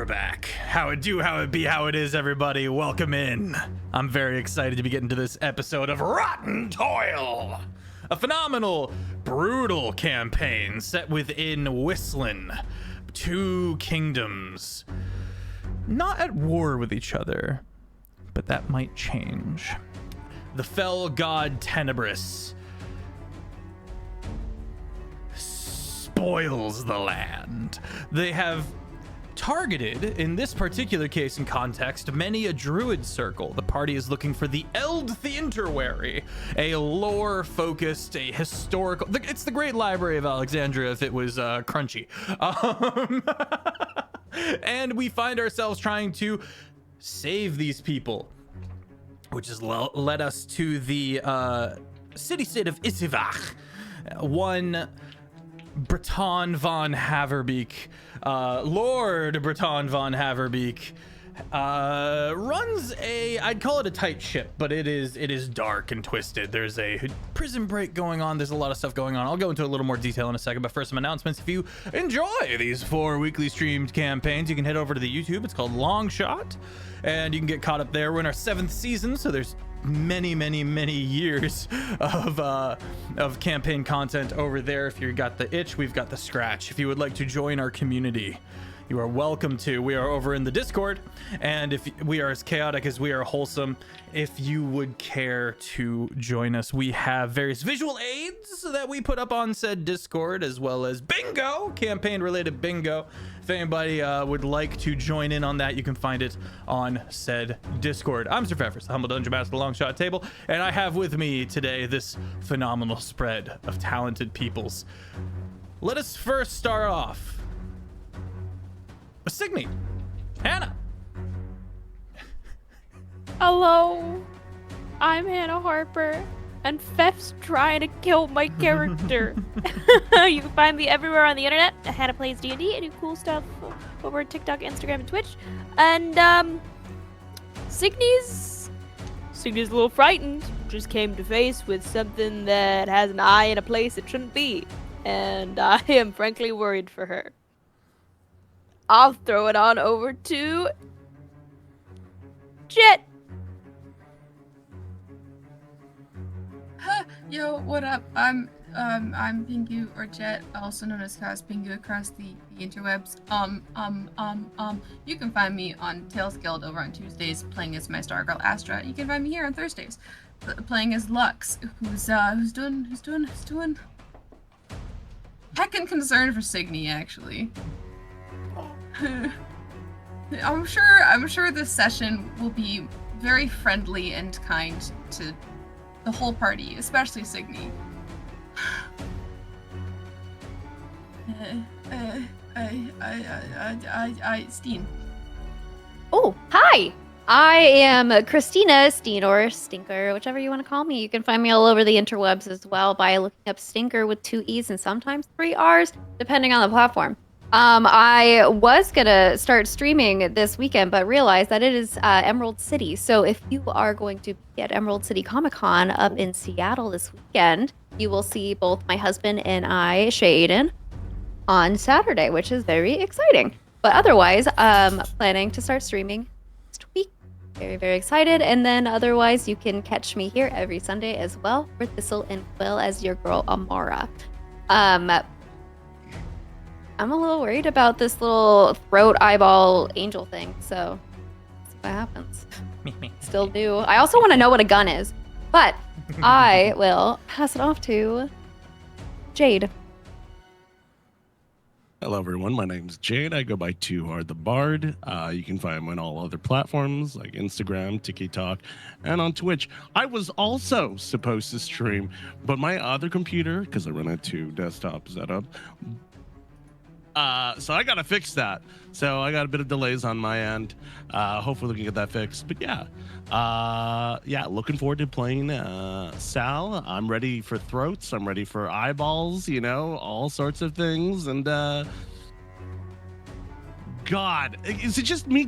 We're back. How it do, how it be, how it is, everybody. Welcome in. I'm very excited to be getting to this episode of Rotten Toil. A phenomenal, brutal campaign set within Whistlen. Two kingdoms. Not at war with each other, but that might change. The fell god Tenebris spoils the land. They have targeted, in this particular case and context, many a druid circle. The party is looking for the Eld the Interwary, a lore-focused, a historical... It's the Great Library of Alexandria if it was crunchy. And we find ourselves trying to save these people, which has led us to the city-state of Isivach. One Breton von Haverbeek, Lord Breton von Haverbeek, runs I'd call it a tight ship, but it is dark and twisted. There's a prison break going on. There's a lot of stuff going on. I'll go into a little more detail in a second, but first some announcements. If you enjoy these 4 weekly streamed campaigns, you can head over to the YouTube. It's called Longshot, and you can get caught up there. We're in our 7th season, so there's many years of campaign content over there. If you got the itch, we've got the scratch. If you would like to join our community, you are welcome to. We are over in the Discord, and if we are as chaotic as we are wholesome, if you would care to join us, we have various visual aids that we put up on said Discord, as well as bingo, campaign related bingo. If anybody would like to join in on that, you can find it on said Discord. I'm Sir Feffers, the humble dungeon master, the Longshot table, and I have with me today this phenomenal spread of talented peoples. Let us first start off with Cygni. Hannah. Hello, I'm Hannah Harper, and Feff's trying to kill my character. You can find me everywhere on the internet. Hannah plays D&D and do cool stuff over TikTok, Instagram, and Twitch. And Cygni's a little frightened. Just came to face with something that has an eye in a place it shouldn't be, and I am frankly worried for her. I'll throw it on over to Jet. Yo, what up? I'm Pingu, or Jet, also known as Cos.Pingu across the interwebs. You can find me on Tales Guild over on Tuesdays playing as my Stargirl Astra. You can find me here on Thursdays playing as Lux, who's doing heckin' concerned for Cygni, actually. I'm sure this session will be very friendly and kind to the whole party, especially Cygni. Steen. Oh, hi! I am Christina Steen, or Steenker, whichever you want to call me. You can find me all over the interwebs as well by looking up Steenker with 2 E's and sometimes 3 R's, depending on the platform. I was gonna start streaming this weekend, but realized that it is Emerald City. So if you are going to be at Emerald City Comic Con up in Seattle this weekend, you will see both my husband and I, Shaden, on Saturday, which is very exciting. But otherwise, planning to start streaming next week. Very excited. And then otherwise, you can catch me here every Sunday as well for Thistle and Quill as your girl Amara. I'm a little worried about this little throat eyeball angel thing, so that's what happens. Still do. I also want to know what a gun is, but I will pass it off to Jade. Hello everyone, my name is Jade. I go by TooHardTheBard. You can find me on all other platforms like Instagram, TikTok, and on Twitch. I was also supposed to stream, but my other computer, because I run a 2 desktop setup, so I gotta fix that. So I got a bit of delays on my end. Hopefully we can get that fixed. But yeah, looking forward to playing Sal. I'm ready for throats. I'm ready for eyeballs. You know, all sorts of things. And God, is it just me?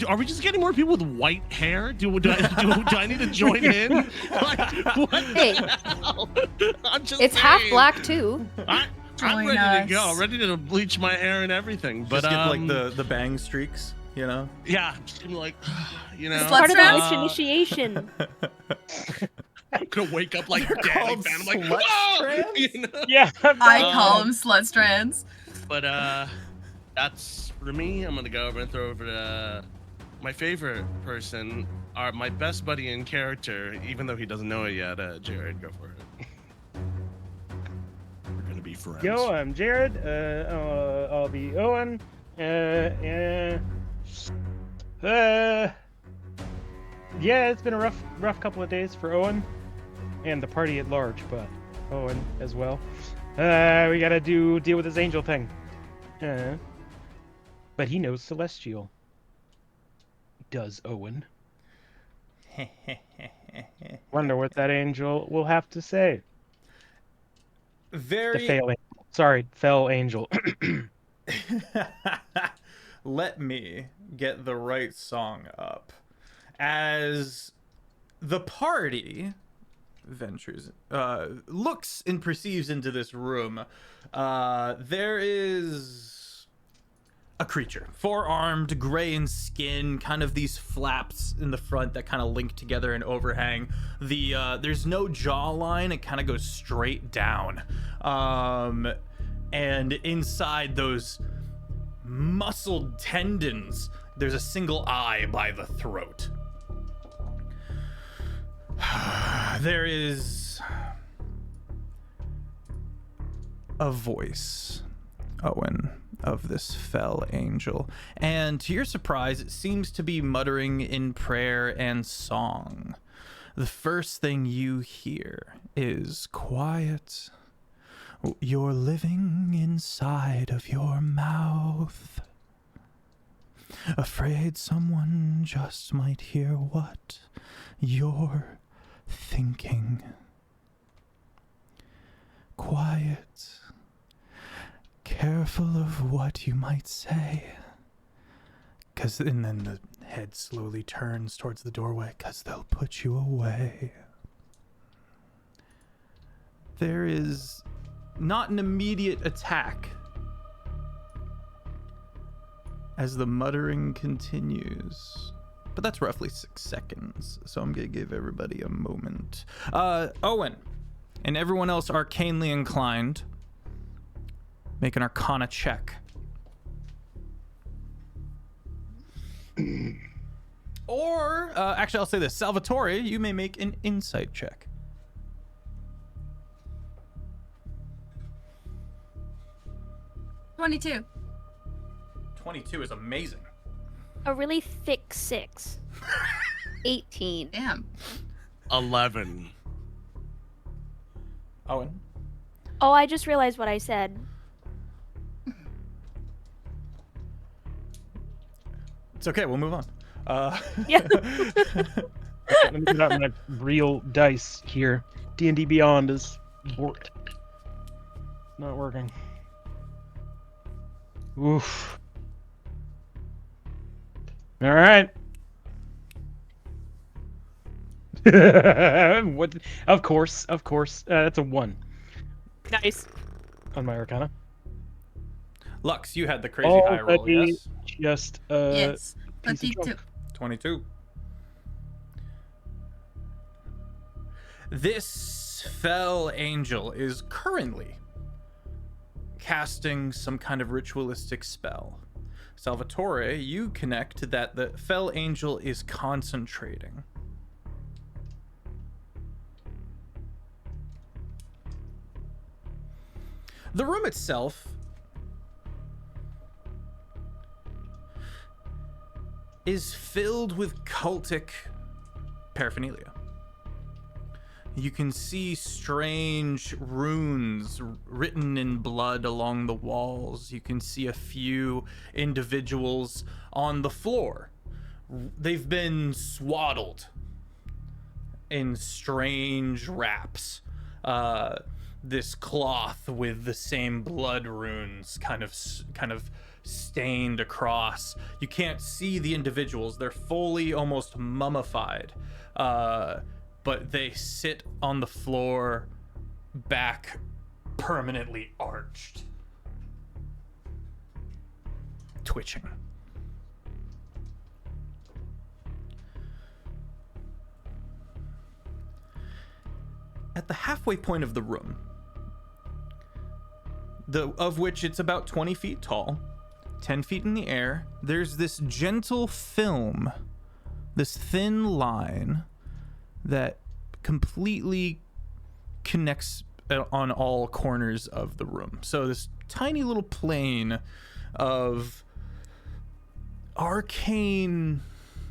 Are we just getting more people with white hair? Do I need to join in? Like, what Hey, the hell? I'm just it's saying. half black too. I'm Join ready to go. us. Ready to bleach my hair and everything. But Just get like the bang streaks, you know? yeah, I'm like, you know, Slut Part of the strands? witch initiation. I'm gonna wake up like They're Danny called Phantom. I'm like, slut whoa! strands? You know? Yeah. I call them slut strands. But that's for me. I'm gonna go over and throw over to my favorite person, my best buddy in character, even though he doesn't know it yet. Jared, go for it. We're gonna be friends. Yo, I'm Jared. I'll be Owen. Yeah, it's been a rough couple of days for Owen and the party at large, but Owen as well. We gotta deal with his angel thing. But he knows Celestial. Does Owen? Wonder what that angel will have to say. Very. Fell angel. Let me get the right song up. As the party ventures, looks and perceives into this room, there is a creature, four-armed, gray in skin, kind of these flaps in the front that kind of link together and overhang. There's no jawline, it kind of goes straight down. And inside those muscled tendons, there's a single eye by the throat. There is a voice, Owen, of this fell angel, and to your surprise, it seems to be muttering in prayer and song. The first thing you hear is quiet. You're living inside of your mouth, afraid someone just might hear what you're thinking. Quiet, careful of what you might say. And then the head slowly turns towards the doorway, 'cause they'll put you away. There is not an immediate attack as the muttering continues, but that's roughly 6 seconds, so I'm gonna give everybody a moment. Owen and everyone else arcanely inclined, make an Arcana check. Or actually, I'll say this: Salvatore, you may make an Insight check. 22. 22 is amazing. A really thick 6. 18. Damn. 11. Owen. Oh, I just realized what I said. It's okay, we'll move on. Yeah. Let me get out my real dice here. D&D Beyond is not working. Oof. All right. What? Of course. That's a 1 Nice. on my Arcana. Lux, you had the crazy high roll, Already yes? Just Yes. piece of 22. junk. 22. This fell angel is currently casting some kind of ritualistic spell. Salvatore, you connect that the fell angel is concentrating. The room itself is filled with cultic paraphernalia. You can see strange runes written in blood along the walls. You can see a few individuals on the floor. They've been swaddled in strange wraps. This cloth with the same blood runes kind of stained across. You can't see the individuals. They're fully almost mummified. But they sit on the floor back permanently arched, twitching. At the halfway point of the room, of which it's about 20 feet tall, 10 feet in the air, there's this gentle film, this thin line that completely connects on all corners of the room. So this tiny little plane of arcane,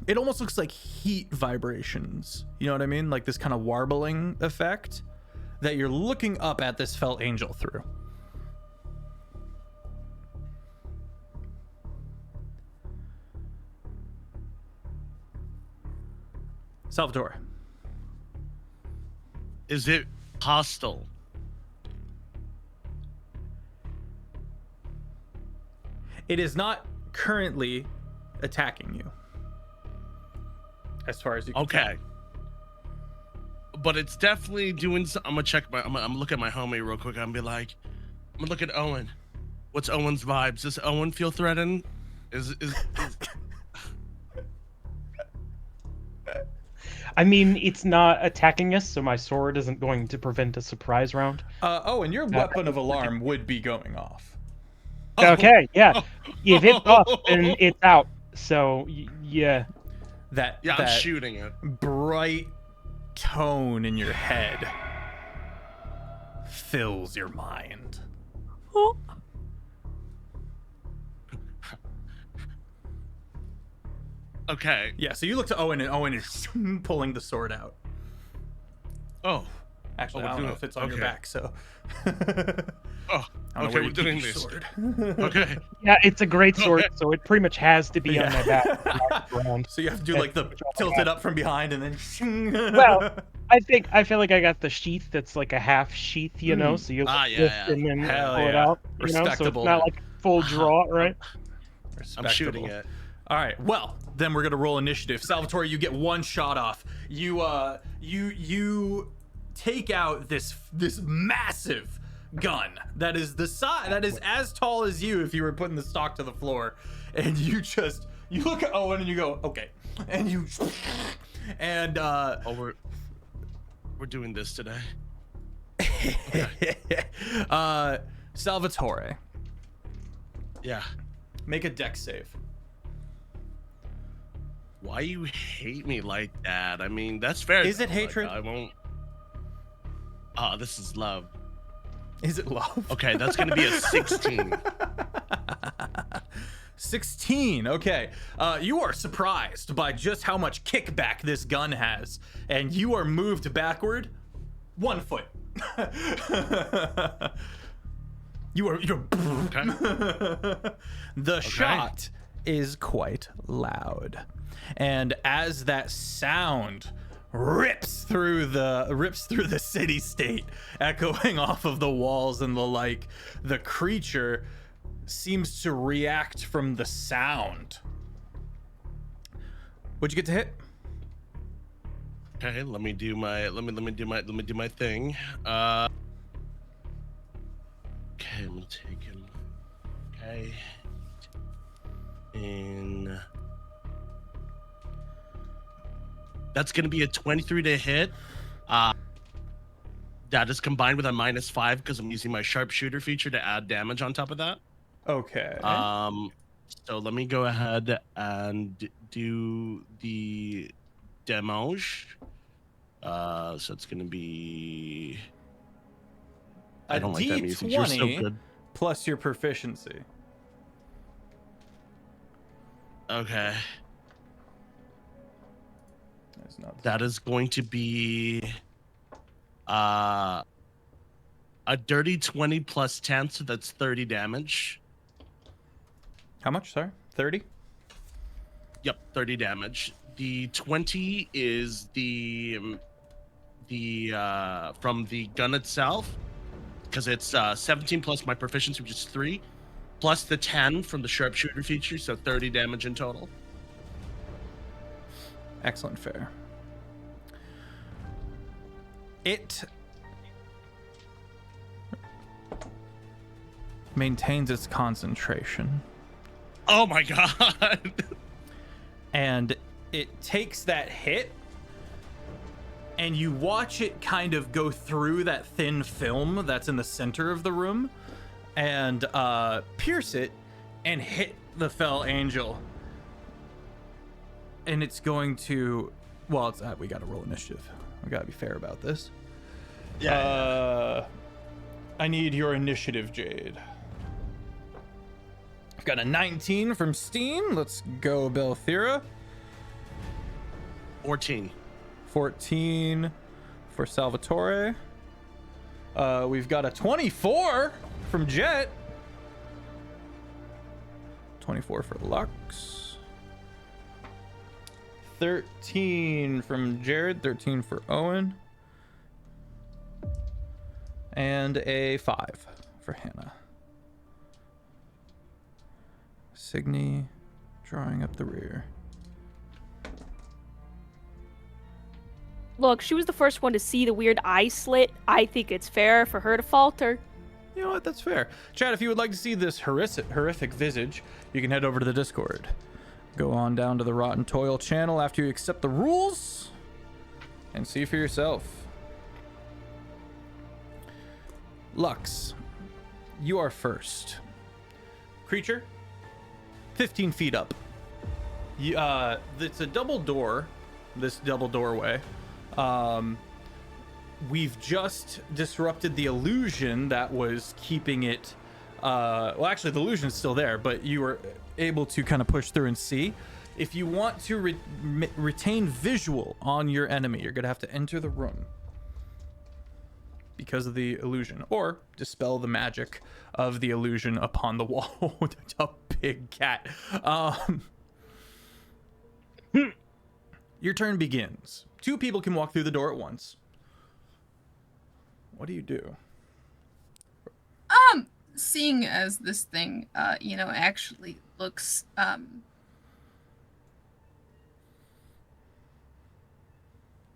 it almost looks like heat vibrations. You know what I mean? Like this kind of warbling effect that you're looking up at this felt angel through. Salvatore. Is it hostile? It is not currently attacking you, as far as you can Okay. But it's definitely doing. I'm gonna check my. I'm gonna look at my homie real quick. I'm gonna be like, I'm gonna look at Owen. What's Owen's vibes? Does Owen feel threatened? Is I mean, it's not attacking us, so my sword isn't going to prevent a surprise round. and your weapon of alarm would be going off. Okay, yeah. If it's off, then it's out. So, yeah. That Yeah, that I'm shooting it. bright tone in your head fills your mind. Okay. Yeah, so you look to Owen, and Owen is pulling the sword out. Oh. Actually, Oh, I we're don't know doing if it's it. on your Okay. back, so. Oh. I don't know Okay, where we're you keep doing your this. sword. Okay. Yeah, it's a great sword, so it pretty much has to be Yeah. on my back. Around. So you have to do like the tilt it up from behind and then. Well, I feel like I got the sheath that's like a half sheath, you know, so you Ah, lift yeah. and then Hell pull it yeah. out, you know, so it's Respectable. not like full draw, right? I'm shooting Respectable. it. All right. Well, then we're gonna roll initiative. Salvatore, you get one shot off. You take out this massive gun that is the size that is as tall as you if you were putting the stock to the floor, and you look at Owen and you go, okay, and you and Oh, we're doing this today. Salvatore, Yeah. make a dex save. Why you hate me like that? I mean, that's fair. Is it though. Like, hatred? I won't. Oh, this is love. Is it love? Okay, that's gonna be a 16. 16. Okay. You are surprised by just how much kickback this gun has, and you are moved backward 1 foot. You're Okay. The shot is quite loud, and as that sound rips through the city state, echoing off of the walls and the like, the creature seems to react from the sound. What'd you get to hit? Okay, let me do my thing. Okay, I'm gonna take him. Okay. And that's gonna be a 23 to hit. That is combined with a -5 because I'm using my sharpshooter feature to add damage on top of that. Okay. So let me go ahead and do the damage. So it's gonna be. I don't like that music. You're so D20 good. plus your proficiency. Okay, That's not that is going to be a dirty 20 plus 10, so that's 30 damage. How much? Sorry, 30. Yep, 30 damage. The 20 is the from the gun itself, because it's 17 plus my proficiency, which is 3, plus the 10 from the sharpshooter feature, so 30 damage in total. Excellent, fair. maintains its concentration. Oh my god. And it takes that hit, and you watch it kind of go through that thin film that's in the center of the room and pierce it and hit the fell angel. And it's going to, well, it's we gotta roll initiative. We gotta be fair about this. Yeah. I need your initiative, Jade. I've got a 19 from Steen. Let's go, Belthira. 14. 14 for Salvatore. We've got a 24 from Jet. 24 for Lux. 13 from Jared. 13 for Owen. And a 5 for Hannah. Cygni drawing up the rear. Look, she was the first one to see the weird eye slit. I think it's fair for her to falter. You know what? That's fair. Chat, if you would like to see this horrific visage, you can head over to the Discord. Go on down to the Rotten Toil channel after you accept the rules and see for yourself. Lux, you are first. Creature, 15 feet up. It's a double door, this double doorway. We've just disrupted the illusion that was keeping it. Well, actually, the illusion's still there, but you were able to kind of push through and see. If you want to retain visual on your enemy, you're gonna have to enter the room because of the illusion, or dispel the magic of the illusion upon the wall. A big cat. Your turn begins. 2 people can walk through the door at once. What do you do? Seeing as this thing, actually looks,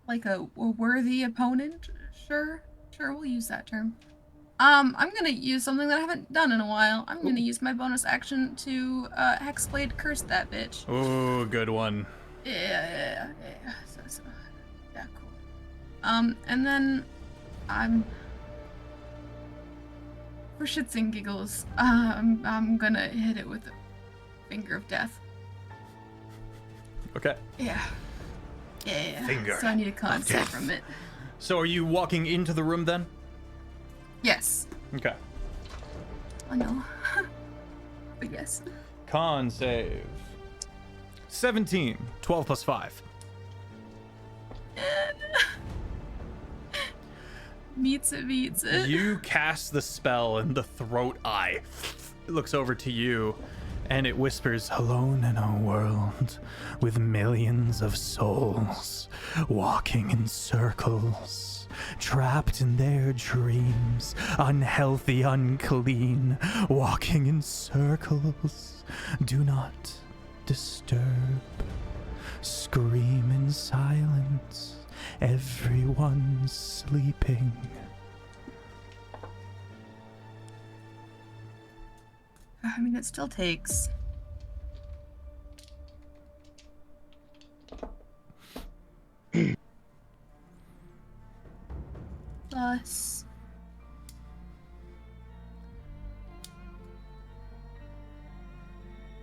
like a worthy opponent. Sure, we'll use that term. I'm gonna use something that I haven't done in a while. I'm gonna use my bonus action to, Hexblade curse that bitch. Oh, good one. Yeah. So, yeah, cool. And then I'm, for shits and giggles, I'm gonna hit it with the Finger of Death. Okay. Yeah. Finger So I need a con save from it. So are you walking into the room then? Yes. Okay. Oh no. But yes. Con save. 17. 12 plus 5. Meets it. You cast the spell and the throat eye looks over to you and it whispers, alone in a world with millions of souls walking in circles, trapped in their dreams, unhealthy, unclean, walking in circles. Do not disturb. Scream in silence. Everyone's sleeping. I mean, it still takes. Plus.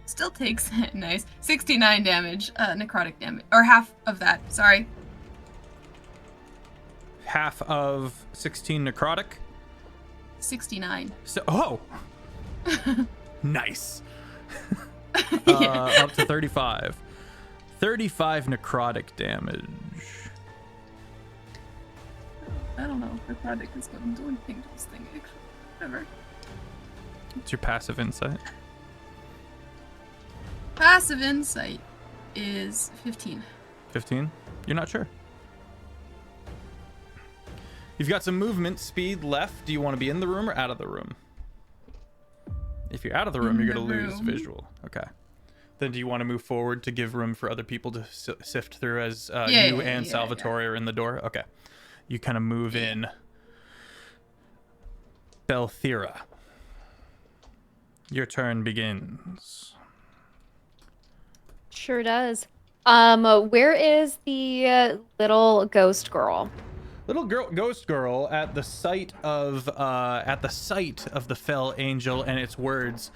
Still takes, nice, 69 damage, necrotic damage, or half of that, sorry. Half of 16 necrotic. 69. So, oh, nice. Yeah. Up to 35. 35 necrotic damage. I don't know if necrotic is going to do anything to this thing, actually. Whatever. What's your passive insight? Passive insight is 15. 15? You're not sure. You've got some movement speed left. Do you want to be in the room or out of the room? If you're out of the room, In you're going to the lose room. visual. Okay. Then do you want to move forward to give room for other people to sift through as Yeah, you yeah, and yeah, Salvatore are in the door? Okay. You kind of move in. Belthira. Your turn begins. Sure does. Where is the little ghost girl? Little girl, ghost girl, at the sight of the fell angel and its words,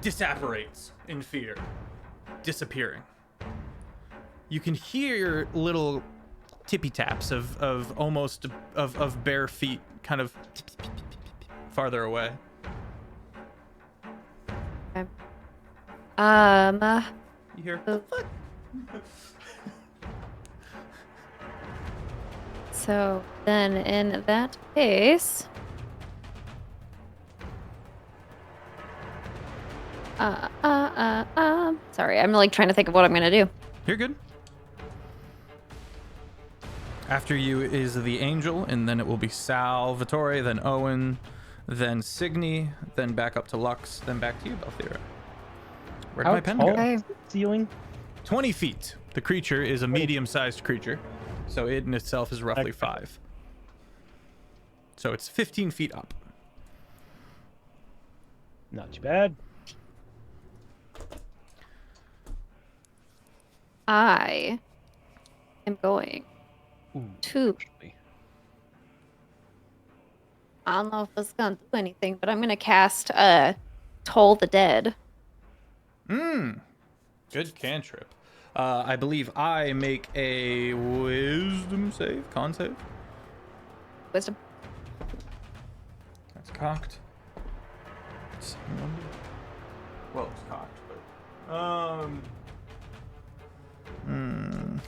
disapparates in fear, disappearing. You can hear little tippy taps of almost bare feet, kind of farther away. Okay. You hear? So then in that case, sorry, I'm like trying to think of what I'm gonna do. You're good. After you is the angel, and then it will be Salvatore, then Owen, then Cygni, then back up to Lux, then back to you, Belthira. Where did How my pen tall go? Okay. is the ceiling? 20 feet. The creature is a medium-sized creature, so it in itself is roughly Okay. 5. So it's 15 feet up. Not too bad. I am going Ooh, to. actually. I don't know if this is gonna do anything, but I'm gonna cast Toll the Dead. Good cantrip. I believe I make a wisdom save, con save. Wisdom. That's cocked. Well, it's cocked, but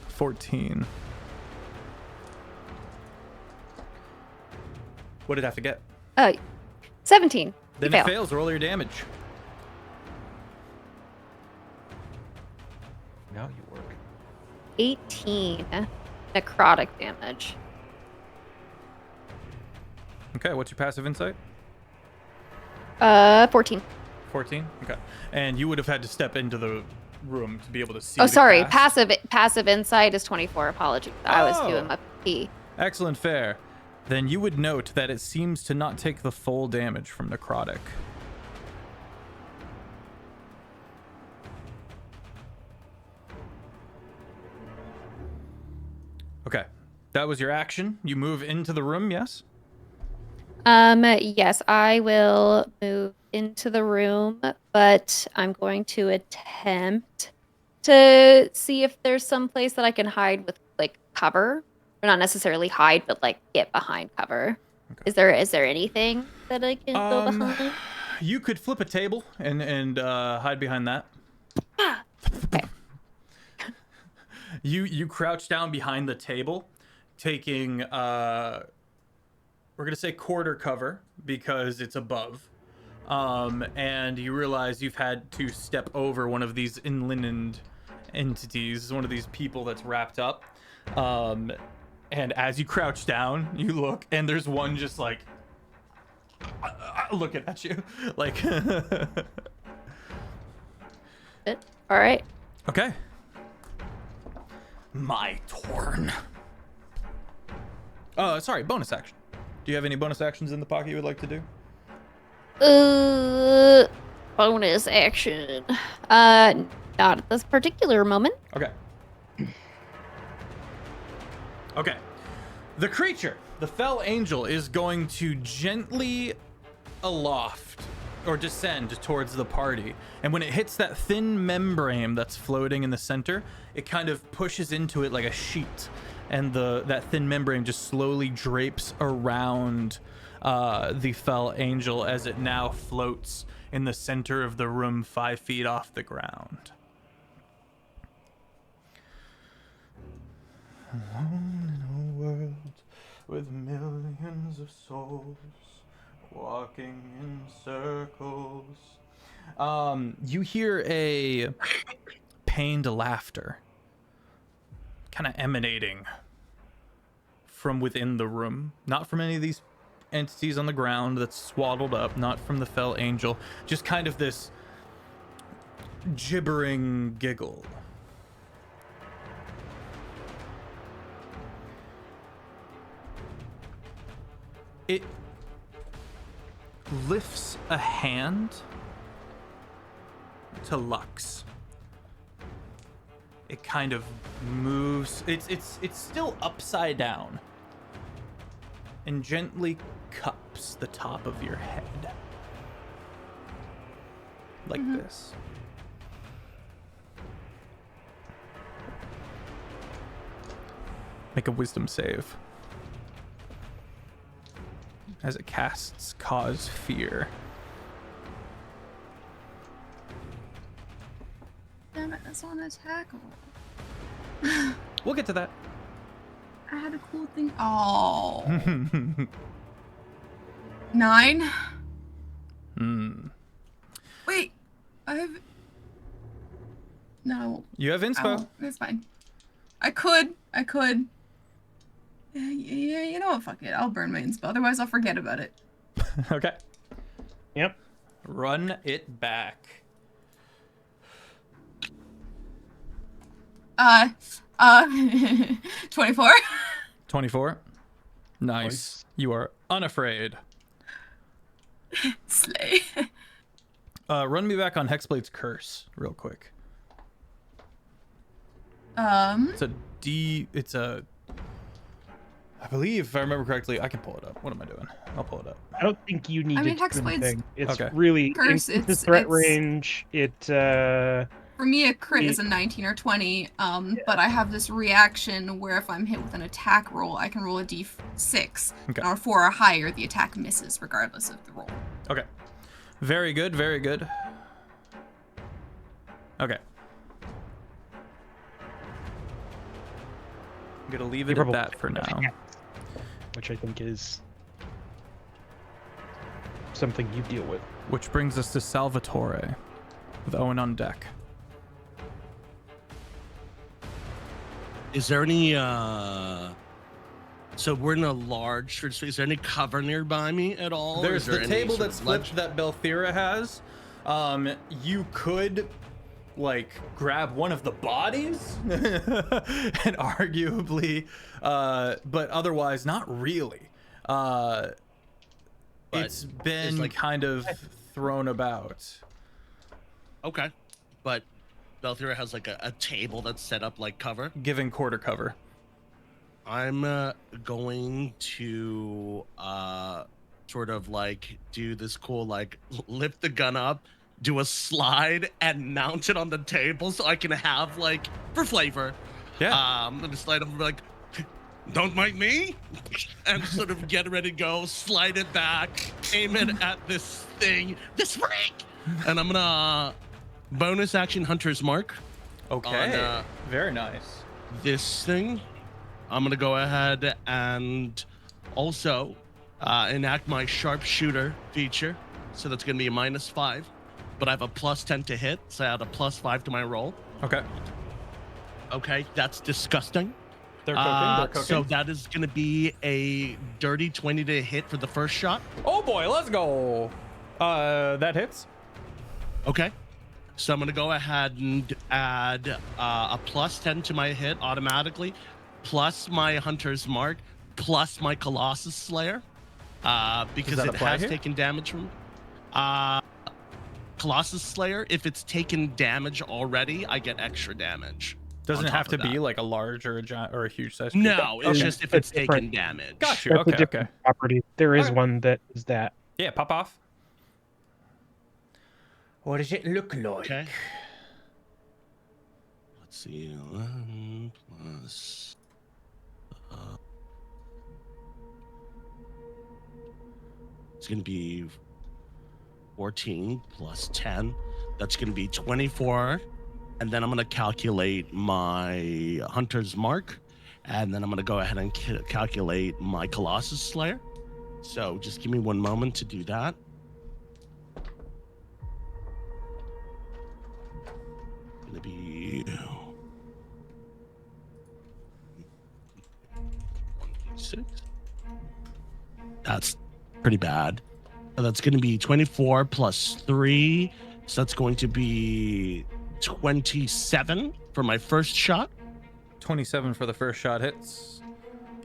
14. What did it have to get? 17. Then You it fail. fails. Roll your damage. Now you work. 18 necrotic damage. Okay, what's your passive insight? 14. 14. Okay, and you would have had to step into the room to be able to see. Oh, the sorry. cast. Passive insight is 24. Apologies. I was doing my P. Excellent, fair. Then you would note that it seems to not take the full damage from necrotic. Okay, that was your action. You move into the room, yes? Yes, I will move into the room, but I'm going to attempt to see if there's some place that I can hide with like cover. Or not necessarily hide, but like get behind cover. Okay. Is there anything that I can go behind? You could flip a table and hide behind that. Okay. You crouch down behind the table, taking we're gonna say quarter cover because it's above, and you realize you've had to step over one of these enlinened entities, one of these people that's wrapped up, and as you crouch down, you look and there's one just like looking at you, like. All right. Okay. My turn. Sorry, bonus action. Do you have any bonus actions in the pocket you would like to do? Bonus action. Not at this particular moment. Okay. Okay. The creature, the fell angel, is going to gently aloft or descend towards the party. And when it hits that thin membrane that's floating in the center, it kind of pushes into it like a sheet. And that thin membrane just slowly drapes around the fell angel as it now floats in the center of the room 5 feet off the ground. Alone in a world with millions of souls walking in circles. You hear a pained laughter kind of emanating from within the room, not from any of these entities on the ground that's swaddled up, not from the fell angel, just kind of this gibbering giggle. It lifts a hand to Lux. It kind of moves. It's still upside down and gently cups the top of your head like this. Make a wisdom save as it casts Cause Fear. Damn it, that's on attack roll. We'll get to that. I had a cool thing. Oh. 9. Wait, I have. No. You have inspo. Oh, that's fine. I could. Yeah, you know what? Fuck it. I'll burn my inspo. Otherwise, I'll forget about it. Okay. Yep. Run it back. 24. 24. Nice. You are unafraid. Slay. Run me back on Hexblade's Curse real quick. It's a I believe, if I remember correctly, I can pull it up. What am I doing? I'll pull it up. I don't think you need I mean, to do Hexblade's anything. It's Okay. really Curse, it's it's- threat it's- range. For me, a crit is a 19 or 20, but I have this reaction where if I'm hit with an attack roll, I can roll a d6. Okay. And or 4 or higher, the attack misses regardless of the roll. Okay. Very good, very good. Okay. I'm gonna leave it at that for now. which I think is something you deal with. Which brings us to Salvatore with Owen on deck. Is there any so we're in a large space. Is there any cover nearby me at all? or There's is there the any table sort that's of flipped that Belthira has. You could like grab one of the bodies and arguably but otherwise not really. It's been like- kind of thrown about. Okay, but Belthira has like a table that's set up like cover. Giving quarter cover. I'm going to sort of like do this cool like lift the gun up, do a slide, and mount it on the table so I can have like for flavor. Yeah. I'm gonna slide over like, don't mind me, and sort of get ready to go, slide it back, aim it at this thing, this freak, and I'm gonna bonus action Hunter's Mark. Okay. On, Very nice. this thing. I'm gonna go ahead and also enact my sharpshooter feature. So that's gonna be a -5, but I have a +10 to hit, so I add a +5 to my roll. Okay. Okay, that's disgusting. They're cooking. They're cooking. So that is gonna be a dirty 20 to hit for the first shot. Oh boy, let's go. That hits. Okay. So I'm gonna go ahead and add a +10 to my hit automatically, plus my Hunter's Mark, plus my Colossus Slayer, because that it apply has here? taken damage from. Colossus Slayer, if it's taken damage already, I get extra damage. Doesn't on it have top to of be that. like a large or a giant or a huge size? No, it's Okay. just if it's That's different. taken damage. Got you. That's Okay. a different Okay. property. There is Okay. one that is that. Yeah. Pop off. What does it look like? Okay. Let's see. 11 plus. It's gonna be 14 plus 10. That's gonna be 24. And then I'm gonna calculate my Hunter's Mark. And then I'm gonna go ahead and calculate my Colossus Slayer. So just give me one moment to do that. Gonna be 1d6. That's pretty bad. That's going to be 24 plus 3. So that's going to be 27 for my first shot. 27 for the first shot hits,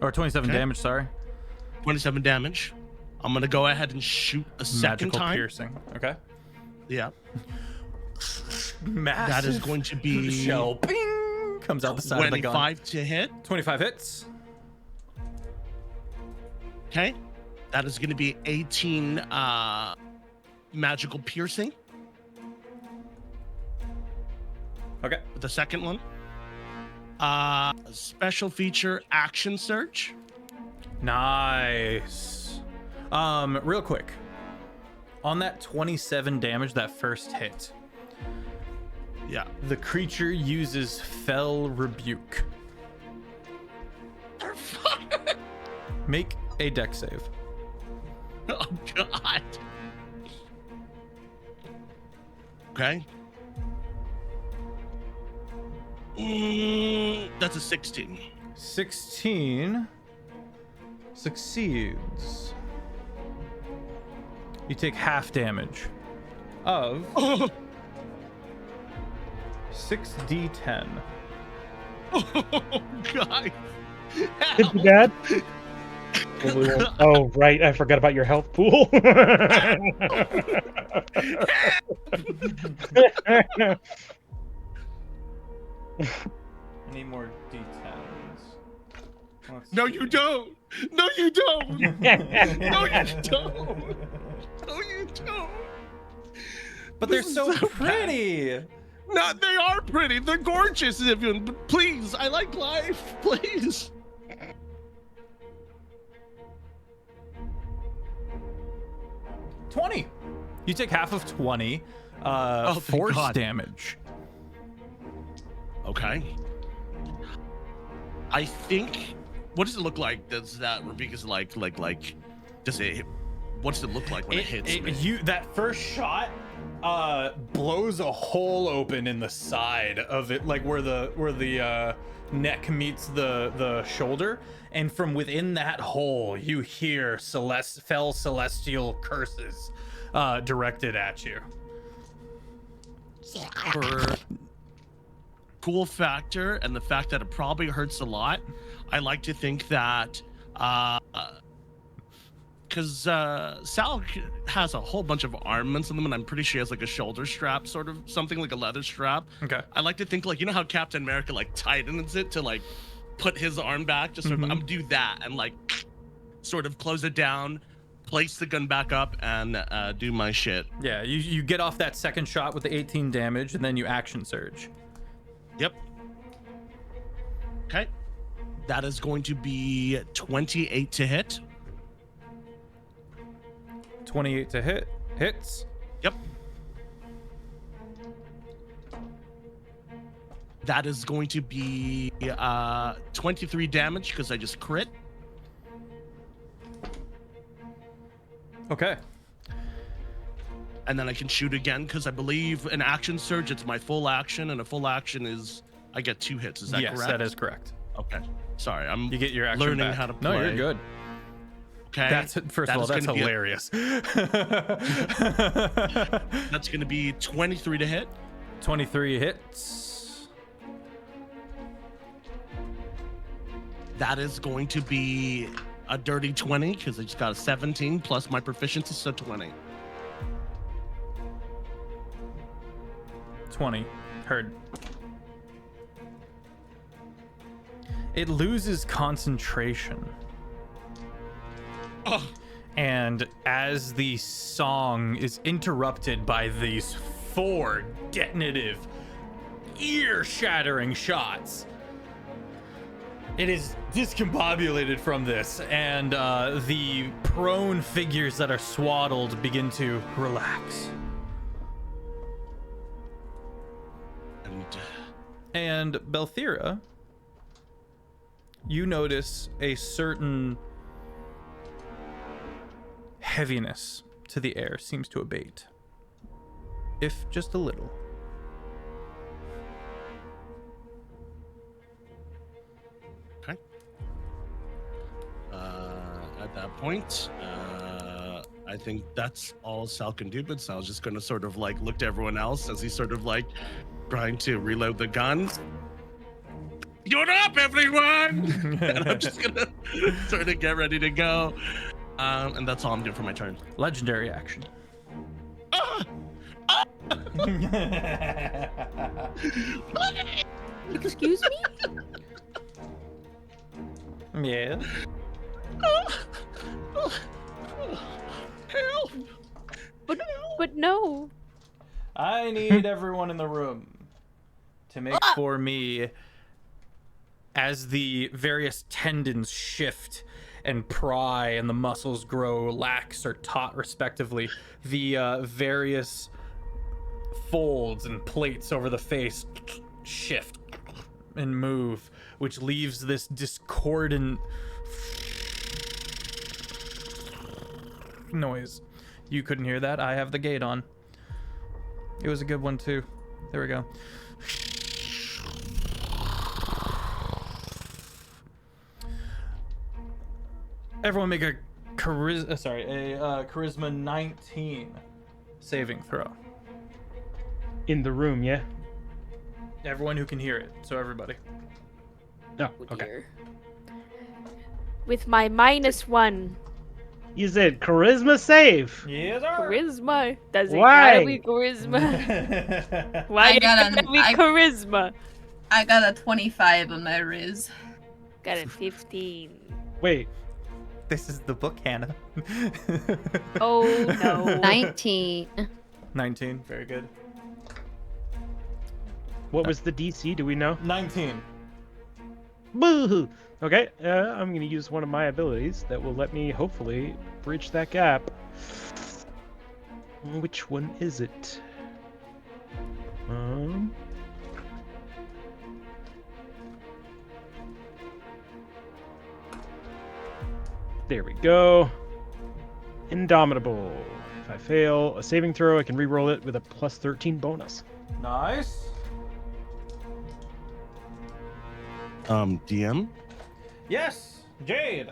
or 27 Okay. damage. Sorry. 27 damage. I'm going to go ahead and shoot a second Magical time. piercing. Okay. Yeah. massive That is going to be shell. Bing! Comes out the side of the gun. 25 to hit. 25 hits. Okay. That is going to be 18 magical piercing. Okay. The second one. Special feature action surge. Nice. Real quick. On that 27 damage, that first hit, Yeah. the creature uses Fell Rebuke. Make a dex save. Oh God. Okay. That's a 16. 16 succeeds. You take half damage of 6d10. Oh God. Did you bad? Oh, right. I forgot about your health pool. I need more d10s. No, you don't. No, you don't. No, you don't. No, you don't. But they're This is so so pretty. No, they are pretty. They're gorgeous, Vivian. But please, I like life. Please. $20. You take half of 20 thank force God. damage. Okay. I think. What does it look like? Does that Rebecca's like? Does it? What does it look like when it hits me? That first shot blows a hole open in the side of it, like where the neck meets the shoulder, and from within that hole you hear fell celestial curses directed at you. For cool factor and the fact that it probably hurts a lot, I like to think that because Sal has a whole bunch of armaments on them, and I'm pretty sure he has like a shoulder strap, sort of something like a leather strap. Okay. I like to think, like, you know how Captain America like tightens it to like put his arm back, just sort of, I'm do that and like sort of close it down, place the gun back up, and do my shit. Yeah, you get off that second shot with the 18 damage, and then you action surge. Yep. Okay. That is going to be 28 to hit. 28 to hit. Hits. Yep. That is going to be 23 damage because I just crit. Okay. And then I can shoot again because I believe an action surge, it's my full action, and a full action is I get 2 hits. Is that yes, correct? that is correct. Okay. Sorry, I'm You get your action learning back. how to play. No, you're good. Okay. That's first of all, that's hilarious. That's going to be 23 to hit. 23 hits. That is going to be a dirty 20 because I just got a 17 plus my proficiency, so 20. 20. Heard. It loses concentration. Oh. And as the song is interrupted by these 4 detonative, ear-shattering shots, it is discombobulated from this, and the prone figures that are swaddled begin to relax. And Belthira, you notice a certain heaviness to the air seems to abate, if just a little. Okay. At that point, I think that's all Sal can do, but Sal's just gonna sort of like look to everyone else as he's sort of like trying to reload the guns. You're up, everyone! And I'm just gonna sort of get ready to go. And that's all I'm doing for my turn. Legendary action. Excuse me? Yeah. Help! But no. I need everyone in the room to make for me, as the various tendons shift and pry and the muscles grow lax or taut respectively, the various folds and plates over the face shift and move, which leaves this discordant noise. You couldn't hear that. I have the gate on. It was a good one too. There we go. Everyone make a charisma 19 saving throw. In the room, yeah? Everyone who can hear it. So everybody. Oh, Oh, okay. dear. With my -1 You said charisma save. Yes, sir. charisma. Does it Why? gotta be charisma? Why I it got gotta an- be I- charisma? I got a 25 on my Riz. Got a 15. Wait, This is the book, Hannah. Oh no. 19. 19. Very good. what was the DC? Do we know? 19. Boo! Okay, I'm gonna use one of my abilities that will let me hopefully bridge that gap. Which one is it? There we go. Indomitable. If I fail a saving throw, I can re-roll it with a +13 bonus. Nice. DM Yes, Jade.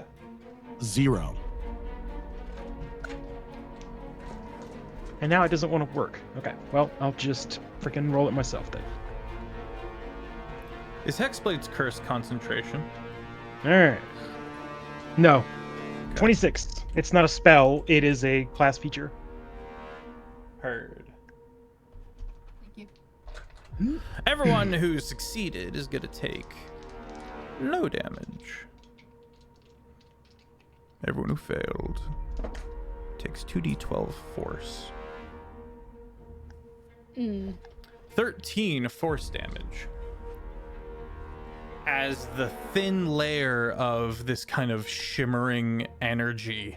0. And now it doesn't want to work. Okay, well, I'll just freaking roll it myself then. Is Hexblade's curse concentration? Alright. No. 26. It's not a spell, it is a class feature. Heard. Thank you. Everyone who succeeded is gonna take no damage. Everyone who failed takes 2d12 force. 13 force damage. As the thin layer of this kind of shimmering energy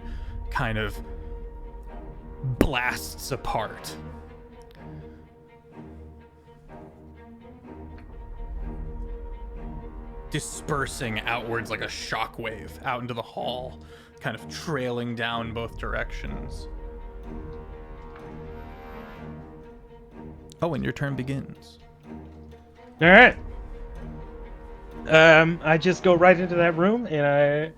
kind of blasts apart. Dispersing outwards like a shockwave out into the hall, kind of trailing down both directions. Oh, and your turn begins. Alright. I just go right into that room and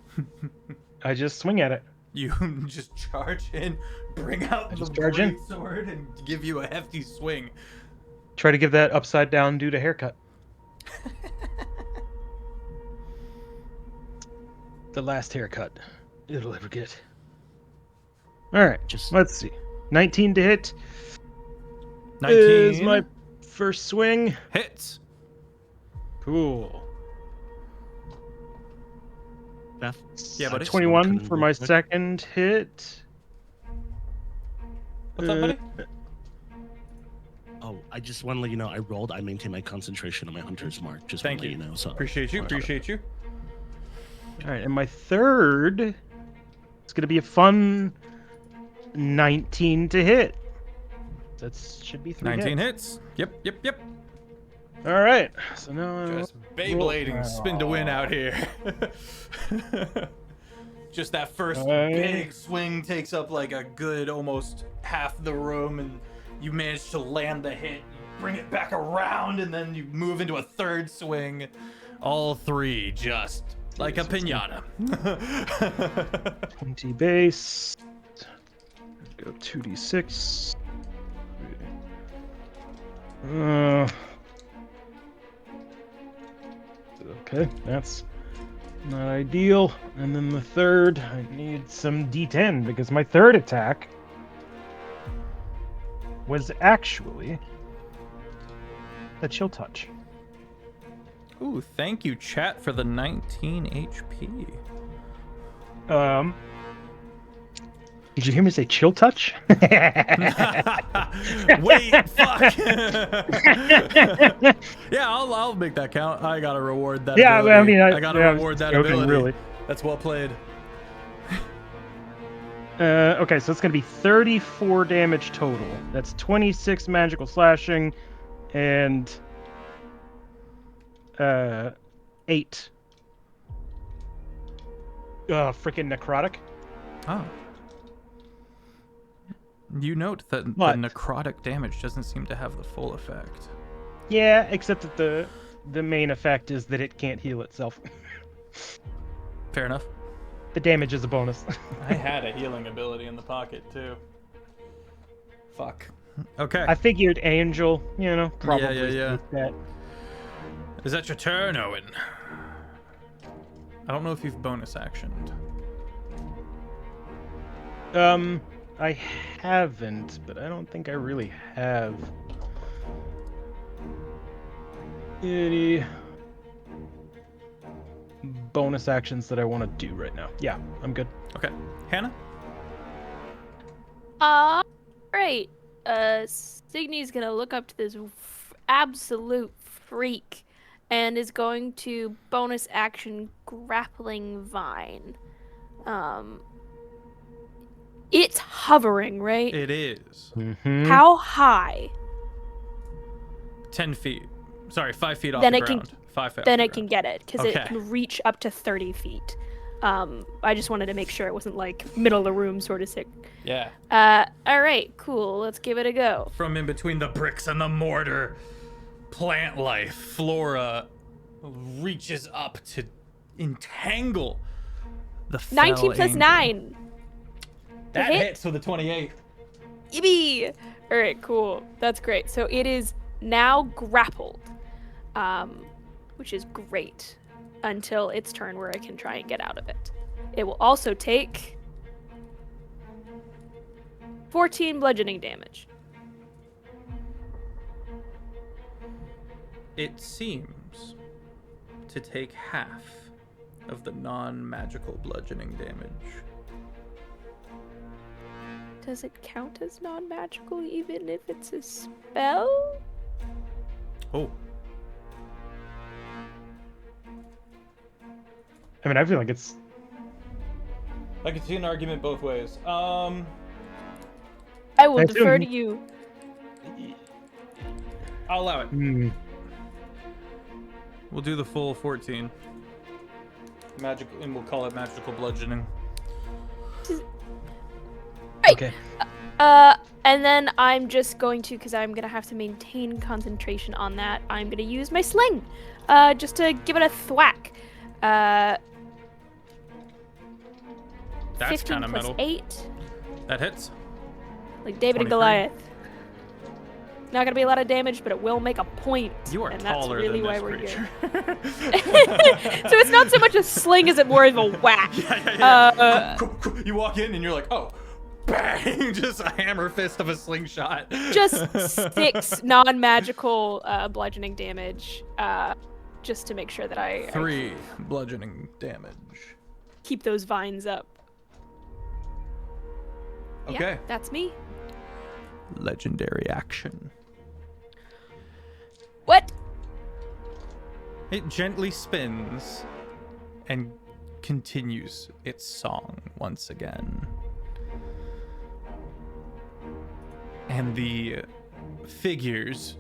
I just swing at it. You just charge in, bring out the just charge in. sword, and give you a hefty swing. Try to give that upside down dude a haircut. The last haircut it'll ever get. Alright, Just let's see. 19 to hit 19 is my first swing. hits. Cool. Beth. Yeah, buddy. 21 for my second hit. What's up, buddy? Oh, I just want to let you know I rolled. I maintain my concentration on my hunter's mark. Just Thank want to let you. you know. So Appreciate you. Appreciate you. Alright, and my third is going to be a fun 19 to hit. That should be 3 19 hits. hits. Yep. Alright, so now Just Beyblading spin to win out here. Just that first big swing takes up like a good almost half the room, and you manage to land the hit, bring it back around, and then you move into a third swing. All three just like a pinata. 20 base. Go 2d6. Okay, that's not ideal. And then the third, I need some d10 because my third attack was actually the chill touch. Ooh, thank you, chat, for the 19 HP. Did you hear me say chill touch? Wait, fuck. Yeah, I'll make that count. I gotta reward that. Yeah, ability. I mean, I gotta I was reward that joking, ability. really. That's well played. Okay, so it's gonna be 34 damage total. That's 26 magical slashing, and 8. Freaking necrotic. Oh. You note that the What? necrotic damage doesn't seem to have the full effect. Yeah, except that the main effect is that it can't heal itself. Fair enough. The damage is a bonus. I had a healing ability in the pocket too. Fuck. Okay. I figured Angel, probably. Yeah. That. Is that your turn, Owen? I don't know if you've bonus actioned. I haven't, but I don't think I really have any bonus actions that I want to do right now. Yeah, I'm good. Okay. Hannah? Right. Cygni's gonna look up to this absolute freak and is going to bonus action grappling vine. It's hovering, right? It is. Mm-hmm. How high? 10 feet. Sorry, 5 feet off Then the it can- ground. 5 feet Then off it the can ground. get it, because Okay. it can reach up to 30 feet. I just wanted to make sure it wasn't like middle of the room sort of sick. Yeah. Alright, cool. Let's give it a go. From in between the bricks and the mortar, plant life, flora, reaches up to entangle the fell 19 plus angel. 9. That hit. hits with a 28. Yippee! Alright, cool. That's great. So it is now grappled, which is great, until its turn where I can try and get out of it. It will also take 14 bludgeoning damage. It seems to take half of the non-magical bludgeoning damage. Does it count as non-magical even if it's a spell? Oh. I mean, I feel like it's. I can see an argument both ways. I will I defer assume- to you. I'll allow it. Hmm. We'll do the full 14. Magic, and we'll call it magical bludgeoning. Right. Okay. And then I'm just going to, because I'm going to have to maintain concentration on that, I'm going to use my sling, just to give it a thwack. That's 15 kind of plus metal. 8, That hits. like David and 23. Goliath. Not going to be a lot of damage, but it will make a point. You are and that's taller really than why this we're creature. here. So it's not so much a sling as it more of a whack. Yeah. You walk in and you're like, oh, bang! Just a hammer fist of a slingshot. Just 6 non-magical bludgeoning damage, just to make sure that I 3 bludgeoning damage. keep those vines up. Okay. Yeah, that's me. Legendary action. What? It gently spins and continues its song once again. And the figures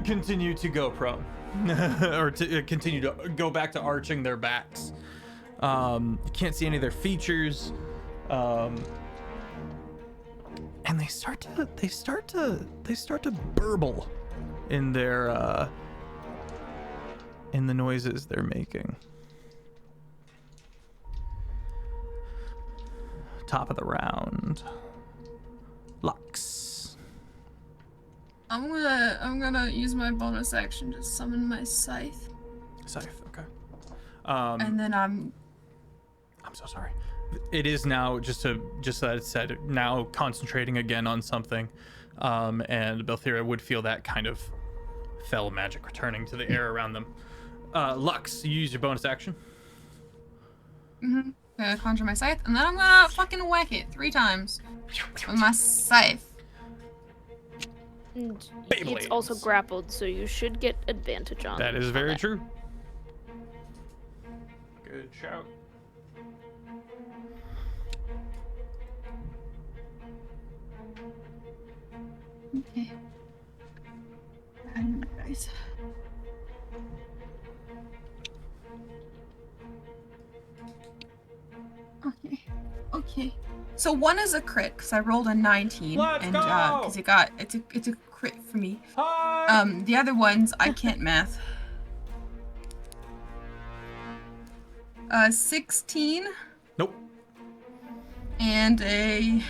continue to go prone. Or to continue to go back to arching their backs. You can't see any of their features. And they start to burble in their in the noises they're making. Top of the round. Lux. I'm gonna use my bonus action to summon my scythe, Scythe, okay. and then I'm I'm so sorry. it is now just that it said now concentrating again on something, and Belthira would feel that kind of fell magic returning to the air around them. Lux, you use your bonus action. Gonna conjure my scythe, and then I'm gonna fucking whack it 3 times with my scythe. And Beyblades. it's also grappled, so you should get advantage on That is on very that. true. Good shout. Okay. And guys. Okay. So 1 is a crit because I rolled a 19, Let's and go! because it's a crit for me. Hi! The other ones I can't math. 16 Nope. and a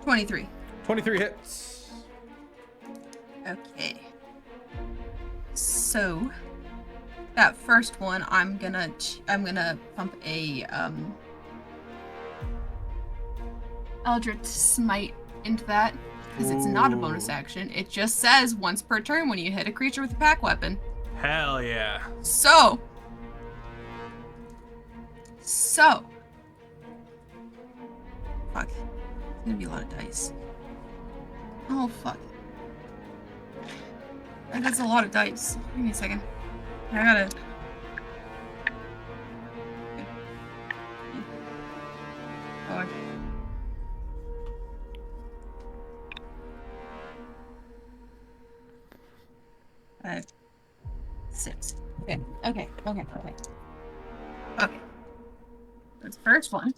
23. 23 hits. Okay. So that first one, I'm gonna pump a Eldritch Smite into that because it's not a bonus action. It just says once per turn when you hit a creature with a pack weapon. Hell yeah. So. Fuck. It's gonna be a lot of dice. Oh fuck. That's a lot of dice. Give me a second. I gotta. Oh. 5, 6. Okay. That's the first one.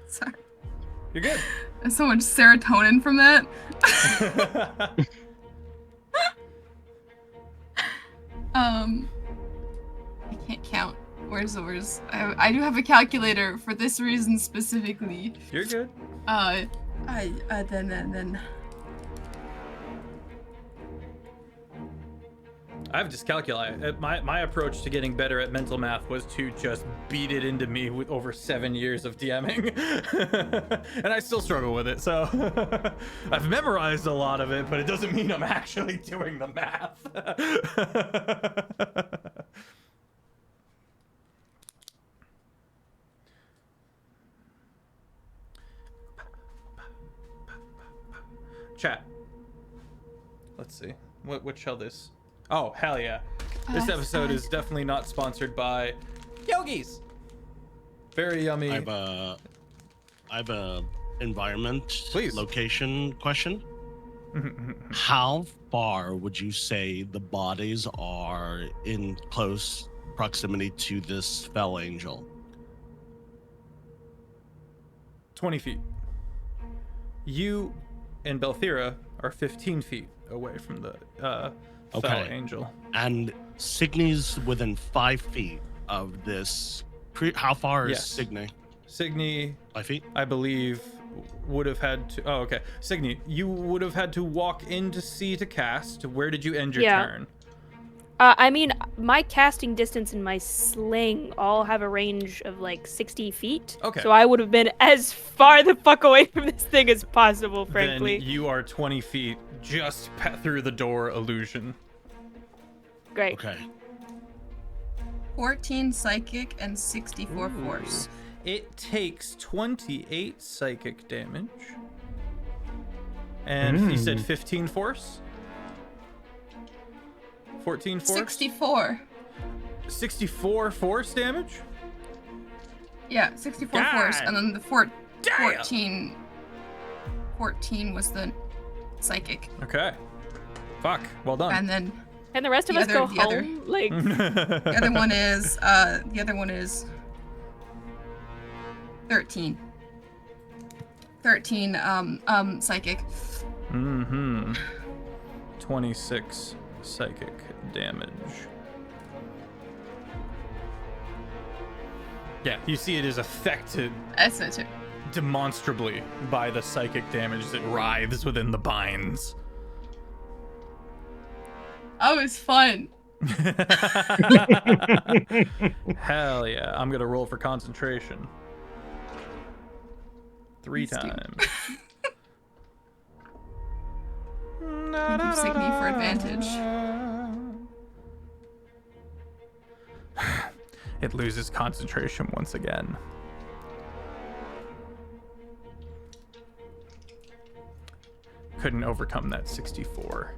Sorry. You're good. There's so much serotonin from that. I can't count. Where's the words? I do have a calculator for this reason specifically. You're good. Then. I've just calculated. My approach to getting better at mental math was to just beat it into me with over 7 years of DMing. And I still struggle with it, so I've memorized a lot of it, but it doesn't mean I'm actually doing the math. Chat. Let's see. What shall this? Oh, hell yeah. This episode is definitely not sponsored by Yogis. Very yummy. I have a environment Please. location question. How far would you say the bodies are in close proximity to this fell angel? 20 feet. You and Belthira are 15 feet away from the fell angel. And Cygni's within 5 feet of this. How far is Yes. Cygni? Cygni, 5 feet? I believe, would have had to. Oh, okay. Cygni, you would have had to walk in to see to cast. Where did you end your turn? I mean, my casting distance and my sling all have a range of like 60 feet. Okay. So I would have been as far the fuck away from this thing as possible, frankly. Then you are 20 feet just through the door illusion. Great. Okay. 14 psychic and 64 force. It takes 28 psychic damage. And you said 15 force? 14 force? 64. 64 force damage? Yeah, 64 God. force, and then the Damn. 14 was the psychic, Okay. Fuck. Well done. and then And the rest of The us go other- the other- home? Like, the other one is 13. 13 psychic. 26 psychic damage. Yeah, you see it is affected That's it too. demonstrably by the psychic damage as it writhes within the binds. That was fun. Hell yeah. I'm going to roll for concentration. 3 Please do. times. Thank you, Cygni, for advantage. It loses concentration once again. Couldn't overcome that 64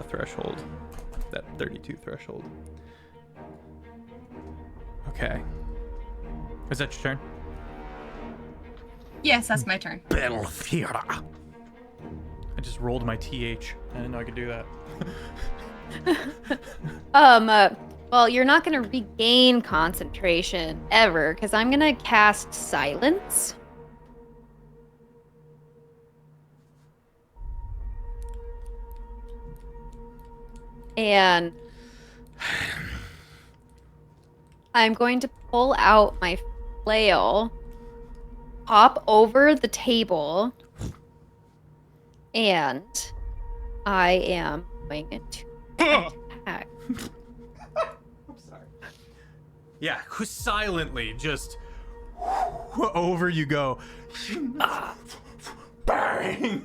threshold, that 32 threshold. Okay. Is that your turn? Yes, that's my turn. Belthira. I just rolled my TH. I didn't know I could do that. Well, you're not gonna regain concentration ever, because I'm gonna cast silence. And I'm going to pull out my flail, hop over the table, and I am going to attack. I'm sorry. Yeah, silently, just over you go. Bang!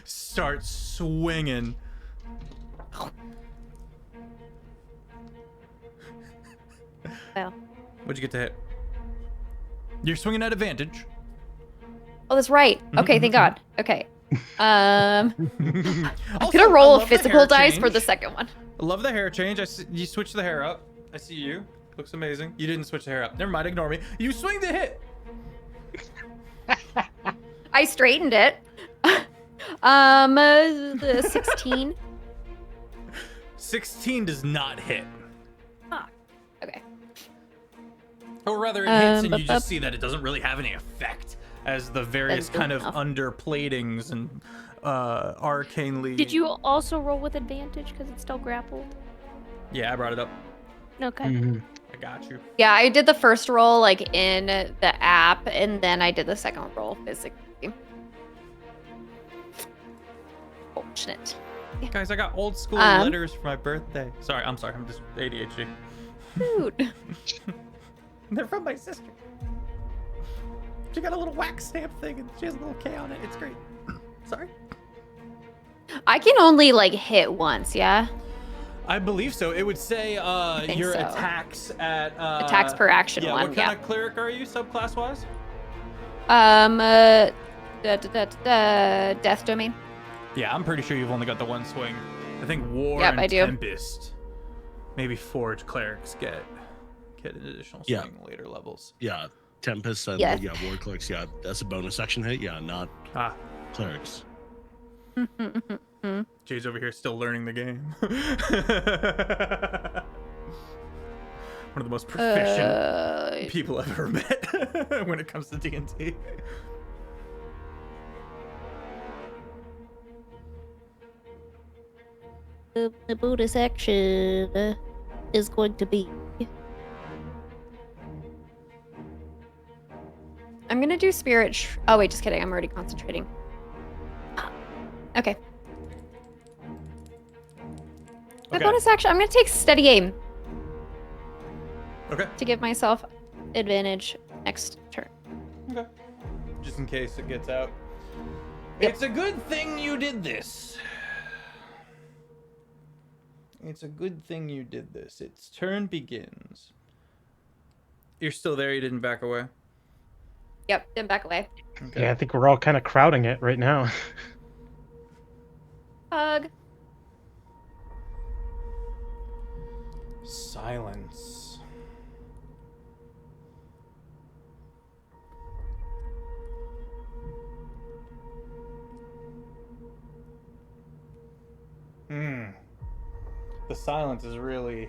Start swinging. Well, What'd you get to hit? You're swinging at advantage. oh, that's right. Okay, thank God. Okay. I'm Also, gonna I roll a love the physical hair dice for change. the second one. I love the hair change. You switch the hair up. I see you. Looks amazing. You didn't switch the hair up. Never mind. Ignore me. You swing the hit. I straightened it. The 16. 16 does not hit. Okay. Or rather, it hits, and you but just see that it doesn't really have any effect as the various That's kind of enough. underplatings and arcanely. Did you also roll with advantage because it's still grappled? Yeah, I brought it up. Okay. I got you. Yeah, I did the first roll like in the app, and then I did the second roll physically. Fortunate. Guys, I got old school Um, letters for my birthday. Sorry, I'm sorry. I'm just ADHD. Dude. They're from my sister. She got a little wax stamp thing, and she has a little K on it. It's great. Sorry. I can only like hit once, yeah? I believe so. It would say think your so. attacks at Attacks per action Yeah, one, what kind of cleric are you, subclass wise? Death domain. Yeah, I'm pretty sure you've only got the one swing. I think War Yep, and I do. Tempest, maybe Forge clerics get an additional swing Yeah. later levels. Yeah, Tempest and Yes. yeah, War Clerks. Yeah, that's a bonus action hit. Yeah, not Ah, clerics. Jay's over here still learning the game. One of the most proficient people I've ever met when it comes to D&D. The bonus action is going to be. I'm gonna do spirit. Oh wait, just kidding. I'm already concentrating. Okay. My Okay. bonus action. I'm gonna take steady aim Okay. to give myself advantage next turn. Okay. Just in case it gets out. Yep. It's a good thing you did this. It's a good thing you did this. Its turn begins. You're still there. You didn't back away. Yep. Then back away. Okay. Yeah, I think we're all kind of crowding it right now. Hug. Silence. The silence is really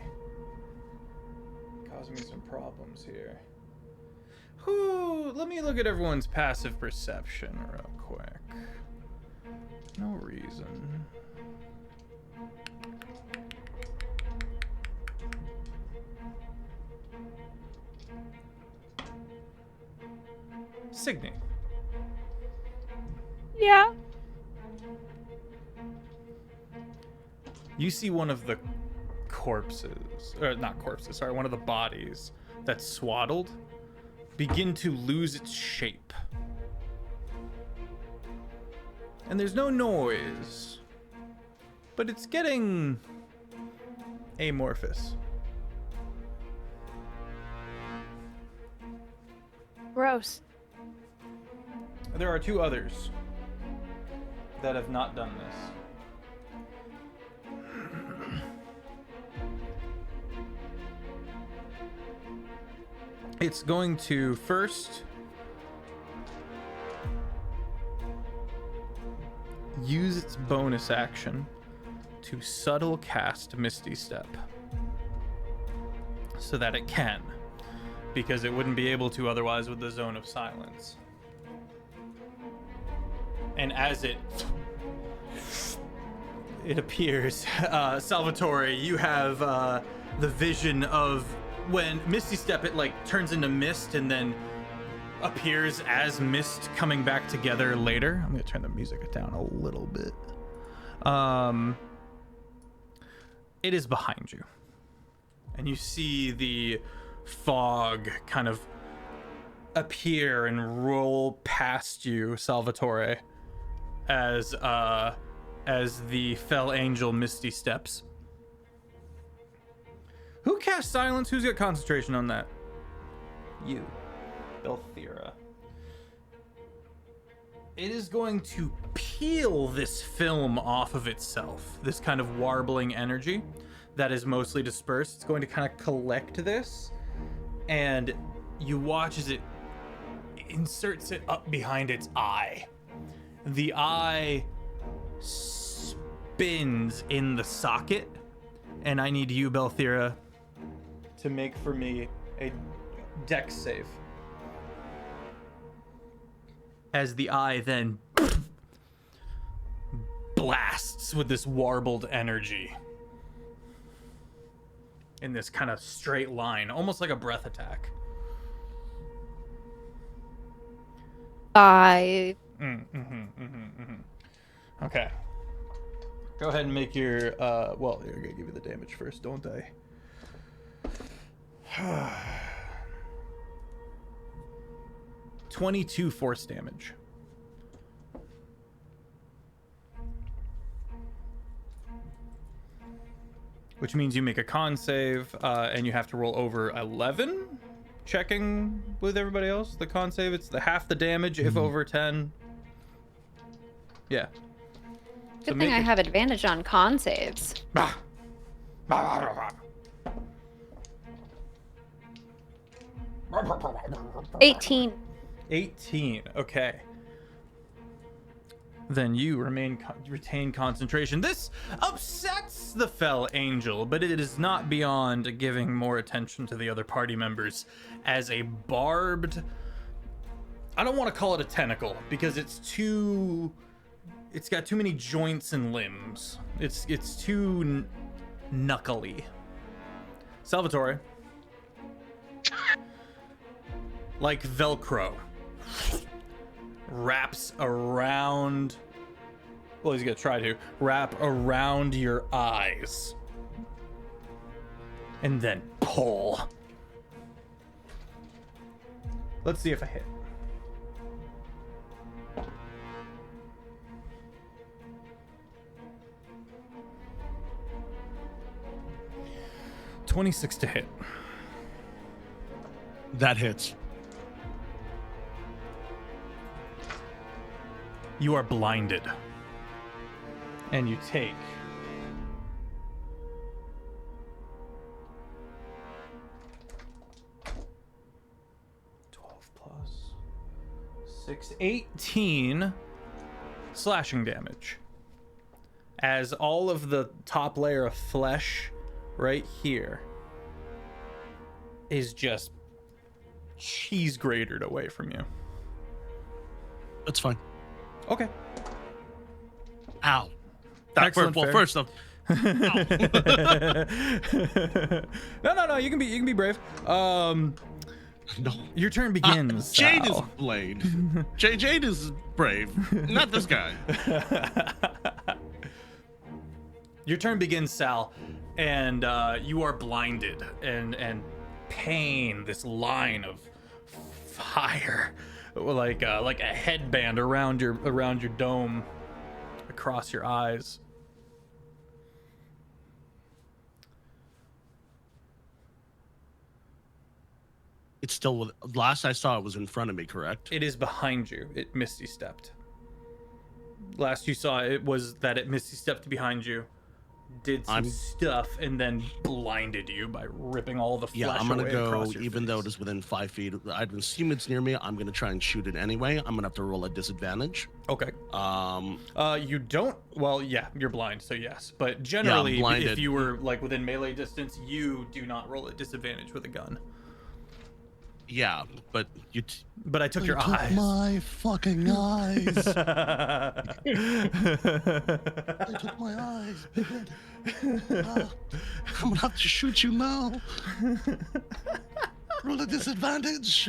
causing me some problems here. Whew, let me look at everyone's passive perception real quick. No reason. Cygni. Yeah. you see one of the corpses, or not corpses, sorry, one of the bodies that's swaddled begin to lose its shape. And there's no noise, but it's getting amorphous. Gross. There are 2 others that have not done this. It's going to first use its bonus action to subtle cast Misty Step so that it can, because it wouldn't be able to otherwise with the Zone of Silence. And as it appears, Salvatore, you have the vision of when Misty Step, it like turns into mist and then appears as mist coming back together later. I'm gonna turn the music down a little bit. It is behind you, and you see the fog kind of appear and roll past you, Salvatore, as the fell angel Misty steps. Who cast silence? Who's got concentration on that? You, Belthira. It is going to peel this film off of itself, this kind of warbling energy that is mostly dispersed. It's going to kind of collect this, and you watch as it inserts it up behind its eye. The eye spins in the socket, and I need you, Belthira, to make for me a dex save. As the eye then blasts with this warbled energy in this kind of straight line, almost like a breath attack. 5. Okay. Go ahead and make your, well, I'm gonna give you the damage first, don't I? 22 force damage. Which means you make a con save, and you have to roll over 11. Checking with everybody else, the con save, it's the half the damage if over 10. Yeah. Good thing I have advantage on con saves. 18. 18. Okay. Then you retain concentration. This upsets the fell angel, but it is not beyond giving more attention to the other party members as a barbed. I don't want to call it a tentacle because it's got too many joints and limbs. It's too knuckly. Salvatore, like Velcro, wraps around, well, he's gonna try to wrap around your eyes and then pull. Let's see if I hit. $26 to hit. That hits. You are blinded. And you take 12 plus 6, 18 slashing damage. As all of the top layer of flesh right here is just cheese grated away from you. That's fine. Okay. Ow. Excellent, Well, fair. first off, No, you can be brave. no. Your turn begins. Jade is Sal. Blade. Jade is brave. Not this guy. Your turn begins, Sal, and you are blinded, and pain, this line of fire, like a headband around your dome, across your eyes. It's still, last I saw it was in front of me, correct? It is behind you. It misty stepped. Last you saw it was that it misty stepped behind you, did some stuff, and then blinded you by ripping all the flesh away. I'm gonna go, face. even though it is within 5 feet. I'd assume it's near me. I'm gonna try and shoot it anyway. I'm gonna have to roll a disadvantage. Okay. You don't. Well, yeah, you're blind, so yes. But generally, if you were like within melee distance, you do not roll a disadvantage with a gun. Yeah, but But I took your eyes. My fucking eyes. I took my eyes. I'm gonna have to shoot you now. Roll a disadvantage.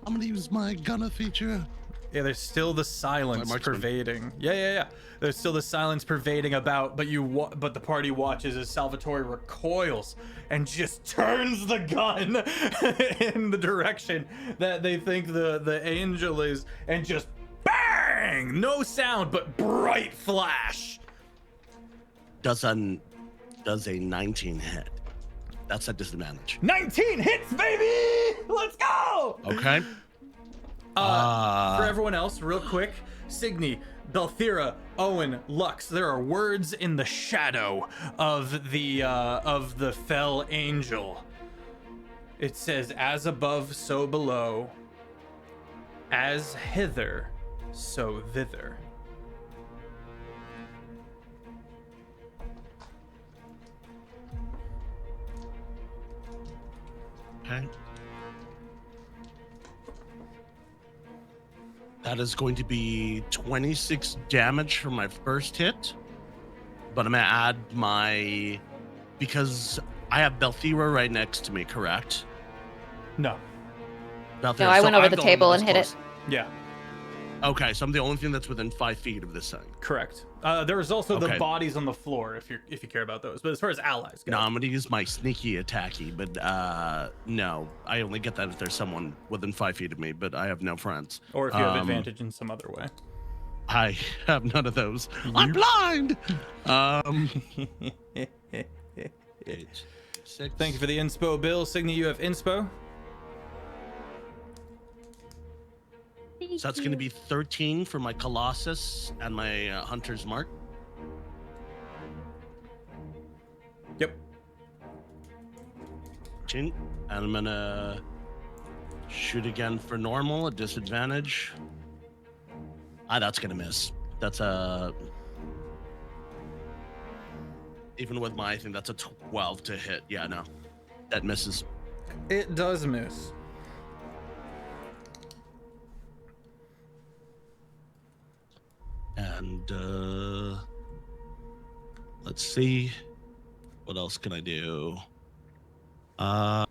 I'm gonna use my gunner feature. Yeah, there's still the silence pervading. Yeah. There's still the silence pervading about, but but the party watches as Salvatore recoils and just turns the gun in the direction that they think the angel is, and just bang! No sound, but bright flash. Does a 19 hit? That's a disadvantage. 19 hits, baby! Let's go! Okay. For everyone else, real quick, Cygni, Belthira, Owan, Lux, there are words in the shadow of the fell angel. It says, as above, so below, as hither, so thither. Okay. That is going to be 26 damage for my first hit. But I'm going to add because I have Belthira right next to me, correct? No. Belthira. No, I went over the table and hit it. Yeah. Okay, so I'm the only thing that's within 5 feet of this thing. Correct. There's also the bodies on the floor if you care about those. But as far as allies go. No, I'm gonna use my sneaky attacky, but no, I only get that if there's someone within 5 feet of me. But I have no friends. Or if you have advantage in some other way. I have none of those. I'm blind. 8, 6. Thank you for the inspo, Bill. Cygni, you have inspo. So that's going to be 13 for my Colossus and my Hunter's Mark. Yep. And I'm going to shoot again for normal, a disadvantage. That's going to miss. That's even with my thing, that's a 12 to hit. Yeah, no. That misses. It does miss. And let's see, what else can I do? Oh,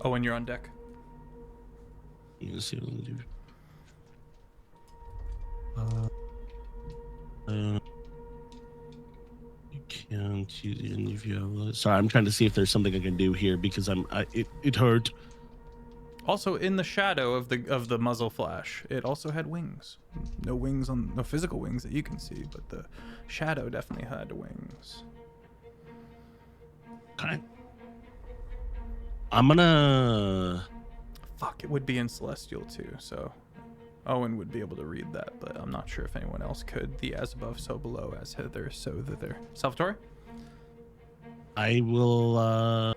when you're on deck. Let's see what I'm gonna do. You can't use any of you. Sorry, I'm trying to see if there's something I can do here because it hurt. Also, in the shadow of the muzzle flash, it also had wings. No physical wings that you can see, but the shadow definitely had wings. Okay. I'm gonna. Fuck, it would be in Celestial too, so Owen would be able to read that, but I'm not sure if anyone else could. The as above, so below, as hither, so thither. Salvatore? I will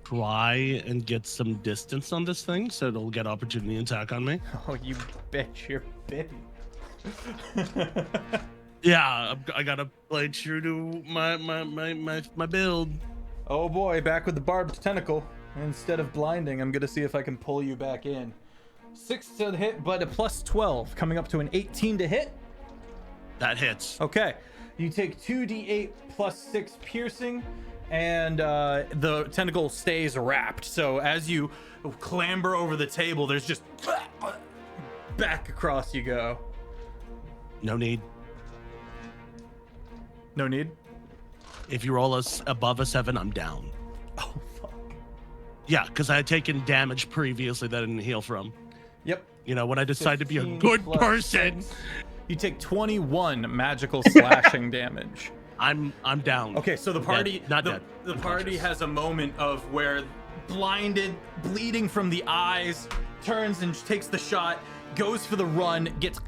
try and get some distance on this thing so it'll get opportunity attack on me. Oh, you bitch, you're bitty. Yeah, I gotta play true to my build. Oh boy, back with the barbed tentacle. Instead of blinding, I'm gonna see if I can pull you back in. 6 to hit, but a plus 12, coming up to an 18 to hit. That hits. Okay, you take 2d8 plus 6 piercing, and the tentacle stays wrapped. So as you clamber over the table, there's just back across you go. No need. No need? If you roll us above a 7, I'm down. Oh, fuck. Yeah, because I had taken damage previously that I didn't heal from. Yep. You know, when I decided to be a 15 good plus person. 6. You take 21 magical slashing damage. I'm down. Okay, so the party Dead. Not dead. The I'm party conscious. has a moment of where blinded, bleeding from the eyes, turns and takes the shot, goes for the run, gets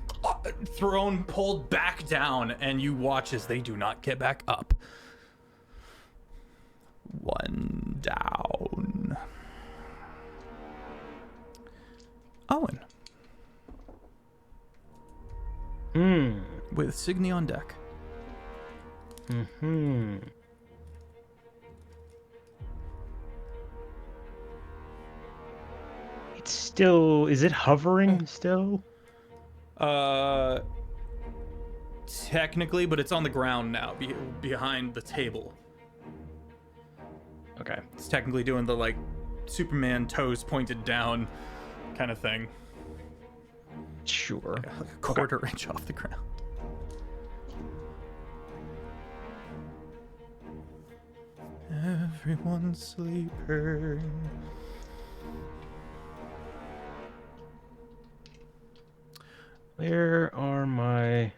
pulled back down, and you watch as they do not get back up. 1 down. Owen. With Cygni on deck. It's still. Is it hovering still? Technically, but it's on the ground now, behind the table. Okay. It's technically doing the like Superman toes pointed down kind of thing. Sure. Like a quarter inch off the ground. Everyone's sleeping. Where are my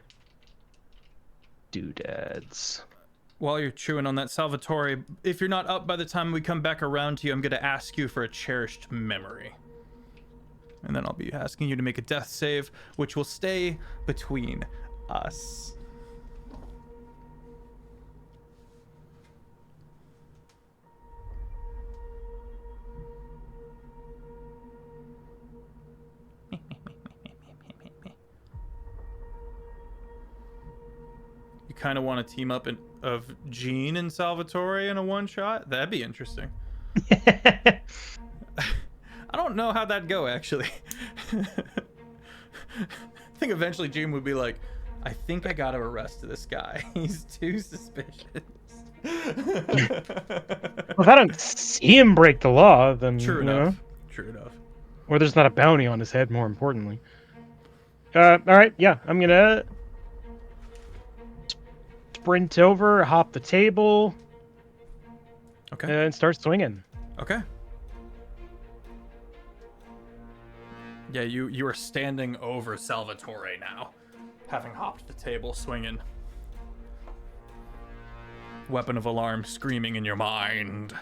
doodads? While you're chewing on that, Salvatore, if you're not up by the time we come back around to you, I'm going to ask you for a cherished memory. And then I'll be asking you to make a death save, which will stay between us. You kind of want to team up of Jean and Salvatore in a one-shot? That'd be interesting. I don't know how that'd go, actually. I think eventually Jean would be like, I think I gotta arrest this guy. He's too suspicious. Well, if I don't see him break the law, then True you enough. know, True enough. or there's not a bounty on his head. More importantly. All right. Yeah, I'm gonna sprint over, hop the table, Okay. and start swinging. Okay. Yeah, you are standing over Salvatore now, having hopped the table, swinging. Weapon of alarm screaming in your mind.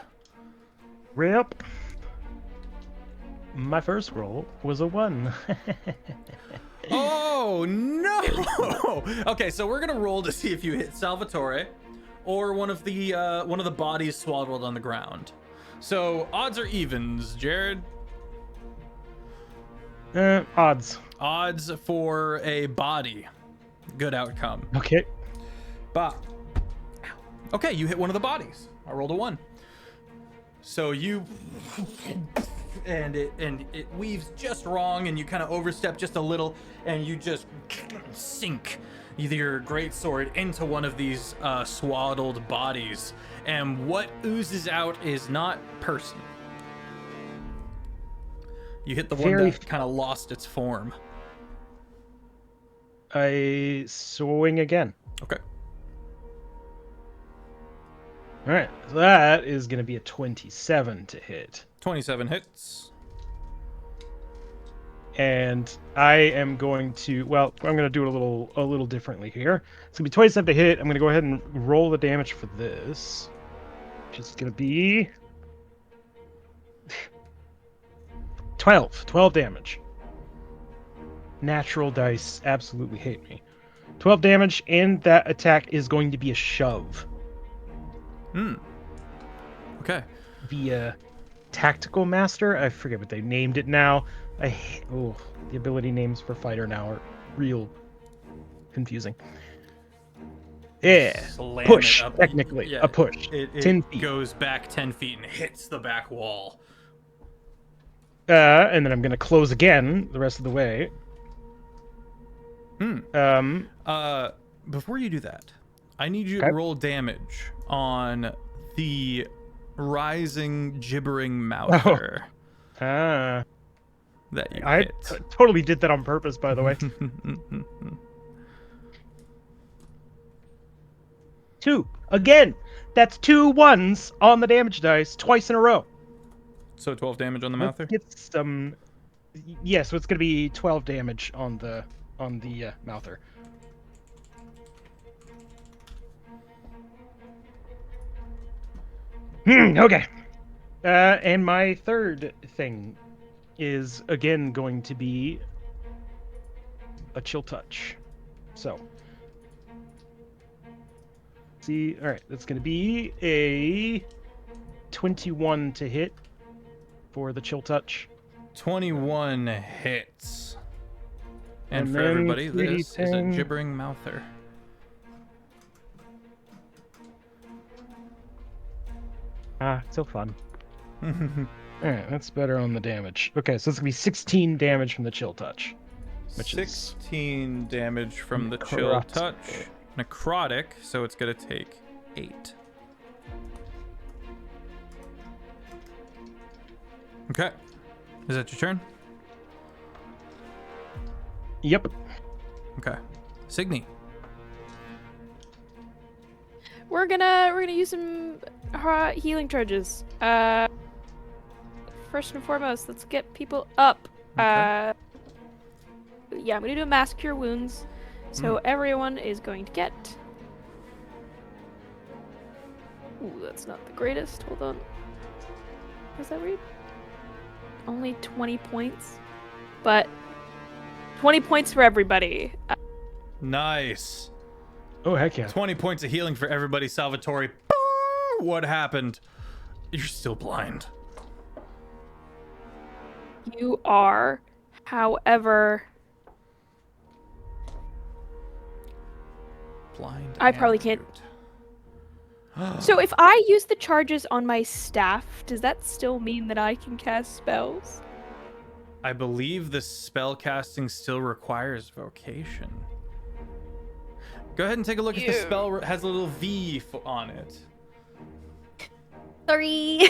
Rip. My first roll was a 1. Oh no! Okay, so we're gonna roll to see if you hit Salvatore, or one of the bodies swaddled on the ground. So odds or evens, Jared? Odds. Odds for a body. Good outcome. Okay. Bah. Okay, you hit one of the bodies. I rolled a 1. So you and it weaves just wrong, and you kind of overstep just a little, and you just sink your greatsword into one of these swaddled bodies, and what oozes out is not person. You hit the one that kind of lost its form. I swing again. Okay. All right. So that is going to be a 27 to hit. 27 hits. And I am going to, well, I'm going to do it a little differently here. It's going to be 27 to hit. I'm going to go ahead and roll the damage for this, which is going to be 12 damage. Natural dice absolutely hate me. 12 damage, and that attack is going to be a shove. Okay. The Tactical Master, I forget what they named it now. The ability names for fighter now are real confusing. Yeah, Slam push, it up. technically, Yeah, a push. It 10 feet. goes back 10 feet and hits the back wall. And then I'm going to close again the rest of the way. Before you do that, I need you Okay. to roll damage on the rising gibbering mouther. that you I hit. totally did that on purpose, by the way. 2. Again, that's 2 1s on the damage dice twice in a row. So 12 damage on the Let's mouther? get some. Yeah, so it's going to be 12 damage on the mouther. Okay. And my third thing is again going to be a chill touch. So, see, all right, that's going to be a 21 to hit for the chill touch. 21 hits. And for then everybody, this is a 3d10. gibbering mouther. Ah, so fun. Alright, that's better on the damage. Okay, so it's gonna be 16 damage from the chill touch. Which 16 damage from the chill necrotic. touch. Necrotic, so it's gonna take 8. Okay. Is that your turn? Yep. Okay. Cygni. We're gonna use some healing charges. First and foremost, let's get people up. Okay. Yeah, I'm gonna do a mass cure wounds. So everyone is going to get. Ooh, that's not the greatest. Hold on. Does that read? Only 20 points, but 20 points for everybody. Nice. Oh, heck yeah. 20 points of healing for everybody, Salvatore. What happened? You're still blind. You are, however, Blind. I and probably can't- mute. So if I use the charges on my staff, does that still mean that I can cast spells? I believe the spell casting still requires vocation. Go ahead and take a look if the spell has a little V on it. 3.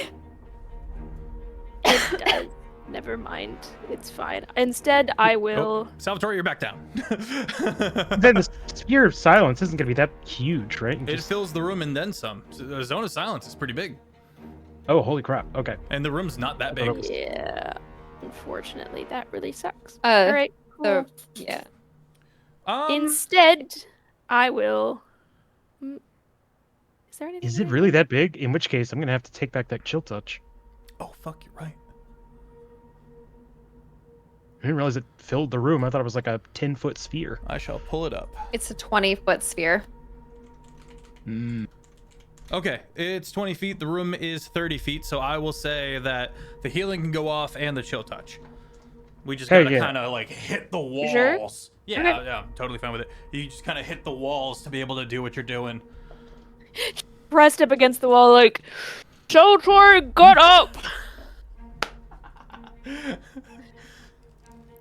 It does. Never mind. It's fine. Instead, I will. Oh, Salvatore, you're back down. Then the Sphere of Silence isn't gonna be that huge, right? It fills the room and then some. So the Zone of Silence is pretty big. Oh, holy crap. Okay. And the room's not that I thought big. it Yeah. Unfortunately, that really sucks. Uh, All right. Cool. Yeah. Instead, I will. Is there anything? Is it there? really that big? In which case, I'm gonna have to take back that chill touch. Oh, fuck, you're right. I didn't realize it filled the room. I thought it was like a 10-foot sphere. I shall pull it up. It's a 20-foot sphere. Okay, it's 20 feet. The room is 30 feet. So I will say that the healing can go off and the chill touch. We just Hey, gotta yeah. kind of like hit the walls. Sure? Yeah, Okay. yeah, I'm totally fine with it. You just kind of hit the walls to be able to do what you're doing. Pressed up against the wall, like, Salvatore, get up!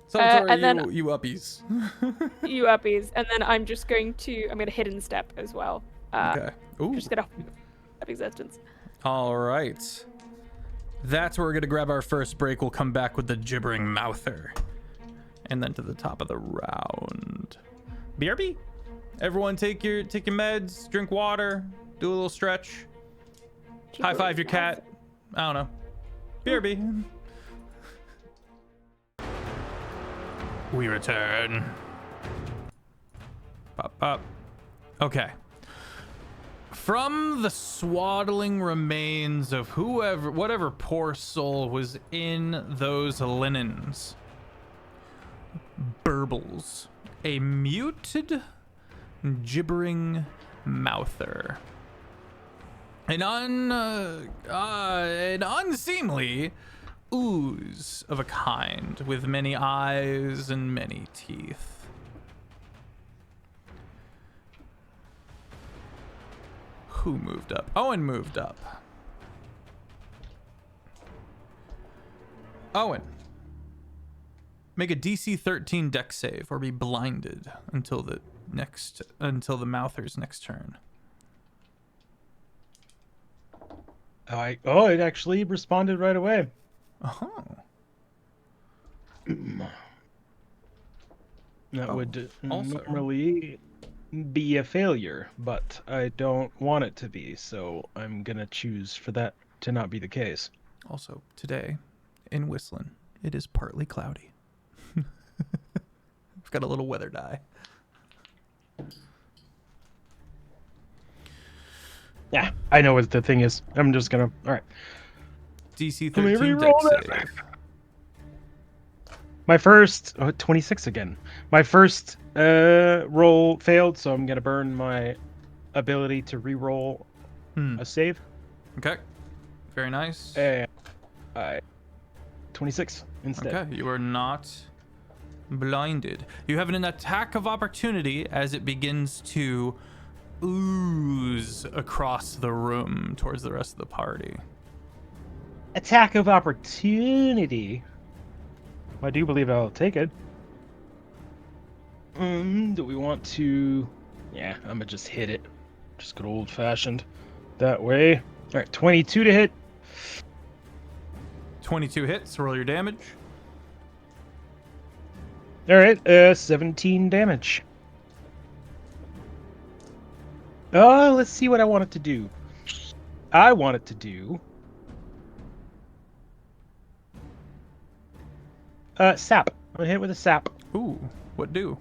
Salvatore, and then- you uppies. You uppies. And then I'm gonna hidden step as well. Okay. Ooh. Just gonna have existence. All right. That's where we're gonna grab our first break. We'll come back with the gibbering mouther, and then to the top of the round. BRB. Everyone, take your meds, drink water, do a little stretch, high five your cat. I don't know. BRB. We return. Pop, pop. Okay. From the swaddling remains of whatever poor soul was in those linens, burbles a muted, gibbering mouther. An unseemly ooze of a kind with many eyes and many teeth. Who moved up? Owen moved up. Owen, make a DC 13 dex save or be blinded until the mouther's next turn. Oh, it actually responded right away. Oh. That Oh, would also- normally be a failure, but I don't want it to be, so I'm gonna choose for that to not be the case. Also, today in Whistling, it is partly cloudy. I've got a little weather die. Yeah, I know what the thing is. I'm just gonna. All right. DC Let me 13 deck re-roll that. save. My first 26 again. My first roll failed, so I'm gonna burn my ability to re-roll a save. Okay. Very nice. And 26 instead. Okay, you are not blinded. You have an attack of opportunity as it begins to ooze across the room towards the rest of the party. Attack of opportunity. I do believe I'll take it. Do we want to? Yeah, I'm gonna just hit it. Just good old fashioned that way. All right, 22 to hit. 22 hits, roll your damage. All right, 17 damage. Oh, let's see what I want it to do. I want it to do sap. I'm gonna hit it with a sap. Ooh, what do?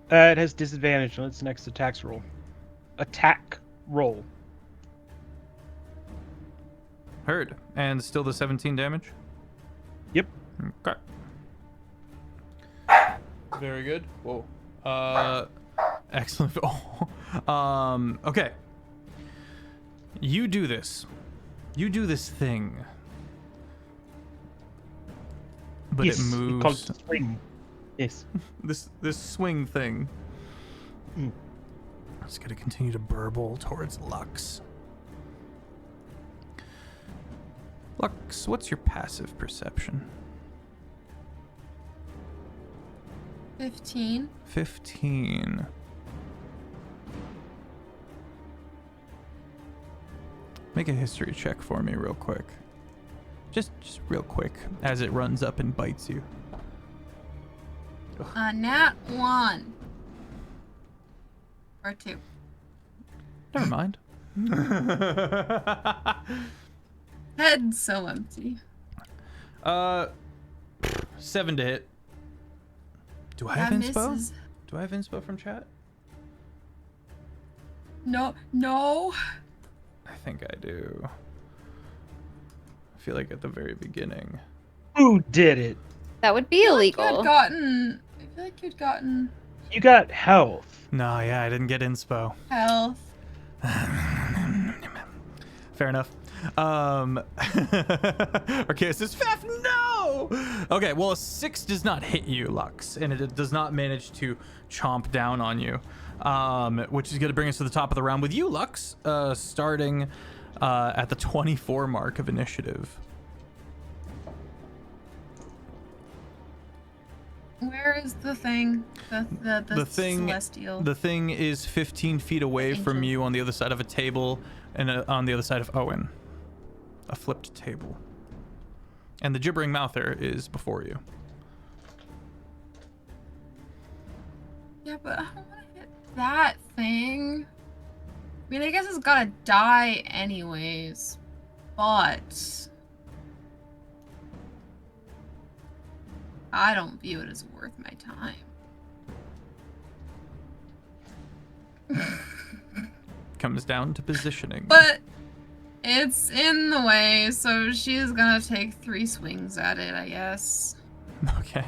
It has disadvantage on its next attack roll. Attack roll. Heard. And still the 17 damage? Yep. Okay. Very good. Whoa. Excellent. Okay. You do this. You do this thing. But Yes, it he calls moves. it swing. Yes. This swing thing. Mm. It's gonna continue to burble towards Lux. Lux, what's your passive perception? 15. 15. Make a history check for me real quick. Just real quick as it runs up and bites you. Nat 1. Or 2. Never mind. Head's so empty. 7 to hit. Do I have That inspo? misses. Do I have inspo from chat? No. I think I do. I feel like at the very beginning. Who did it? That would be illegal. I feel like you'd gotten You got health. No, yeah, I didn't get inspo. health. Fair enough. Arceus says, Feff, no! Okay, well, a 6 does not hit you, Lux, and it does not manage to chomp down on you, which is going to bring us to the top of the round with you, Lux, starting at the 24 mark of initiative. Where is the thing? The thing, celestial. the thing is 15 feet away from Angel. you on the other side of a table and on the other side of Owen. A flipped table. And the gibbering mouther is before you. Yeah, but I don't want to hit that thing. I mean, I guess it's gotta die anyways. But I don't view it as worth my time. Comes down to positioning. But it's in the way, so she's gonna take 3 swings at it, I guess. Okay.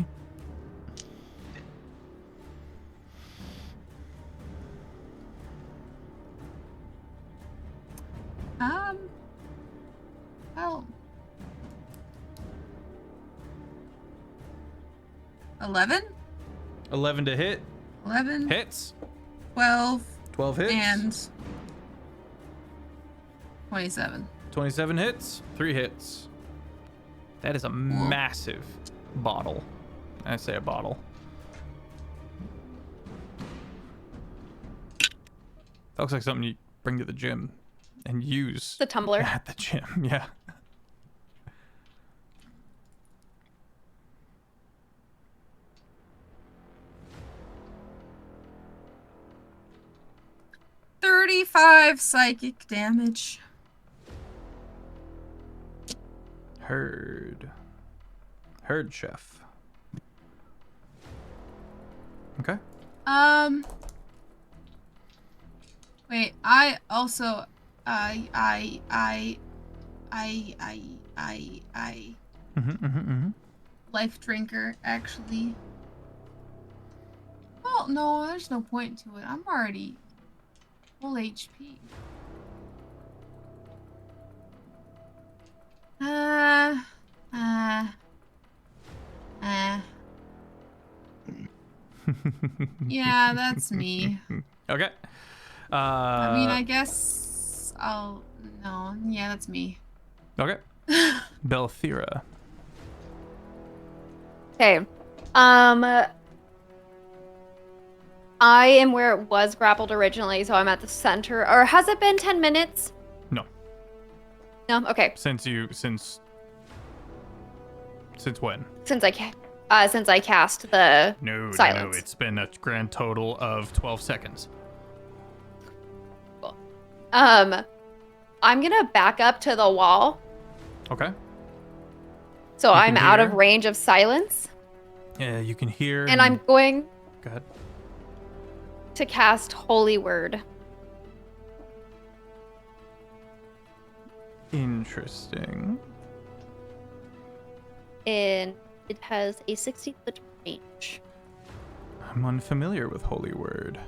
Well. 11? 11 to hit. 11? Hits. 12. 12 hits. And 27. 27 hits. 3 hits. That is a massive bottle. I say a bottle. That looks like something you bring to the gym and use The tumbler. at the gym. Yeah. 35 psychic damage. Heard, chef. Okay. Wait, I also, life drinker, actually. Well, no, there's no point to it. I'm already full HP. Yeah, that's me. Okay. I mean, I guess I'll... No, yeah, that's me. Okay. Belthira. Okay. I am where it was grappled originally, so I'm at the center. Or has it been 10 minutes? No. No? Okay. Since when? Since I cast the No, silence. it's been a grand total of 12 seconds. Cool. I'm gonna back up to the wall, Okay. so You I'm can out of hear? range of silence, Yeah, you can hear. and I'm going Go ahead. to cast Holy Word. Interesting. And it has a 60-foot range. I'm unfamiliar with Holy Word.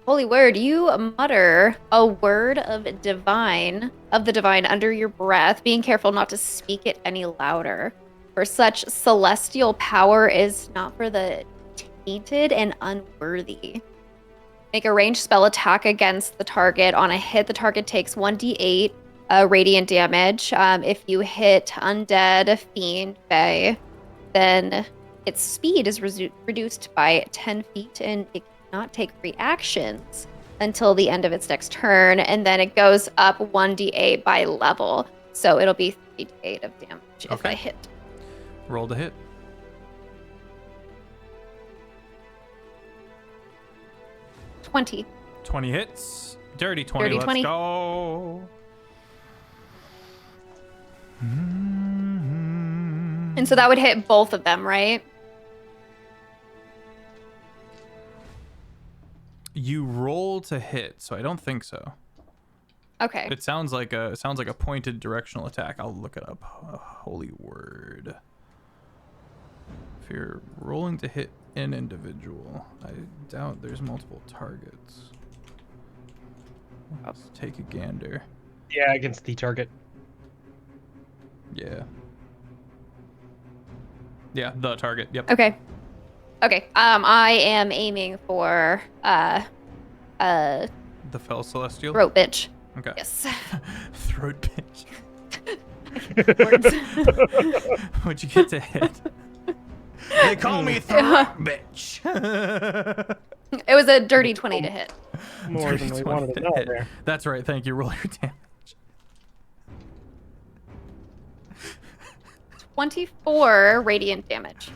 Holy Word, you mutter a word of the divine under your breath, being careful not to speak it any louder. For such celestial power is not for the tainted and unworthy. Make a ranged spell attack against the target. On a hit, the target takes 1d8 radiant damage. If you hit undead, fiend, fae, then its speed is reduced by 10 feet, and it cannot take reactions until the end of its next turn, and then it goes up 1d8 by level. So it'll be 3d8 of damage if Okay. I hit. Roll to hit. 20. 20 hits. Dirty 20. Dirty Let's 20. go. And so that would hit both of them, right? You roll to hit, so I don't think so. Okay. It sounds like a pointed directional attack. I'll look it up. Holy Word. If you're rolling to hit an individual, I doubt there's multiple targets. Let's take a gander. Yeah, against the target. Yeah. Yeah, the target. Yep. Okay. I am aiming for The fell celestial. throat bitch. Okay. Yes. Throat pitch. Words. What'd you get to hit? They call me throat bitch. It was a dirty 20 to hit. More than we wanted to know hit. there. That's right. Thank you. Roll your damage. 24 radiant damage.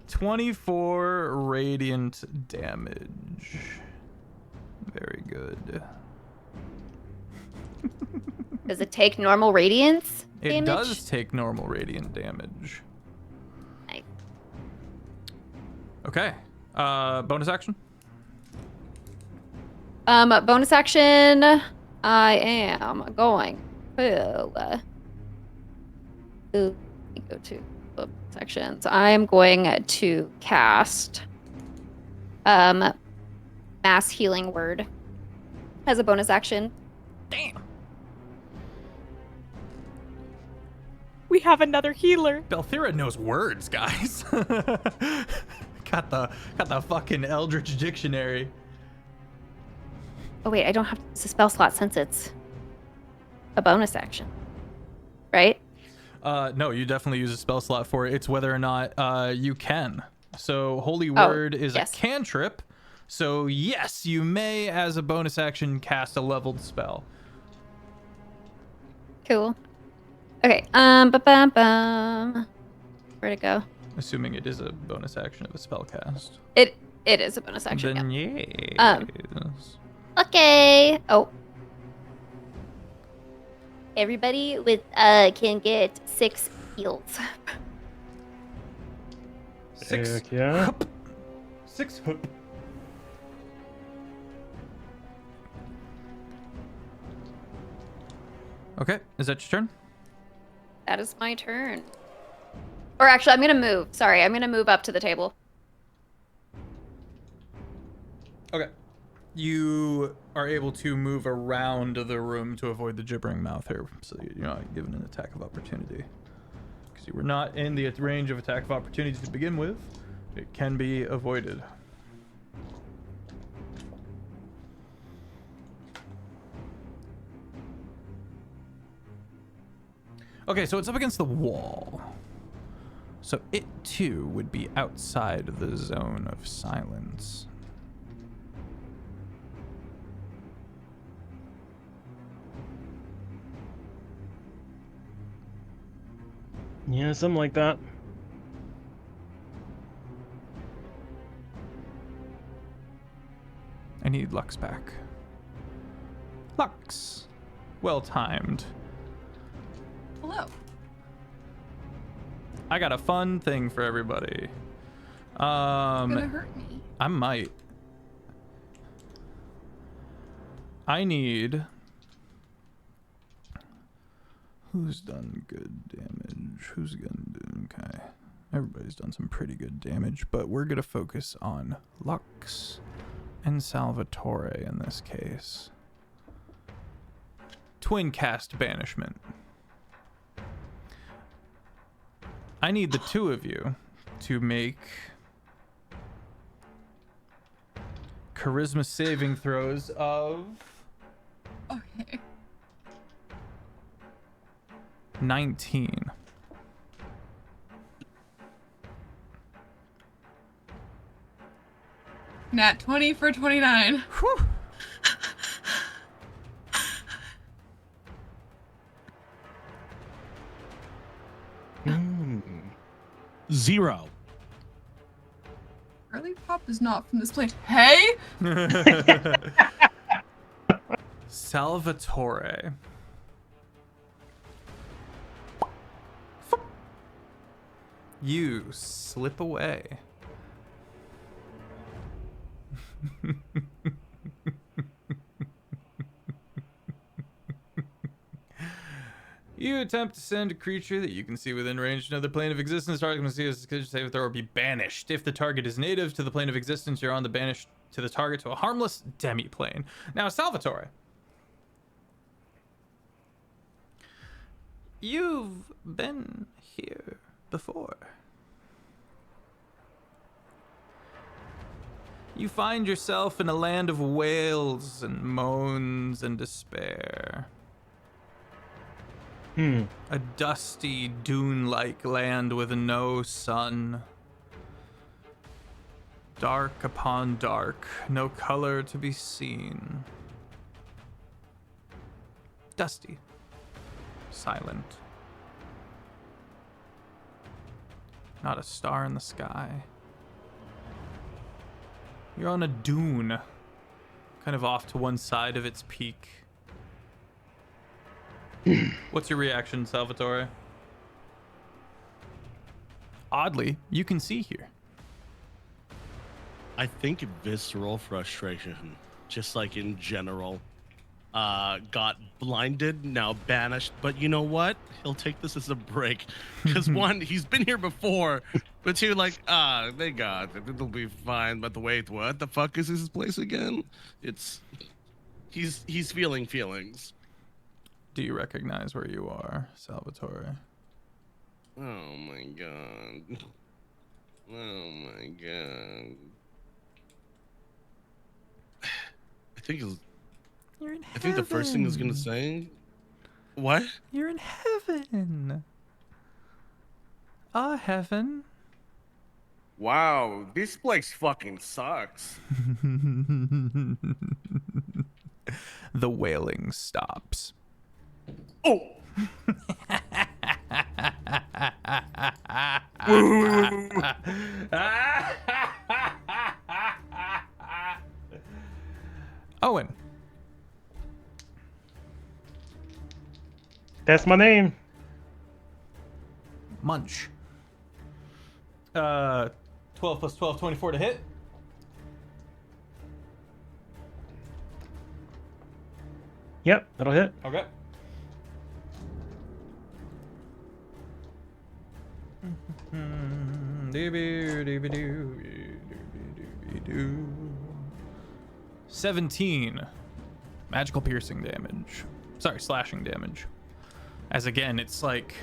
24 radiant damage. Very good. Does it take normal radiance It damage? does take normal radiant damage. Nice. Okay. Bonus action. Bonus action. I am going to go to bonus actions. I'm going to cast Mass Healing Word as a bonus action. Damn. We have another healer. Belthira knows words, guys. got the fucking Eldritch Dictionary. Oh wait, I don't have to use a spell slot since it's a bonus action, right? No, you definitely use a spell slot for it. It's whether or not you can. So Holy Word is yes. a cantrip. So yes, you may, as a bonus action, cast a leveled spell. Cool. Okay. Where'd it go? Assuming it is a bonus action of a spell cast. It is a bonus action. Then Yeah. yes. Okay. Oh. Everybody with can get 6 heals. 6. Heck yeah. Hup. 6. Hup. Okay, is that your turn? That is my turn. Or actually, I'm gonna move. Sorry, I'm gonna move up to the table. Okay. You are able to move around the room to avoid the gibbering mouth here, so you're not given an attack of opportunity. Because you were not in the range of attack of opportunity to begin with. It can be avoided. Okay, so it's up against the wall. So it too would be outside of the zone of silence. Yeah, something like that. I need Lux back. Lux. Well timed. Hello. I got a fun thing for everybody. It's gonna hurt me. I might. I need... Who's done good damage? Who's gonna do... Okay. Everybody's done some pretty good damage, but we're gonna focus on Lux and Salvatore in this case. Twin cast banishment. I need the two of you to make charisma saving throws of Okay. 19. Nat 20 for 29. Whew. Mm. 0. Early Pop is not from this place. Hey! Salvatore. You slip away. You attempt to send a creature that you can see within range to another plane of existence. Target must see as a save throw or be banished. If the target is native to the plane of existence, you're on the banished to the target to a harmless demi-plane. Now, Salvatore. You've been here before. You find yourself in a land of wails and moans and despair. A dusty, dune-like land with no sun. Dark upon dark, no color to be seen. Dusty. Silent. Not a star in the sky. You're on a dune, kind of off to one side of its peak. What's your reaction, Salvatore? Oddly, you can see here. I think visceral frustration, just like in general, got blinded, now banished. But you know what? He'll take this as a break. Because one, he's been here before. But two, like, thank God, it'll be fine. But wait, what the fuck is this place again? He's feeling feelings. Do you recognize where you are, Salvatore? Oh my God. Oh my God. I think the first thing he's gonna say. What? You're in heaven. Heaven. Wow, this place fucking sucks. The wailing stops. Oh! Owen, That's my name. Munch. 12 plus 12, 24 to hit. Yep, that'll hit. Okay. Do 17 magical piercing damage. Sorry, slashing damage. As again, it's like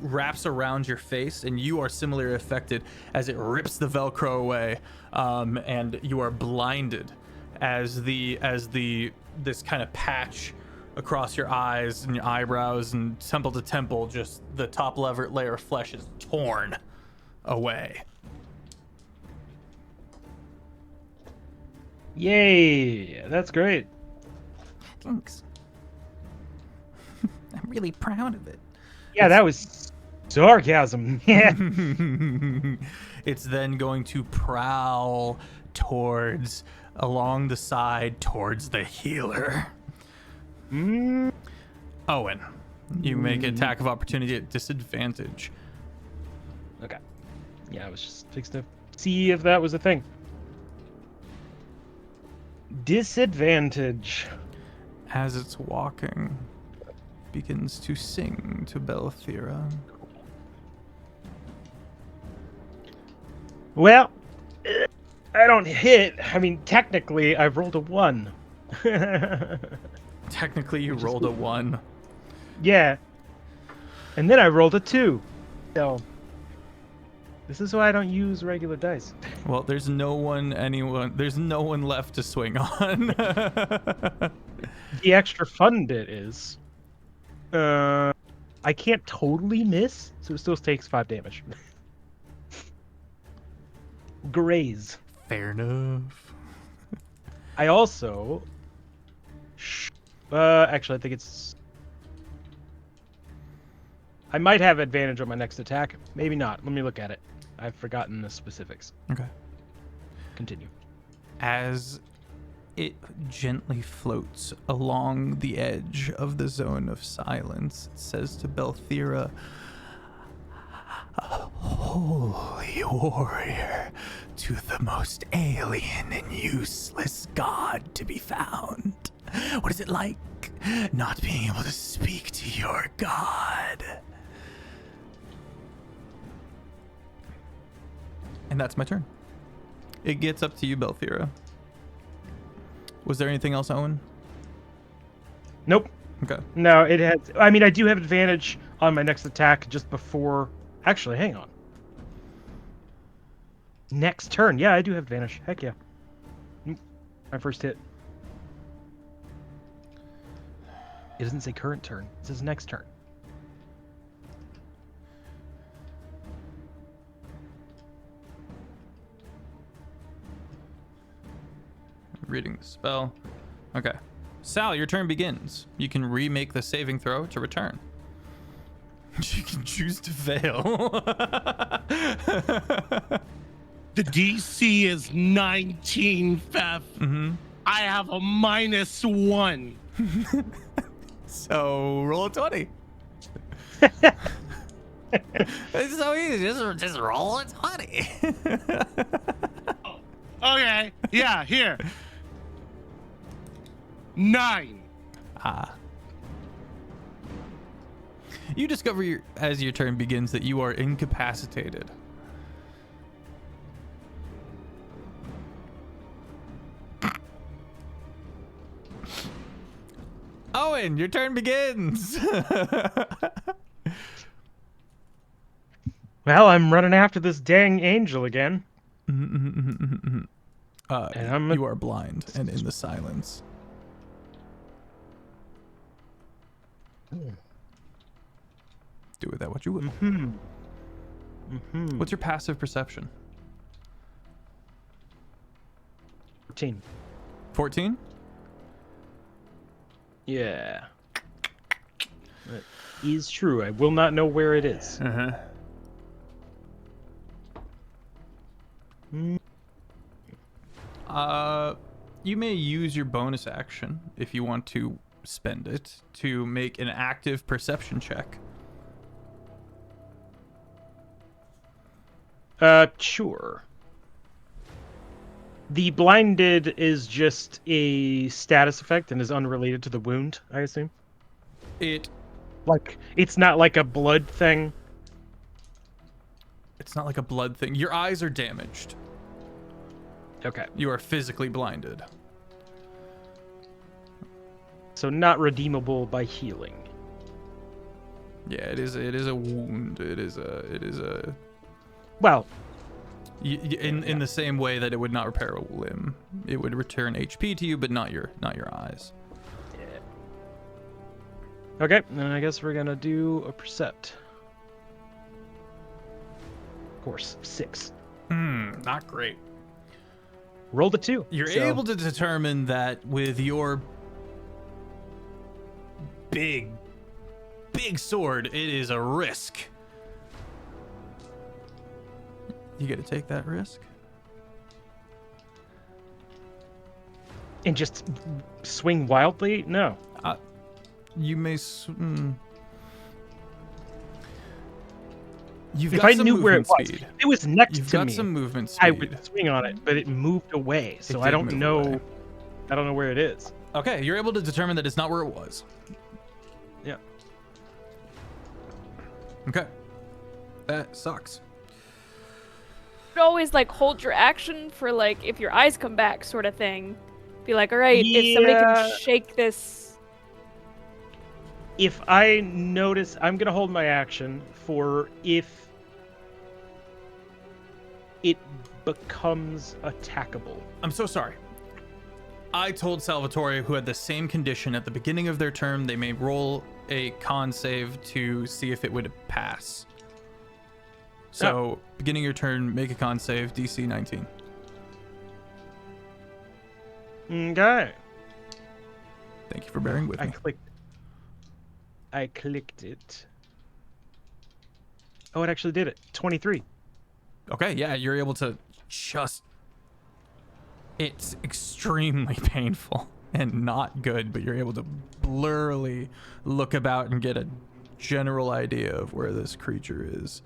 wraps around your face, and you are similarly affected as it rips the Velcro away, and you are blinded as this kind of patch across your eyes and your eyebrows and temple to temple, just the top layer of flesh is torn away. Yay! That's great. Thanks. I'm really proud of it. Yeah, that was sarcasm. Yeah. It's then going to prowl along the side towards the healer. Owen, you make an attack of opportunity at disadvantage. Okay. Yeah, I was just fixing to see if that was a thing. Disadvantage. As it's walking, begins to sing to Belthira. Well, I don't hit. I mean, technically, I've rolled a 1. Technically, you rolled a 1. Yeah. And then I rolled a 2. So, this is why I don't use regular dice. Well, there's no one left to swing on. The extra fun bit is, I can't totally miss, so it still takes 5 damage. Graze. Fair enough. I also... actually, I think it's... I might have advantage on my next attack. Maybe not. Let me look at it. I've forgotten the specifics. Okay. Continue. As it gently floats along the edge of the zone of silence, it says to Belthira, "A holy warrior to the most alien and useless god to be found. What is it like not being able to speak to your god?" And that's my turn. It gets up to you, Belthira. Was there anything else, Owen? Nope. Okay. No, it has... I mean, I do have advantage on my next attack just before... Actually, hang on. Next turn. Yeah, I do have advantage. Heck yeah. My first hit. It doesn't say current turn. It says next turn. Reading the spell. Okay. Sal, your turn begins. You can remake the saving throw to return. You can choose to fail. The DC is 19, Feff. Mm-hmm. I have a -1. So roll a 20. It's so easy. Just roll a 20. Okay. Yeah, here. 9. You discover as your turn begins that you are incapacitated. Owen, your turn begins. Well, I'm running after this dang angel again. And you are blind and in the silence. Do with that what you will. What's your passive perception? 14. 14? Yeah. That is true. I will not know where it is. You may use your bonus action if you want to spend it to make an active perception check. Sure. The blinded is just a status effect and is unrelated to the wound, I assume. It's Not like a blood thing. not like a blood thing. Your eyes are damaged. Okay. You are physically blinded. So not redeemable by healing. Yeah, it is a wound. It is a Well, in the same way that it would not repair a limb. It would return HP to you, but not your eyes. okay, then I guess we're gonna do a percept. Of course, 6. Not great. Rolled a 2. You're so- able to determine that with your big sword, it is a risk. You get to take that risk? And just swing wildly? No. You may. You've If got I some knew where it movement was, speed. if it was next You've to got me, some movement speed. I would swing on it, but it moved away, so I did don't move know. away. I don't know where it is. Okay, you're able to determine that it's not where it was. Yeah. Okay. That sucks. You could always like hold your action for like if your eyes come back, sort of thing. Be like, all right, if somebody Yeah. can shake this. If I notice, I'm gonna hold my action for if it becomes attackable. I'm so sorry. I told Salvatore, who had the same condition at the beginning of their term, they may roll a con save to see if it would pass. So, beginning your turn, make a con save, DC 19. Okay. Thank you for bearing with me. I clicked it. Oh, it actually did it. 23. Okay, yeah, you're able to just... It's extremely painful and not good, but you're able to blurrily look about and get a general idea of where this creature is.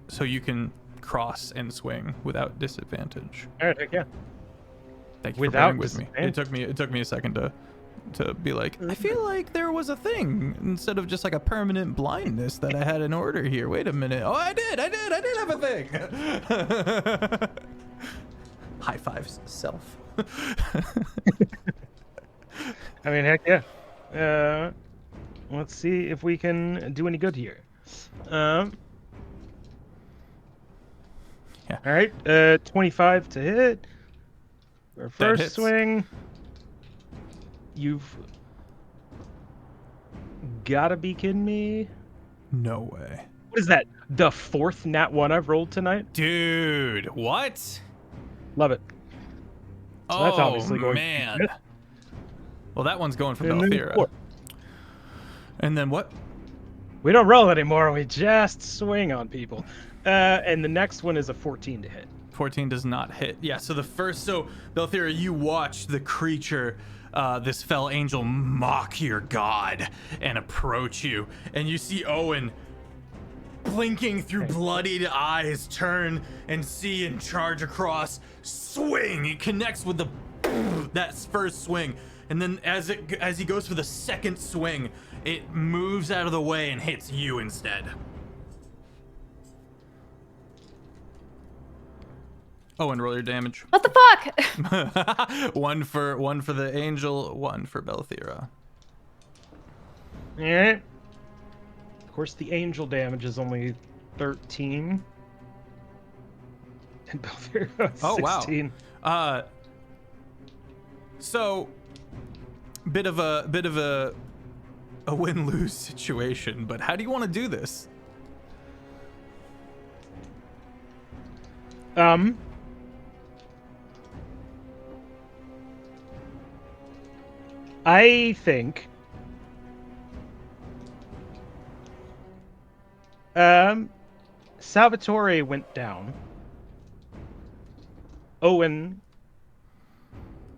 So you can cross and swing without disadvantage. All right, heck yeah. Thank you Without for bearing with me. disadvantage? It took me a second to be like, I feel like there was a thing instead of just like a permanent blindness that I had in order here. Wait a minute. Oh, I did have a thing. High fives, self. I mean, heck yeah. Let's see if we can do any good here. Yeah. All right. 25 to hit. Our first hits. swing. You've gotta be kidding me. No way. What is that? The 4th nat 1 I've rolled tonight? Dude, what? Love it. So Oh, that's obviously going to be man. good. Well, that one's going for And then Belthira. 4. And then what? We don't roll anymore. We just swing on people. And the next one is a 14 to hit. 14 does not hit. Yeah, so Belthira, you watch the creature, this fell angel, mock your god and approach you. And you see Owen, blinking through bloodied eyes, turn and see and charge across, swing. It connects with that first swing. And then as he goes for the second swing, it moves out of the way and hits you instead. Oh, and roll your damage. What the fuck? one for the angel, one for Belthira. Yeah. Of course, the angel damage is only 13. And Belthira 16. Oh wow. So bit of a win-lose situation, but how do you want to do this? I think Salvatore went down. Owen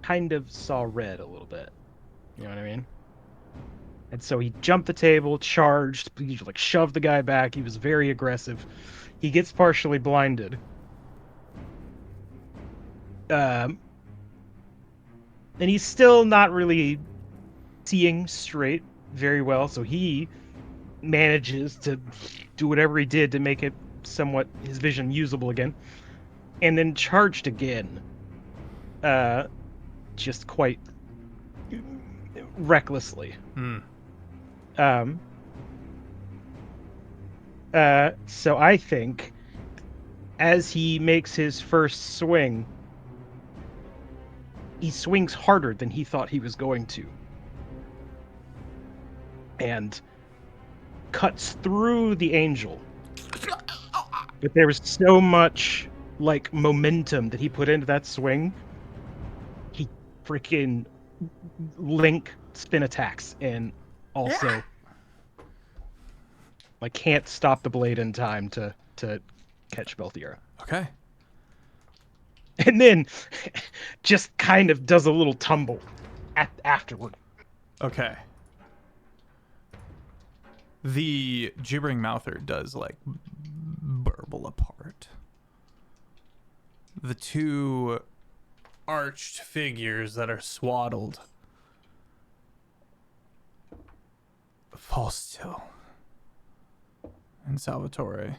kind of saw red a little bit. You know what I mean? And so he jumped the table, charged, he like shoved the guy back. He was very aggressive. He gets partially blinded. And he's still not really seeing straight very well, so he manages to do whatever he did to make it somewhat his vision usable again, and then charged again, just quite recklessly. So I think as he makes his first swing, he swings harder than he thought he was going to, and cuts through the angel. But there was so much like momentum that he put into that swing, he freaking link spin attacks and also like can't stop the blade in time to catch Belthira. Okay. And then just kind of does a little tumble afterward. Okay. The gibbering mouther does like burble apart. The two arched figures that are swaddled fall still. And Salvatore,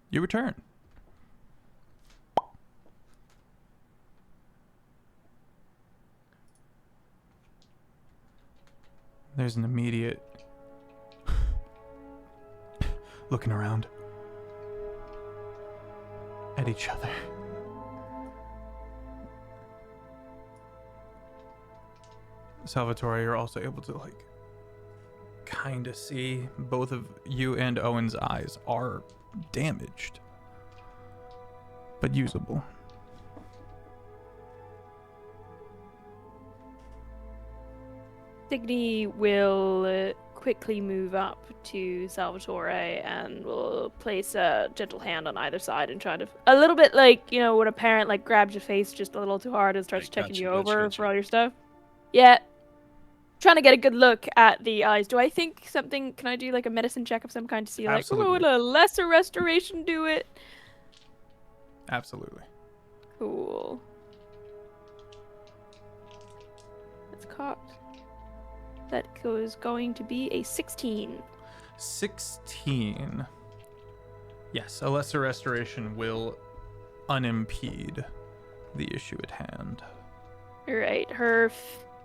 you return. There's an immediate looking around at each other. Salvatore, you're also able to like kind of see both of you and Owen's eyes are damaged, but usable. Cygni will quickly move up to Salvatore and will place a gentle hand on either side and try to, a little bit like, you know, when a parent like grabs your face just a little too hard and starts checking you over for all your stuff. Yeah. Trying to get a good look at the eyes. Do I think something, can I do like a medicine check of some kind to see like, oh, would a lesser restoration do it? Absolutely. Cool. That's cocked. That is going to be a 16. 16. Yes, a lesser restoration will unimpede the issue at hand. All right,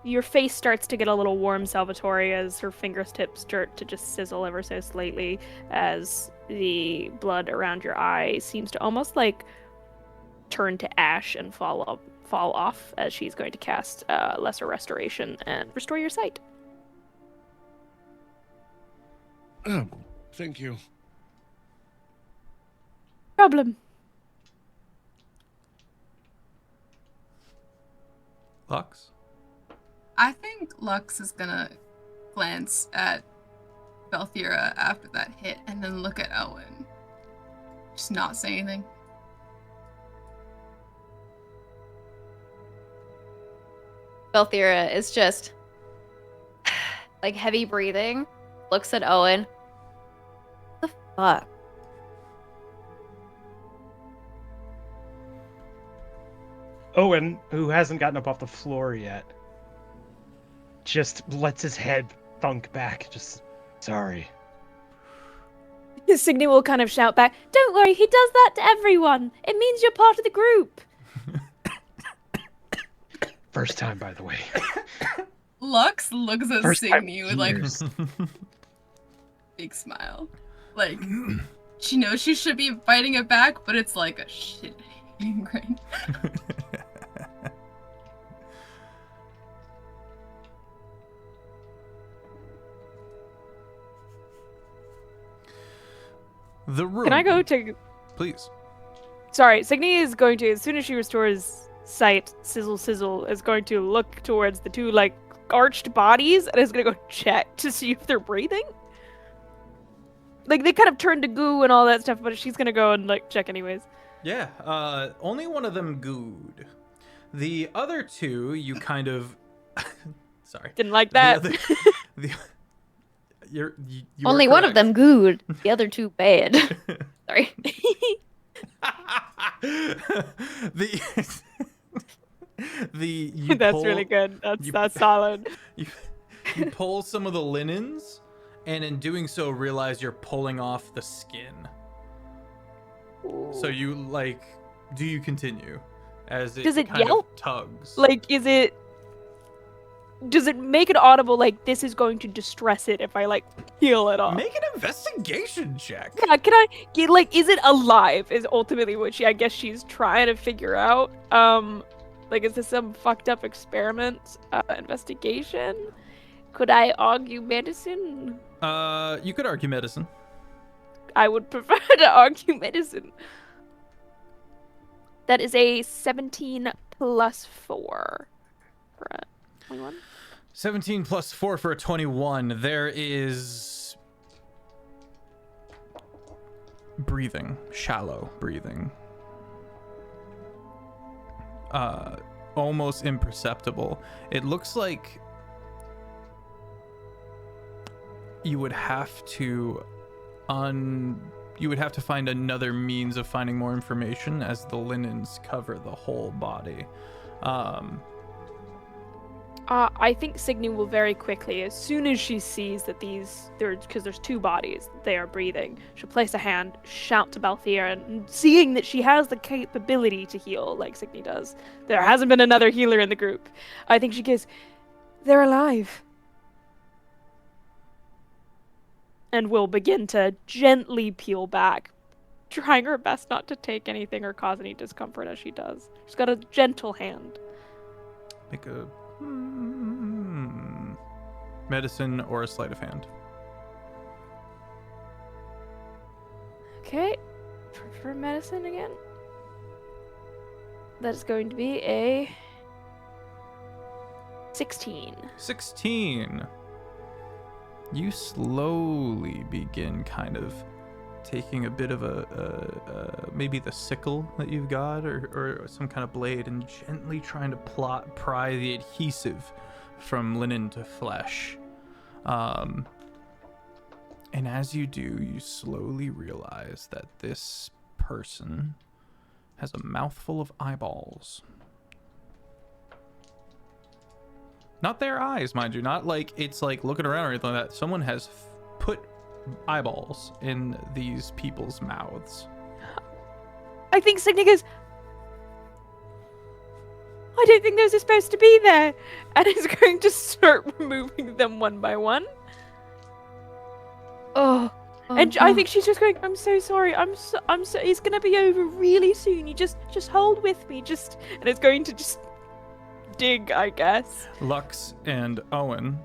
your face starts to get a little warm, Salvatore, as her fingertips start to just sizzle ever so slightly as the blood around your eye seems to almost like turn to ash and fall off as she's going to cast lesser restoration and restore your sight. Thank you. Problem. Lux? I think Lux is gonna glance at Belthira after that hit and then look at Owen. Just not say anything. Belthira is just like heavy breathing, looks at Owen. What the fuck? Owen, who hasn't gotten up off the floor yet, just lets his head thunk back. Just, sorry. Cygni will kind of shout back, "Don't worry, he does that to everyone. It means you're part of the group." First time, by the way. Lux looks at First time Cygni with like big smile. Like she knows she should be fighting it back, but it's like a shit grin. The room. Can I go to... Please. Sorry, Cygni is going to, as soon as she restores sight, sizzle, is going to look towards the two, like, arched bodies and is going to go check to see if they're breathing. Like, they kind of turned to goo and all that stuff, but she's going to go and, like, check anyways. Yeah, only one of them gooed. The other two, you kind of. Sorry. Didn't like that. The, you Only are one of correct. them good, the other two bad. Sorry. You That's pull, really good. you- That's solid. You pull some of the linens, and in doing so, realize you're pulling off the skin. So you do you continue as it Does it kind yelp? of tugs? Like, does it make it audible? Like, this is going to distress it if I peel it off. Make an investigation check. Yeah, can I get is it alive? Is ultimately what she's trying to figure out. Is this some fucked up experiment? Investigation? Could I argue medicine? You could argue medicine. I would prefer to argue medicine. That is a 17 plus 4 for a 21. 17 plus 4 for a 21. There is breathing, shallow breathing. Almost imperceptible. It looks like you would have to find another means of finding more information, as the linens cover the whole body. I think Cygni will very quickly, as soon as she sees that because there's two bodies, they are breathing, she'll place a hand, shout to Belthira, and seeing that she has the capability to heal like Cygni does, there hasn't been another healer in the group. I think she goes, they're alive. And will begin to gently peel back, trying her best not to take anything or cause any discomfort as she does. She's got a gentle hand. Make a medicine or a sleight of hand. Okay, for medicine again. That is going to be a 16. 16. You slowly begin kind of taking a bit of maybe the sickle that you've got or some kind of blade and gently trying to pry the adhesive from linen to flesh. And as you do, you slowly realize that this person has a mouthful of eyeballs. Not their eyes, mind you. Not it's looking around or anything like that. Someone has put eyeballs in these people's mouths. I think Cygni goes, I don't think those are supposed to be there. And is going to start removing them one by one. Oh. And I think she's just going, I'm so sorry. I'm so it's going to be over really soon. You just hold with me. And it's going to just dig, I guess. Lux and Owen,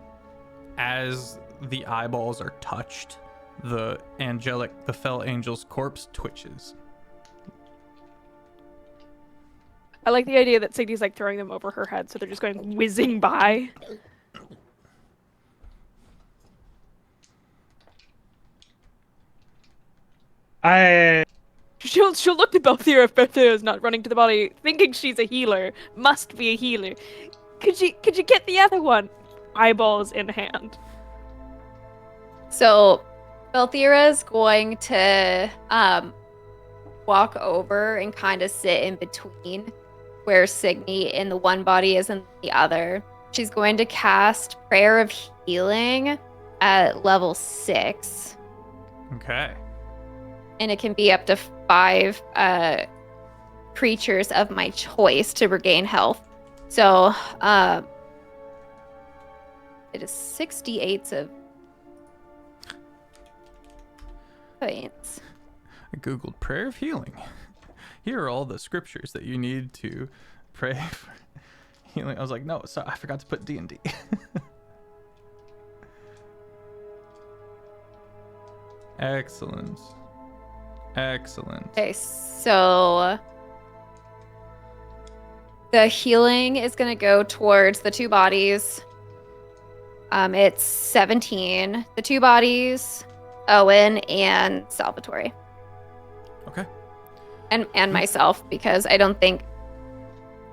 as the eyeballs are touched, the fell angel's corpse twitches. I like the idea that Cygni's throwing them over her head, so they're just going whizzing by. She'll look at Belthira if Belthira's not running to the body, thinking she's a healer. Must be a healer. Could you get the other one? Eyeballs in hand. So, Belthira's going to walk over and kind of sit in between where Cygni in the one body is in the other. She's going to cast Prayer of Healing at level 6. Okay. And it can be up to 5 creatures of my choice to regain health. So, it is 68 of points. I googled prayer of healing. Here are all the scriptures that you need to pray for healing. I was like, no, sorry, I forgot to put D&D. Excellent. Okay, so the healing is going to go towards the 2 bodies. It's 17. The 2 bodies, Owen and Salvatore. Okay. And myself, because I don't think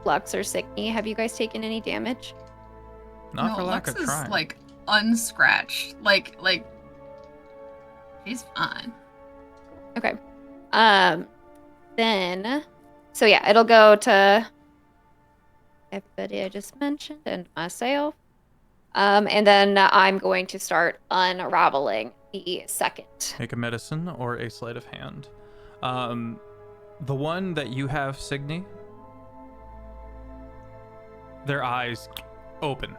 Lux or Cygni, have you guys taken any damage? Not for lack Lux of is trying. like unscratched. Like she's fine. Okay. Then, so yeah, it'll go to everybody I just mentioned and myself. And then I'm going to start unraveling the second. Make a medicine or a sleight of hand. The one that you have, Cygni, their eyes open.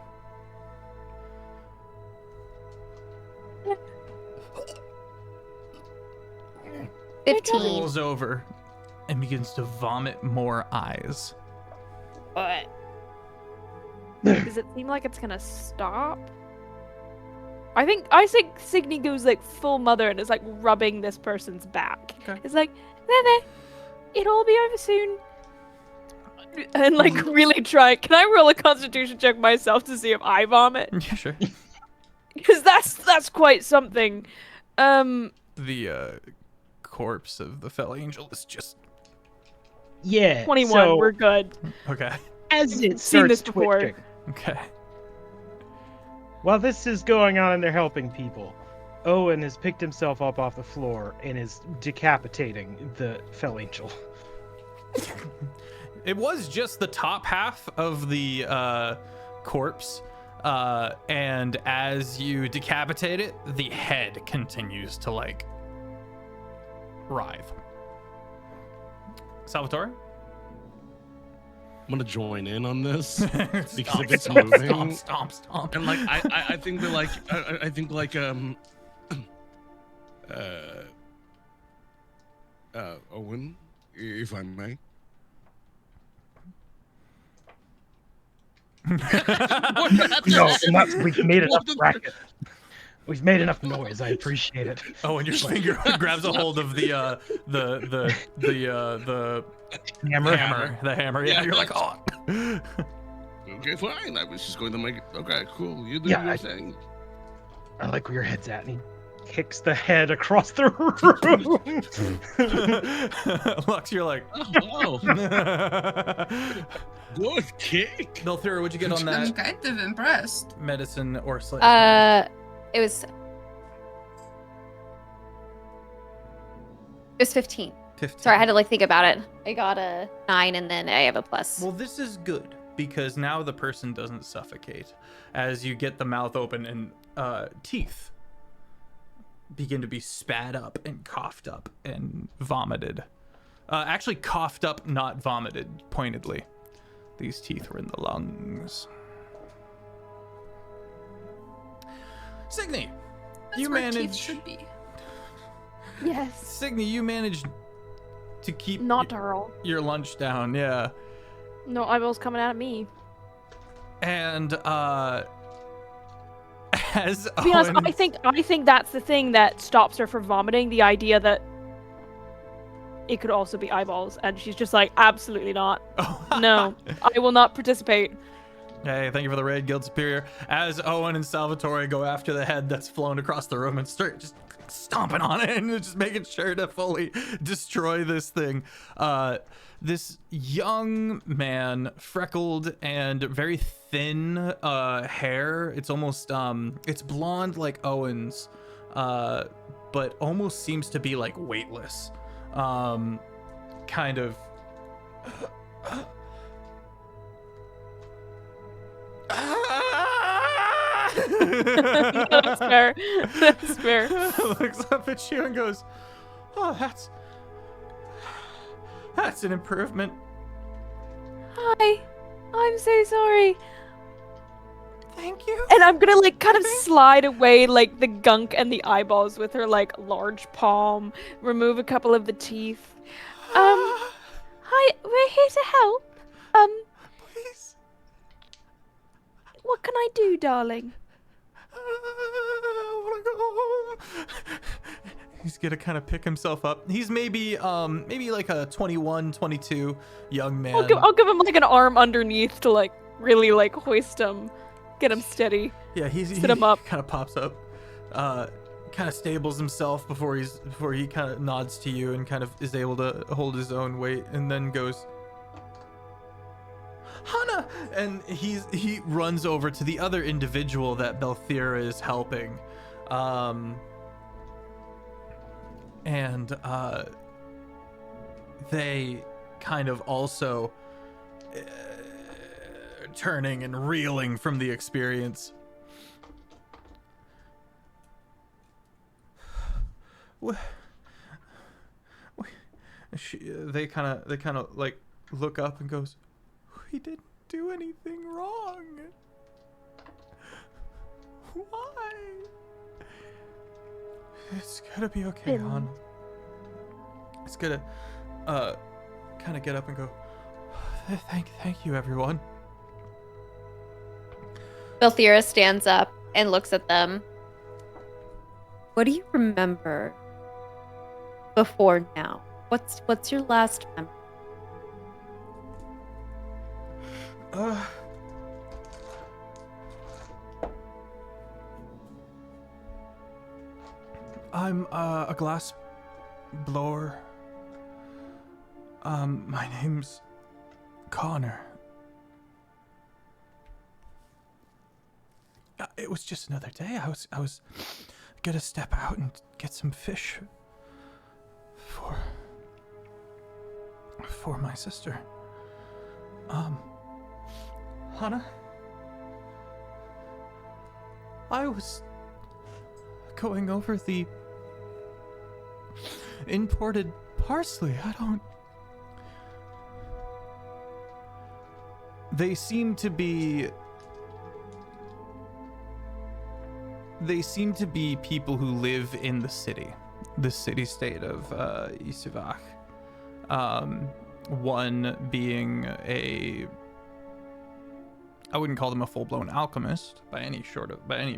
It 15. Rolls over and begins to vomit more eyes. But does it seem like it's gonna stop? I think Cygni goes like full mother and is like rubbing this person's back. Okay. It's like, there, it'll all be over soon. And like really try. Can I roll a Constitution check myself to see if I vomit? Yeah, sure. Because that's quite something. The corpse of the fell angel is just 21. So, We're good. okay. as it Seen starts this before. twitching, Okay. while this is going on and they're helping people, Owen has picked himself up off the floor and is decapitating the fell angel. It was just the top half of the corpse, and as you decapitate it, the head continues to like writhe. Salvatore? I'm gonna join in on this because Stomp, if it's stomp, moving, stomp. and like I think they're like I think like Owen, if I may. No, and that's, we've made enough racket. We've made enough noise. I appreciate it. Oh, and your finger grabs a hold of the Hammer. The hammer. Yeah, Yeah. you're like, oh. Okay, fine. I was just going to make it. Okay, cool. You do Yeah, your I- thing. I like where your head's at. And he kicks the head across the room. Lux, you're like, Oh, good kick. Belthira, what'd you get on I'm that kind of impressed. medicine or sleight? It was 15. 15. Sorry, I had to like think about it. I got a 9 and then I have a plus. Well, this is good because now the person doesn't suffocate as you get the mouth open and teeth begin to be spat up and coughed up and vomited. Actually, coughed up, not vomited, pointedly. These teeth were in the lungs. Cygni, That's you where teeth managed. should be. Yes. Cygni, you managed to keep Not Earl. your lunch down, yeah. No eyeballs coming at me. And as To be honest, Owen- I think that's the thing that stops her from vomiting. The idea that it could also be eyeballs, and she's just like, absolutely not. No, I will not participate. Hey, thank you for the raid, Guild Superior. As Owen and Salvatore go after the head that's flown across the room and start just stomping on it and just making sure to fully destroy this thing. This young man, freckled and very thin hair. It's almost it's blonde like Owen's, but almost seems to be like weightless. Kind of. That's fair. That's fair. Looks up at you and goes, "Oh, that's an improvement." Hi, I'm so sorry. Thank you. And I'm gonna like kind of slide away like the gunk and the eyeballs with her like large palm, remove a couple of the teeth. Hi, we're here to help. Please. What can I do, darling? I want to go home. He's gonna kind of pick himself up. He's maybe like a 21, 22 young man. I'll give him like an arm underneath to like really like hoist him, get him steady. Yeah, he Sit him up. kind of pops up, kind of stables himself before he kind of nods to you and kind of is able to hold his own weight, and then goes, And he runs over to the other individual that Belthira is helping. And they kind of also turning and reeling from the experience. They kind of like look up and goes, "We didn't do anything wrong. Why?" It's gonna be okay, hon. It's gonna kind of get up and go, thank you, everyone. Belthira stands up and looks at them. What do you remember before now? What's your last memory? I'm a glass blower. My name's Connor. It was just another day. I was gonna step out and get some fish for my sister. Hannah, I was going over the imported parsley. They seem to be people who live in the city-state of Isivach. One being I wouldn't call them a full-blown alchemist by any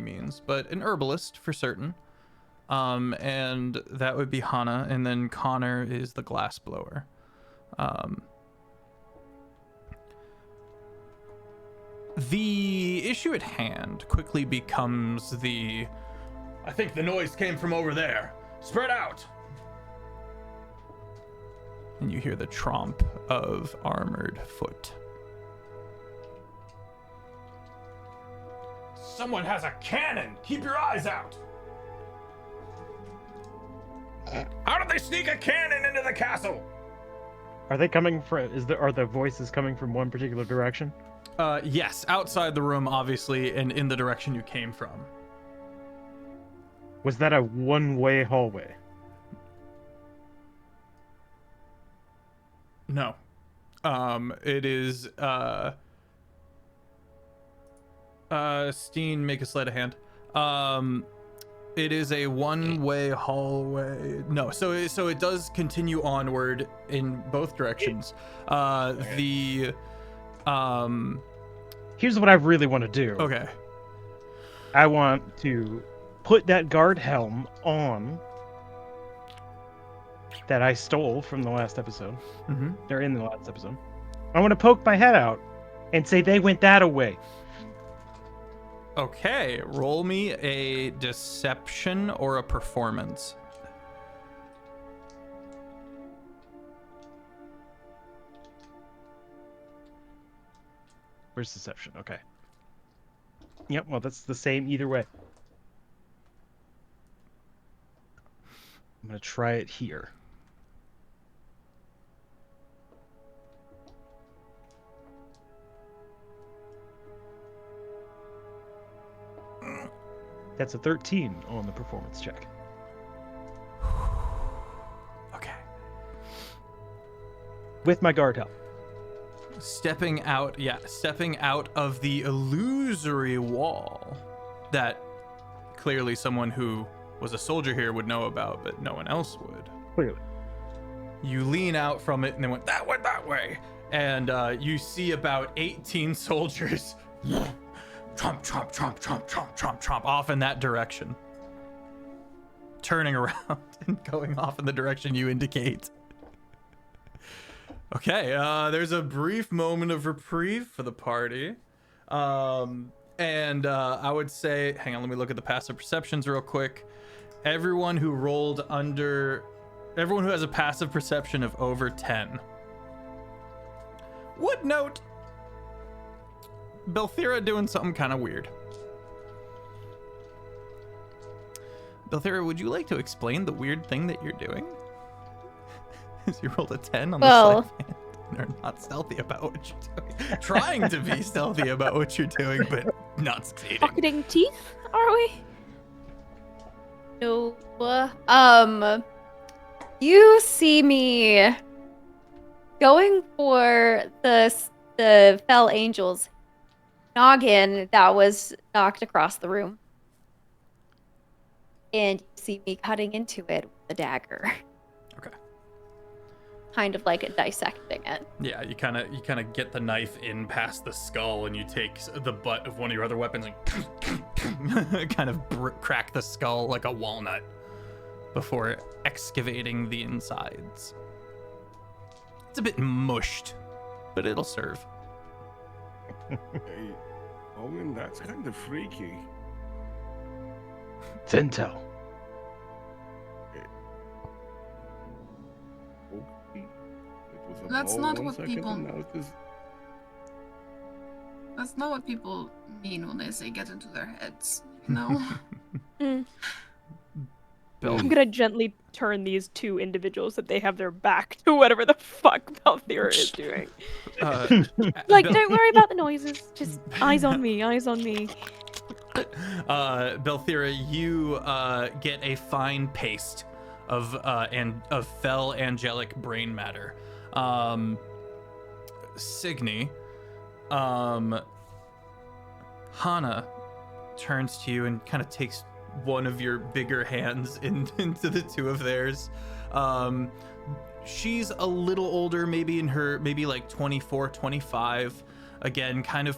means, but an herbalist for certain. And that would be Hannah, and then Connor is the glass blower. The issue at hand quickly becomes I think the noise came from over there. Spread out! And you hear the tromp of armored foot. Someone has a cannon! Keep your eyes out! How did they sneak a cannon into the castle? Are they coming from? Are the voices coming from one particular direction? Yes, outside the room, obviously, and in the direction you came from. Was that a one-way hallway? No. It is, Steen, make a sleight of hand. It is a one-way hallway. No, so it does continue onward in both directions. Here's what I really want to do. Okay. I want to put that guard helm on that I stole from the last episode. Mm-hmm. They're in the last episode. I want to poke my head out and say they went that away. Okay, roll me a deception or a performance. Where's deception? Okay. Yep, well, that's the same either way. I'm going to try it here. That's a 13 on the performance check. Okay. With my guard help. Stepping out of the illusory wall that clearly someone who was a soldier here would know about, but no one else would. Clearly. You lean out from it and they went that way. And you see about 18 soldiers tromp, tromp, tromp, tromp, tromp, tromp, tromp off in that direction. Turning around and going off in the direction you indicate. Okay, there's a brief moment of reprieve for the party. And I would say, hang on, let me look at the passive perceptions real quick. Everyone who has a passive perception of over 10 would note Belthira doing something kind of weird. Belthira, would you like to explain the weird thing that you're doing? As you rolled a 10 on the sleight of hand. They're not stealthy about what you're doing. Trying to be stealthy about what you're doing, but not succeeding. Pocketing teeth, are we? No. You see me going for the fell angel's noggin that was knocked across the room. And you see me cutting into it with a dagger. Okay. Kind of like dissecting it. Yeah, you kind of get the knife in past the skull, and you take the butt of one of your other weapons and kind of crack the skull like a walnut before excavating the insides. It's a bit mushed, but it'll serve. Hey, Owen, that's kind of freaky. It's intel. Okay. It was a That's ball not 1 what second, people- and now it is- That's not what people mean when they say get into their heads. No. Bel- I'm gonna gently turn these two individuals that they have their back to whatever the fuck Belthira is doing. Like, Bel- don't worry about the noises. Just eyes on me, eyes on me. Belthira, you get a fine paste of fell angelic brain matter. Cygni, Hana turns to you and kind of takes one of your bigger hands into the two of theirs. She's a little older, maybe like 24, 25. Again, kind of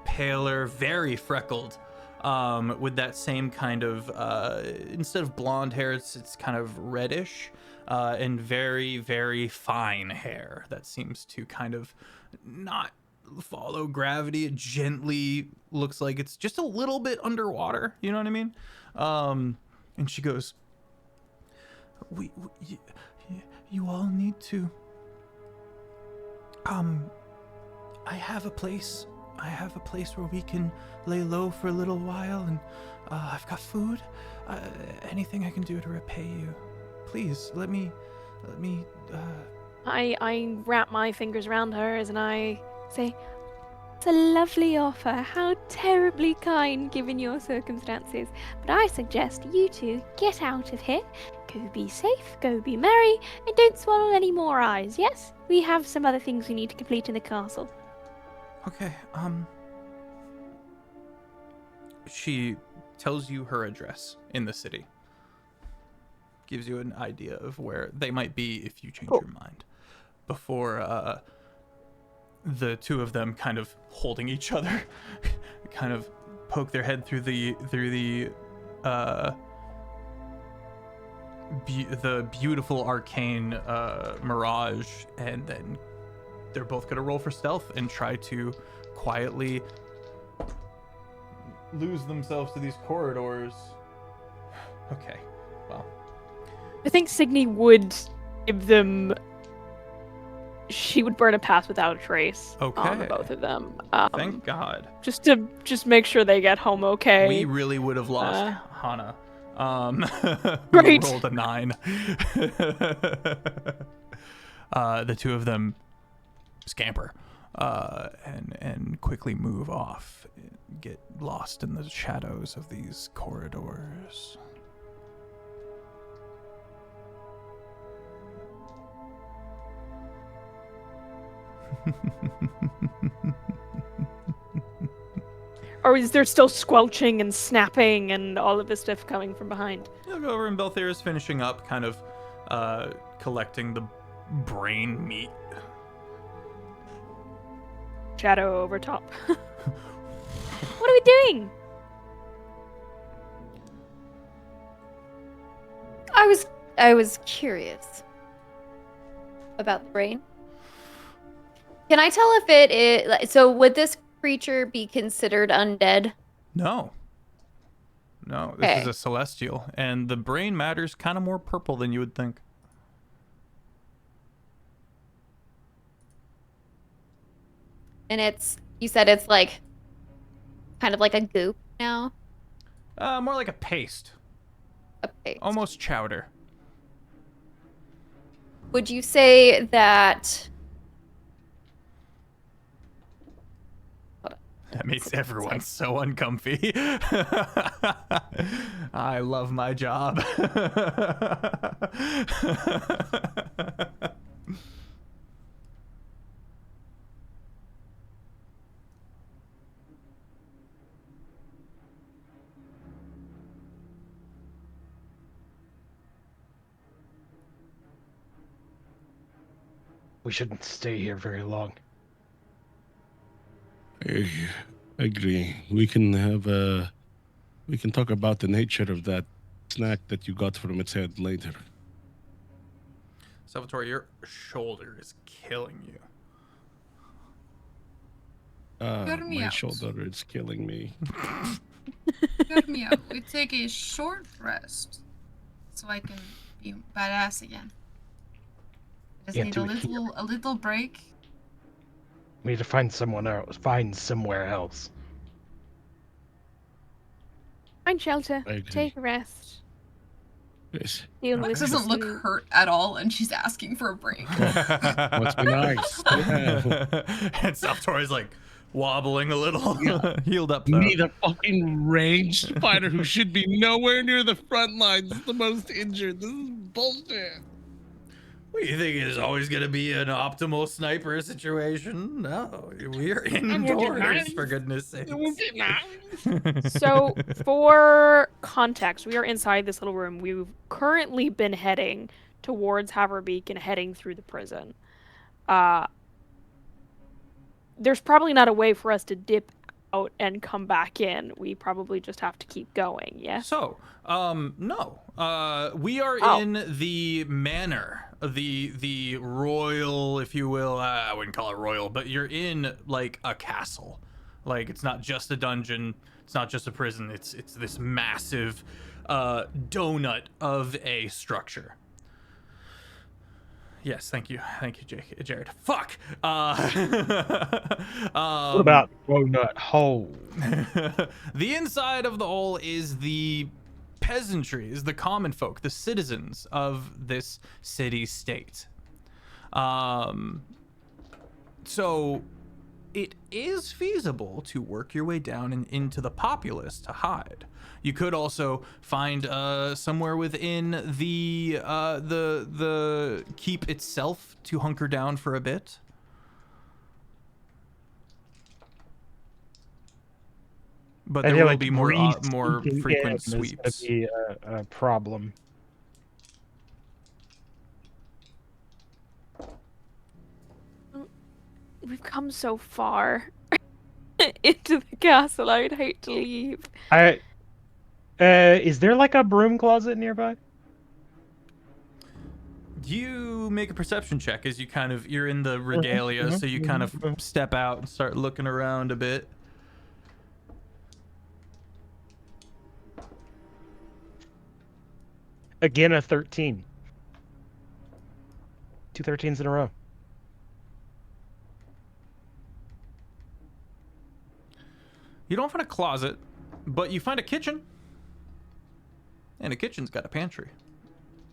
paler, very freckled. With that same kind of instead of blonde hair, it's kind of reddish, and very, very fine hair that seems to kind of not follow gravity. It gently looks like it's just a little bit underwater. You know what I mean? And she goes, you all need to. I have a place where we can lay low for a little while, and I've got food. Anything I can do to repay you, please let me. I wrap my fingers around hers and I say, "It's a lovely offer. How terribly kind, given your circumstances. But I suggest you two get out of here. Go be safe, go be merry, and don't swallow any more eyes, yes? We have some other things we need to complete in the castle." Okay. She tells you her address in the city. Gives you an idea of where they might be if you change your mind. Before the two of them kind of holding each other, kind of poke their head through the beautiful arcane mirage, and then they're both gonna roll for stealth and try to quietly lose themselves to these corridors. Okay, well. I think Cygni would give them. She would burn a path without a trace on the Okay. both of them. Thank God. Just to make sure they get home okay. We really would have lost Hana. Great. Who rolled a 9. The two of them scamper and quickly move off, get lost in the shadows of these corridors. Or is there still squelching and snapping and all of this stuff coming from behind? You'll go over and Belthira's finishing up, kind of collecting the brain meat. Shadow over top. What are we doing? I was curious about the brain. Can I tell if it is so? Would this creature be considered undead? No, this Okay. is a celestial, and the brain matter's kind of more purple than you would think. And you said it's like kind of like a goop now? More like a paste. A paste. Almost chowder. Would you say that... That makes everyone so uncomfy. I love my job. We shouldn't stay here very long. I agree. We can talk about the nature of that snack that you got from its head later. Salvatore, your shoulder is killing you. Hear me My out. shoulder is killing me. Hear me out. We take a short rest so I can be badass again. Just Can't need do it here. a little break. We need to find someone else. Find somewhere else. Find shelter. I agree. Take a rest. Yes. Deal Lex with doesn't look some- hurt at all, and she's asking for a break. Must be nice. Yeah. And Salvatore's like wobbling a little, healed up though. Me, the fucking ranged fighter who should be nowhere near the front lines, the most injured. This is bullshit. What do you think is always going to be an optimal sniper situation? No, we're indoors, for goodness sake. So, for context, we are inside this little room. We've currently been heading towards Haverbeak and heading through the prison. There's probably not a way for us to dip out and come back in. We probably just have to keep going, yes? So, no. We are Oh. in the manor, the royal, if you will. I wouldn't call it royal, but you're in like a castle. Like it's not just a dungeon. It's not just a prison. It's this massive donut of a structure. Yes, thank you, Jared. Fuck. What about donut hole? The inside of the hole is the peasantry, is the common folk, the citizens of this city-state. So it is feasible to work your way down and into the populace to hide. You could also find somewhere within the keep itself to hunker down for a bit. But I there feel will like be more more sneaking frequent in is sweeps. gonna be a problem. We've come so far into the castle. I would hate to leave. Is there like a broom closet nearby? You make a perception check as you're in the regalia, so you kind of step out and start looking around a bit. Again, a 13. 2 13s in a row. You don't find a closet, but you find a kitchen. And a kitchen's got a pantry.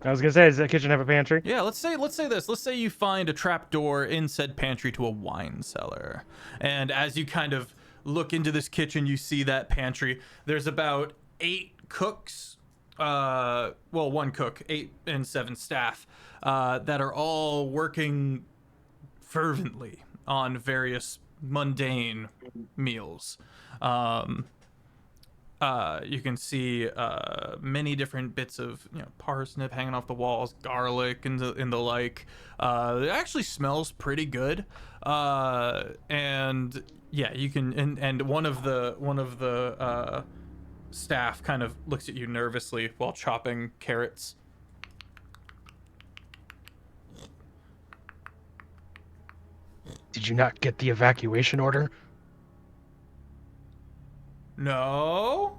I was gonna say, does the kitchen have a pantry? Yeah, let's say this. Let's say you find a trapdoor in said pantry to a wine cellar. And as you kind of look into this kitchen, you see that pantry. There's about 8 cooks. Well, 1 cook, 8 and 7 staff that are all working fervently on various mundane meals. You can see many different bits of parsnip hanging off the walls, garlic and the like. It actually smells pretty good. And yeah, you can and one of the staff kind of looks at you nervously while chopping carrots. Did you not get the evacuation order? No.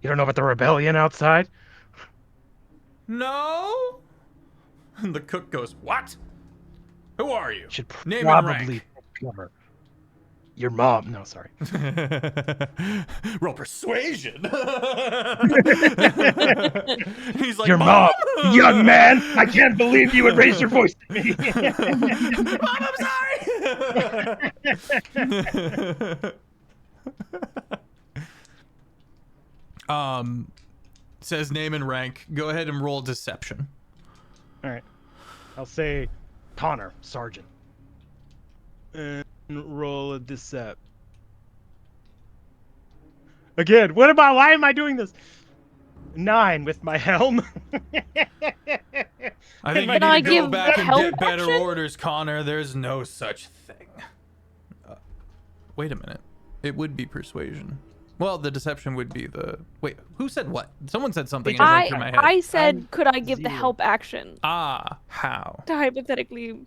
You don't know about the rebellion outside? No. And the cook goes, "What? Who are you? Should Name and rank." probably cover. Your mom. No, sorry. Roll persuasion. He's like, Your mom, young man. I can't believe you would raise your voice to me. Mom, I'm sorry. Says name and rank. Go ahead and roll deception. All right. I'll say Connor, Sergeant. And roll a decept. Again, why am I doing this? 9 with my helm. I think you Can I need to go give back the and help get better action? orders, Connor. There's no such thing. Wait a minute. It would be persuasion. Well, the deception would be the... Wait, who said what? Someone said something and it went through my head. I said, I'm could I give the 0. help action? How? To hypothetically...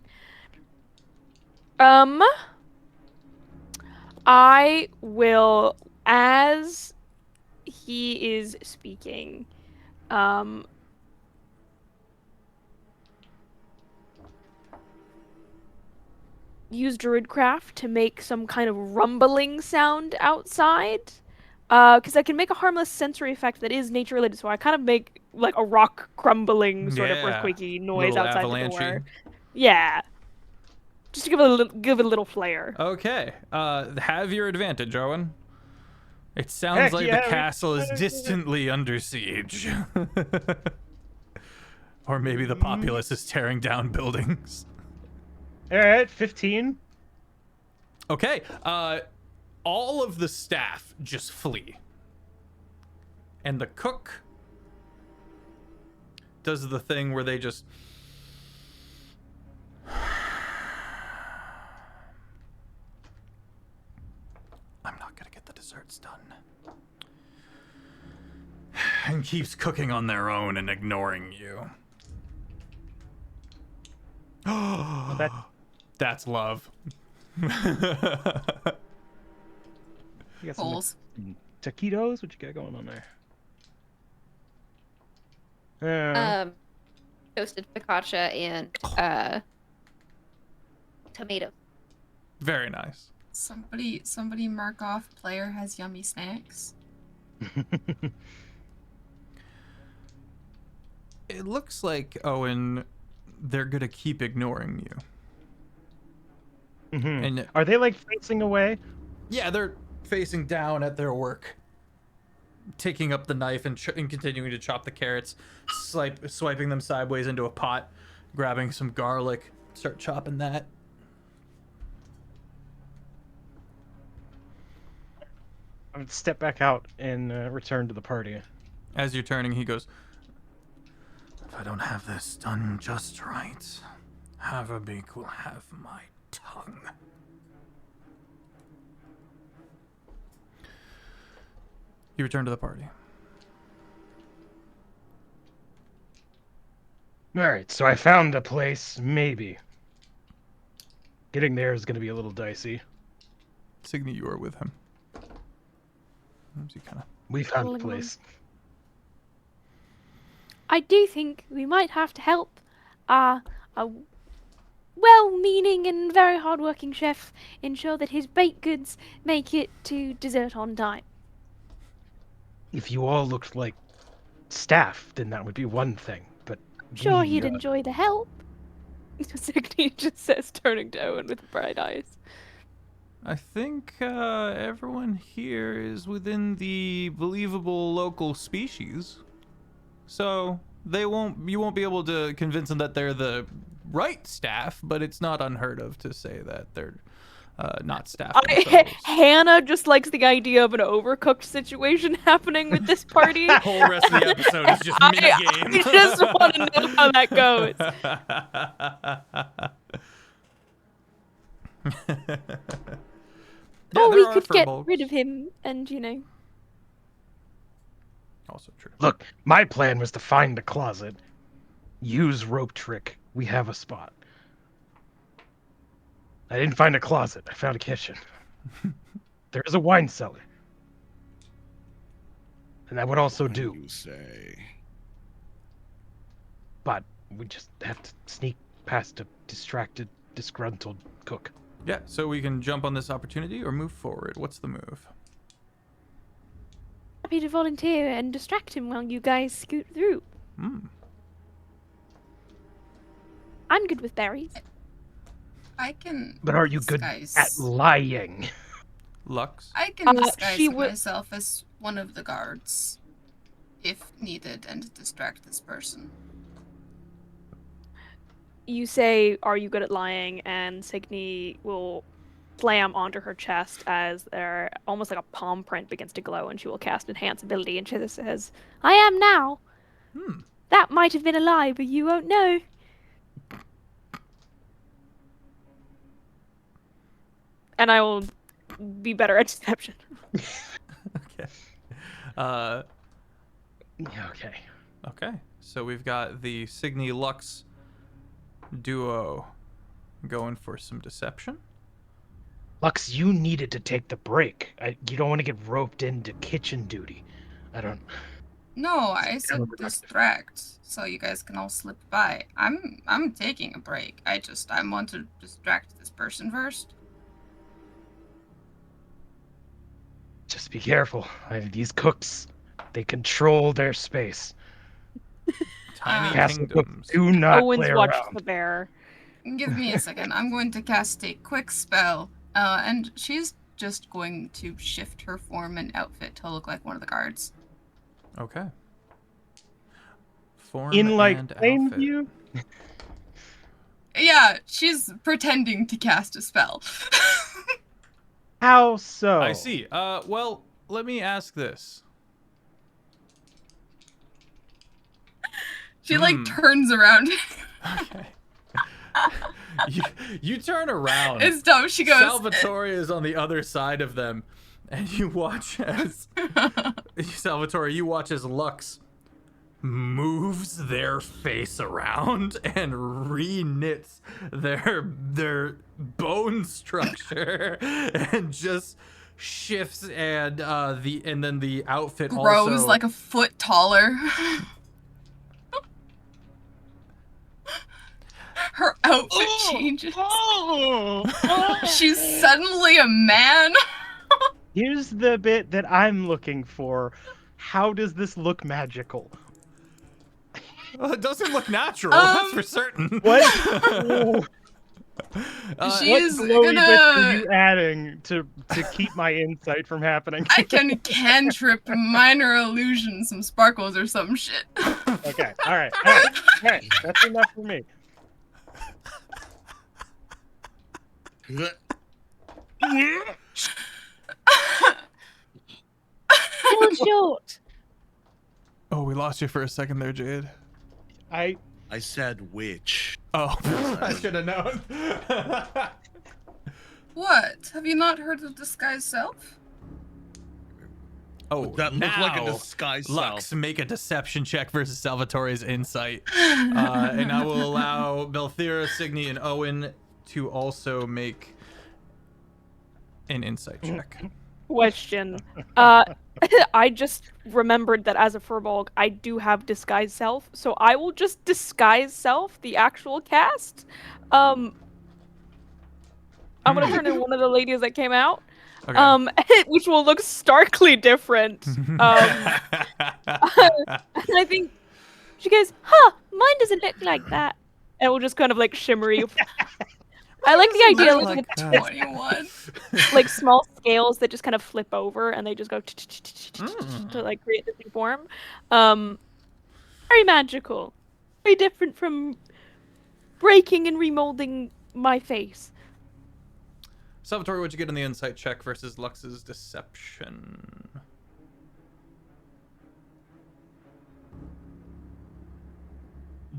I will, as he is speaking, use Druidcraft to make some kind of rumbling sound outside. Because I can make a harmless sensory effect that is nature related, so I kind of make like a rock crumbling sort of Yeah. earthquakey noise Little outside the avalanche-y. door. Yeah. Just to give it a little flair. Okay. Have your advantage, Owen. It sounds like yeah, the castle is distantly under siege. Or maybe the populace is tearing down buildings. All right, 15. Okay. All of the staff just flee. And the cook does the thing where they just... I'm not gonna get the desserts done. And keeps cooking on their own and ignoring you. That's love. You got some Holes. taquitos? What you got going on there? Toasted focaccia and tomato. Very nice. Somebody mark off player has yummy snacks. It looks like, Owen, they're gonna keep ignoring you. Mhm. And Are they like facing away? yeah, they're facing down at their work, taking up the knife and continuing to chop the carrots, swiping them sideways into a pot, grabbing some garlic, start chopping that. I would step back out and return to the party. As you're turning, he goes, "If I don't have this done just right, Haverbeak will have my tongue." You return to the party. Alright, so I found a place, maybe. Getting there is going to be a little dicey. Cygni, you are with him. He kind of... We found a Rolling place. I do think we might have to help a well-meaning and very hard-working chef ensure that his baked goods make it to dessert on time. If you all looked like staff, then that would be one thing. But Sure, we, he'd enjoy the help. Cygni just says, turning to Owen with bright eyes. I think everyone here is within the believable local species, so you won't be able to convince them that they're the right staff, but it's not unheard of to say that they're not staff themselves. Hannah just likes the idea of an overcooked situation happening with this party. The whole rest of the episode is just minigame. I just want to know how that goes. Yeah, Or there we are could get furbolgs. rid of him and, you know. Also true. Look, my plan was to find the closet, use rope trick. We have a spot. I didn't find a closet. I found a kitchen. There is a wine cellar. And that would also do. You say. But we just have to sneak past a distracted, disgruntled cook. Yeah, so we can jump on this opportunity or move forward. What's the move? Happy to volunteer and distract him while you guys scoot through. Hmm. I'm good with berries. I can. But are you good disguise. at lying? Lux? I can disguise she would- myself as one of the guards, if needed, and distract this person. You say, "Are you good at lying?" And Cygni will slam onto her chest as there, almost like a palm print begins to glow, and she will cast Enhance ability, and she says, "I am now. That might have been a lie, but you won't know." And I will be better at deception. Okay. Okay. Okay. So we've got the Cygni Lux duo going for some deception. Lux, you needed to take the break. You don't want to get roped into kitchen duty. I don't. No, I said Counterproductive. distract, so you guys can all slip by. I'm taking a break. I want to distract this person first. Just be careful. These cooks, they control their space. Tiny Castle cooks kingdoms. do not Owen's play watched around. the bear. Give me a second. I'm going to cast a quick spell, and she's just going to shift her form and outfit to look like one of the guards. Okay. Form In like and plain outfit. view. Yeah, she's pretending to cast a spell. How so? I see. Well, let me ask this. She like turns around. Okay. you turn around. It's dumb. She goes. Salvatore is on the other side of them, and you watch as Salvatore. You watch as Lux moves their face around and re-knits their bone structure, and just shifts, and then the outfit grows also like a foot taller. Her outfit changes. She's suddenly a man. Here's the bit that I'm looking for. How does this look magical? Well, it doesn't look natural. That's for certain. What? She's what glowy bits are gonna. you adding to keep my insight from happening? I can cantrip minor illusion, some sparkles or some shit. Okay. All right. That's enough for me. Still short. Oh, we lost you for a second there, Jade. I said which. Oh, I should have known. What? Have you not heard of disguise self? Oh, That looked like a now, disguise Lux, self. make a deception check versus Salvatore's insight. And I will allow Belthira, Cygni, and Owen to also make an insight check. Question. I just remembered that as a Furbolg, I do have disguise self, so I will just disguise self, the actual cast. I'm gonna turn in one of the ladies that came out. Okay. Which will look starkly different. And I think she goes, "Huh, mine doesn't look like that." And we'll just kind of like shimmery. I like the idea look like, like the that? 21. like small scales that just kind of flip over and they just go to like create this new form. Very magical, very different from breaking and remolding my face. Salvatore, what'd you get in the insight check versus Lux's deception?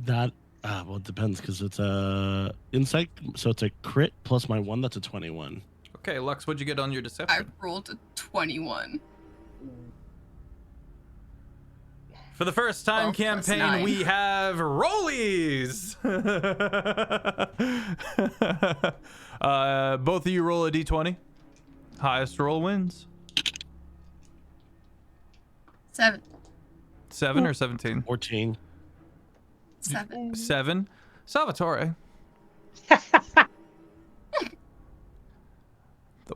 That well, it depends because it's a insight, so it's a crit plus my 1. That's a 21. Okay, Lux, what'd you get on your I deception? rolled a 21. For the first time 12 plus campaign, 9. we have rollies. Both of you roll a d20. Highest roll wins. 7. 7 or 17? 14. 7. 7. Salvatore.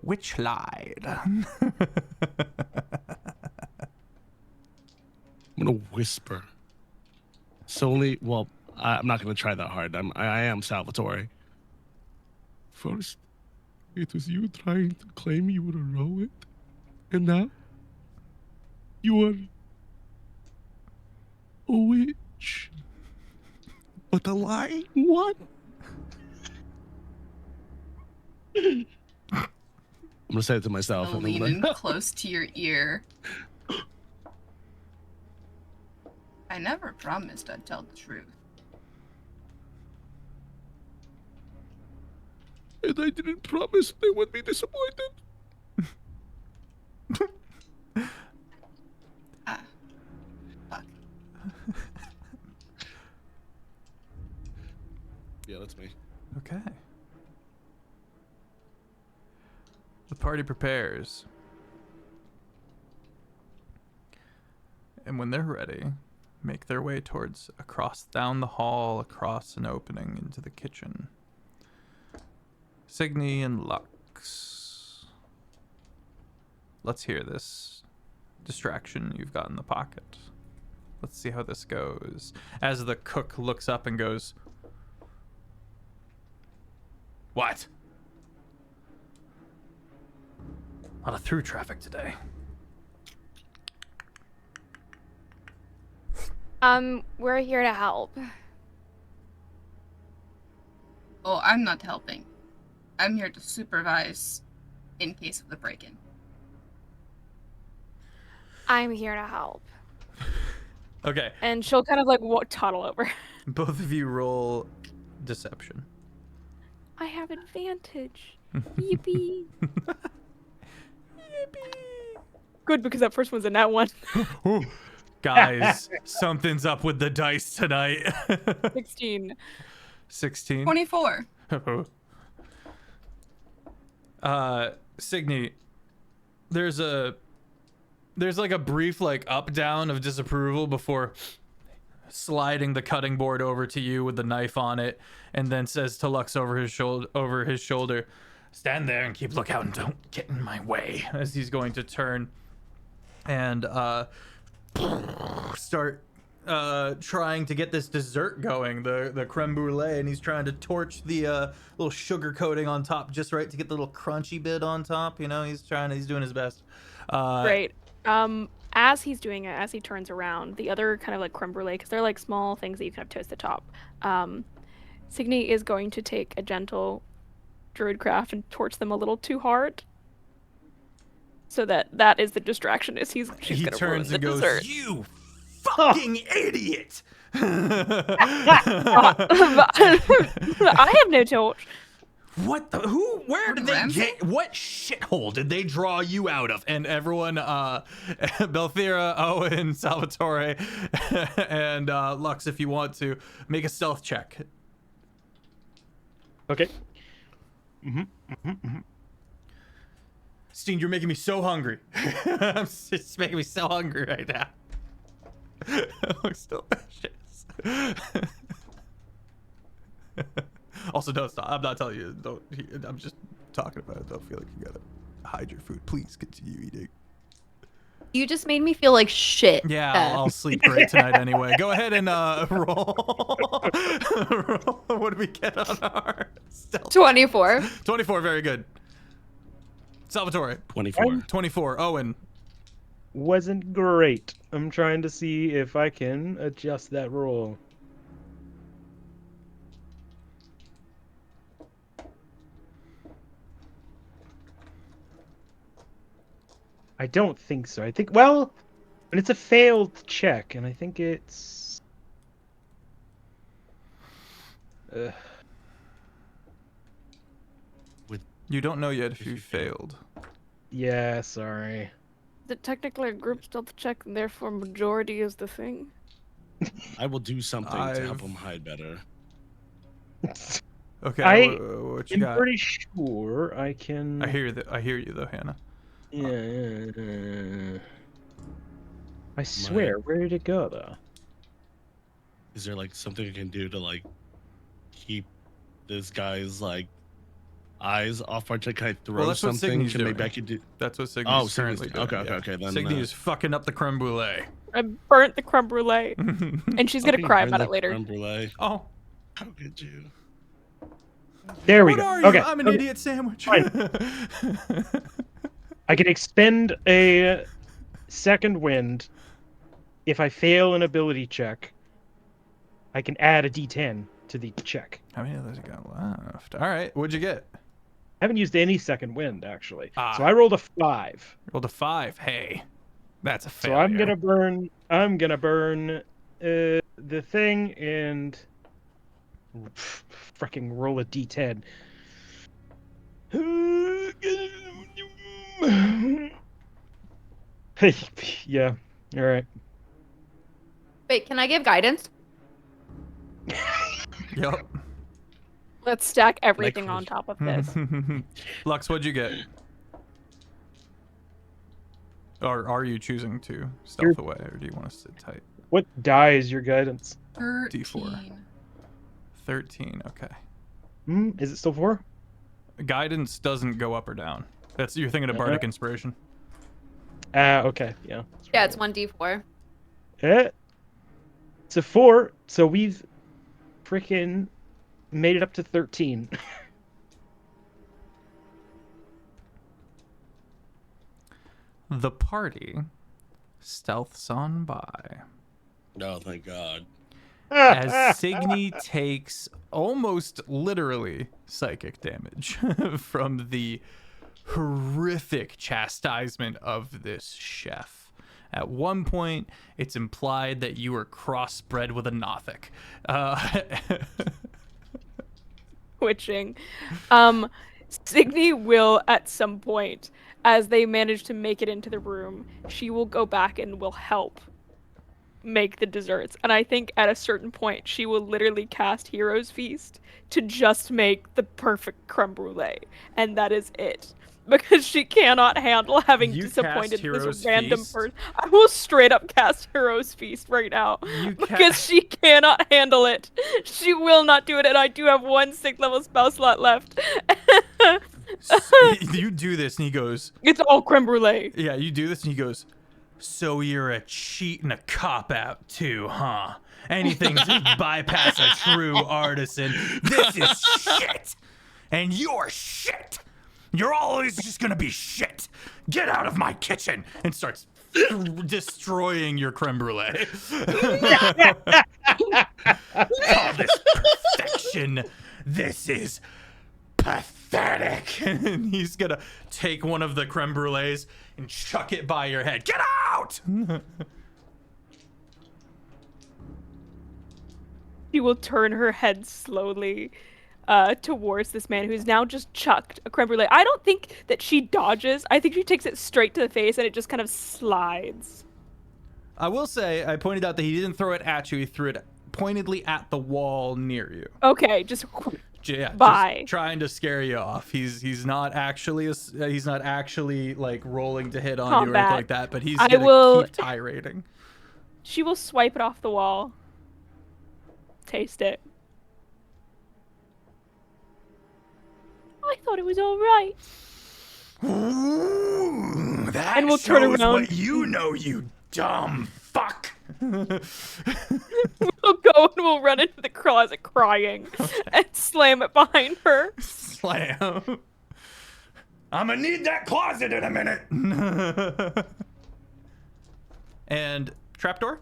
Which lied? I'm gonna whisper. Solely, well, I'm not gonna try that hard. I am Salvatore. First, it was you trying to claim you were a Rowan, and now you are a witch. But a lying one? I'm gonna say it to myself. I'll And I'm lean gonna... in close to your ear. I never promised I'd tell the truth. And I didn't promise they would be disappointed. Ah, fuck. Yeah, that's me. Okay. The party prepares. And when they're ready, make their way towards down the hall, across an opening into the kitchen. Cygni and Lux. Let's hear this distraction you've got in the pocket. Let's see how this goes. As the cook looks up and goes, "What? A lot of through traffic today." We're here to help. Oh, I'm not helping. I'm here to supervise in case of the break-in. I'm here to help. Okay, And she'll kind of like toddle over. both of you roll deception. I have advantage. Yippee. Good, because that first one's a nat one. Guys, something's up with the dice tonight. 16. 16. 24. Cygni, there's like a brief like up down of disapproval before sliding the cutting board over to you with the knife on it, and then says to Lux over his shoulder, "Stand there and keep lookout and don't get in my way," as he's going to turn and start trying to get this dessert going, the creme brulee, and he's trying to torch the little sugar coating on top just right to get the little crunchy bit on top. You know, he's doing his best. Great. As he's doing it, as he turns around, the other kind of like creme brulee, because they're like small things that you kind of toast the top. Cygni is going to take a gentle druid craft and torch them a little too hard, so that is the distraction. Is he turns turns and goes, dessert. "You fucking idiot!" I have no torch. What the? Who? Where did they Ramsay? get? What shithole did they draw you out of? And everyone, Belthira, Owen, Salvatore, and Lux, if you want to, make a stealth check. Okay. Steen, you're making me so hungry. It's making me so hungry right now. It looks delicious. Also, don't stop. I'm not telling you. Don't. I'm just talking about it. Don't feel like you gotta hide your food. Please continue eating. You just made me feel like shit. Yeah, I'll sleep great tonight anyway. Go ahead and roll. Roll. What did we get on our stealth? 24. 24. Very good. Salvatore. 24. 24. Owen. Wasn't great. I'm trying to see if I can adjust that roll. I don't think so. I think, well, and it's a failed check, and I think it's... You don't know yet if you failed. Yeah, sorry. Is it technically a group stealth check, and therefore majority is the thing? I will do something to help I've- him hide better. Okay. What you I'm got? pretty sure I can... I hear you though, Hannah. Yeah. I swear, where did it go, though? Is there like something I can do to like keep this guy's like eyes off our check? Can I throw Well, that's what something? Cygni's Can maybe doing. I could do? That's what Cygni's Oh, Cygni's currently doing- doing. okay. Then Cygni is fucking up the creme brulee. I burnt the creme brulee, and she's gonna Okay, cry burn about the it later. creme brulee. Oh, How could you? There we what go. are you? Okay. I'm an okay. idiot sandwich. Fine. I can expend a second wind. If I fail an ability check, I can add a D10 to the check. How many of those you got left? All right, what'd you get? I haven't used any second wind actually. Ah. So I rolled a 5. Rolled a 5. Hey, that's a failure. So I'm gonna burn the thing and freaking roll a D10. Yeah. All right. Wait, can I give guidance? Yep. Let's stack everything Like- on top of this. Lux, what'd you get? Or are you choosing to stealth away, or do you want to sit tight? What die is your guidance? 13. D4. 13. Okay. Is it still 4? Guidance doesn't go up or down. You're thinking of bardic inspiration. Okay. Yeah. Yeah, it's 1d4. It's a 4, so we've freaking made it up to 13. The party stealths on by Oh, thank God. as Cygni takes almost literally psychic damage from the horrific chastisement of this chef. At one point, it's implied that you were crossbred with a Nothic. Twitching. Cygni will at some point, as they manage to make it into the room, she will go back and will help make the desserts. And I think at a certain point, she will literally cast Hero's Feast to just make the perfect creme brulee. And that is it. Because she cannot handle having You disappointed cast Hero's this random Feast? person. I will straight up cast Hero's Feast right now. You Because she cannot handle it. She will not do it, and I do have one 6th level spell slot left. You do this, and he goes, It's all creme brulee. yeah, you do this, and he goes, so you're a cheat and a cop-out too, huh? Anything to bypass a true artisan. This is shit! And you're shit! You're always just gonna be shit! Get out of my kitchen! And starts destroying your creme brulee. Call this perfection. This is pathetic. And he's gonna take one of the creme brulees and chuck it by your head. Get out! She will turn her head slowly towards this man who's now just chucked a creme brulee. I don't think that she dodges. I think she takes it straight to the face and it just kind of slides. I will say, I pointed out that he didn't throw it at you. He threw it pointedly at the wall near you. Okay, just Yeah, Bye. just trying to scare you off. He's not actually like rolling to hit on you or Combat. anything like that. But he's I gonna will- keep tirading. she will swipe it off the wall. Taste it. I thought it was all right. Ooh, that And we'll turn shows around. what you know, you dumb fuck. We'll go and we'll run into the closet crying and slam it behind her. Slam. I'm gonna need that closet in a minute. And trapdoor?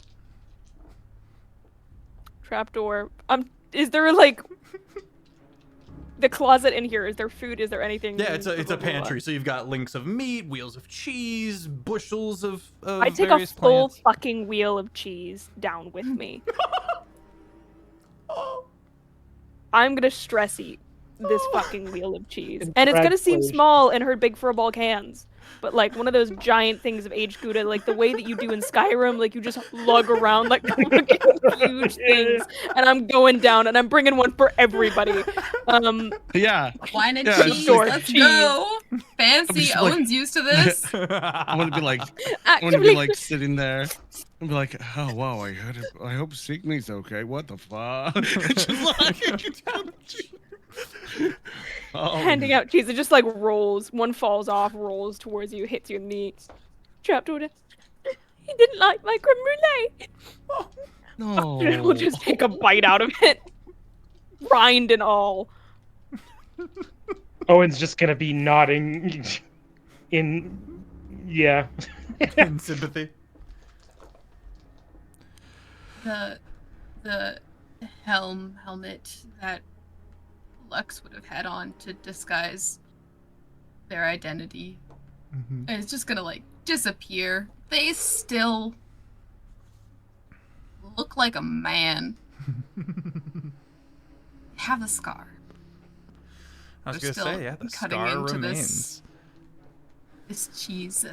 Trapdoor. Is there like the closet in here? Is there food? Is there anything? Yeah, it's a blah, blah, blah. pantry. So you've got links of meat, wheels of cheese, bushels of I take a various full plants. fucking wheel of cheese down with me. I'm gonna stress eat this fucking wheel of cheese. And it's gonna seem Congratulations. small in her big furball hands. But like one of those giant things of aged Gouda, like the way that you do in Skyrim, like you just lug around like fucking huge things. And I'm going down and I'm bringing one for everybody. Yeah. Wine and Yeah, cheese. short Let's cheese. go. Fancy. just like- Owen's used to this. I want to be like, Actively sitting there and be like, oh wow, I hope Cygni's okay. What the fuck? Just like- handing out cheese. It just like rolls. One falls off, rolls towards you, hits you in the trapped order. He didn't like my creme brulee. No. We'll just take a bite out of it, rind and all. Owen's just gonna be nodding in, yeah. In sympathy. The helmet that Lux would have had on to disguise their identity is just gonna like disappear. They still look like a man. Have a scar. I was They're gonna say, yeah, the cutting scar into remains. this cheese.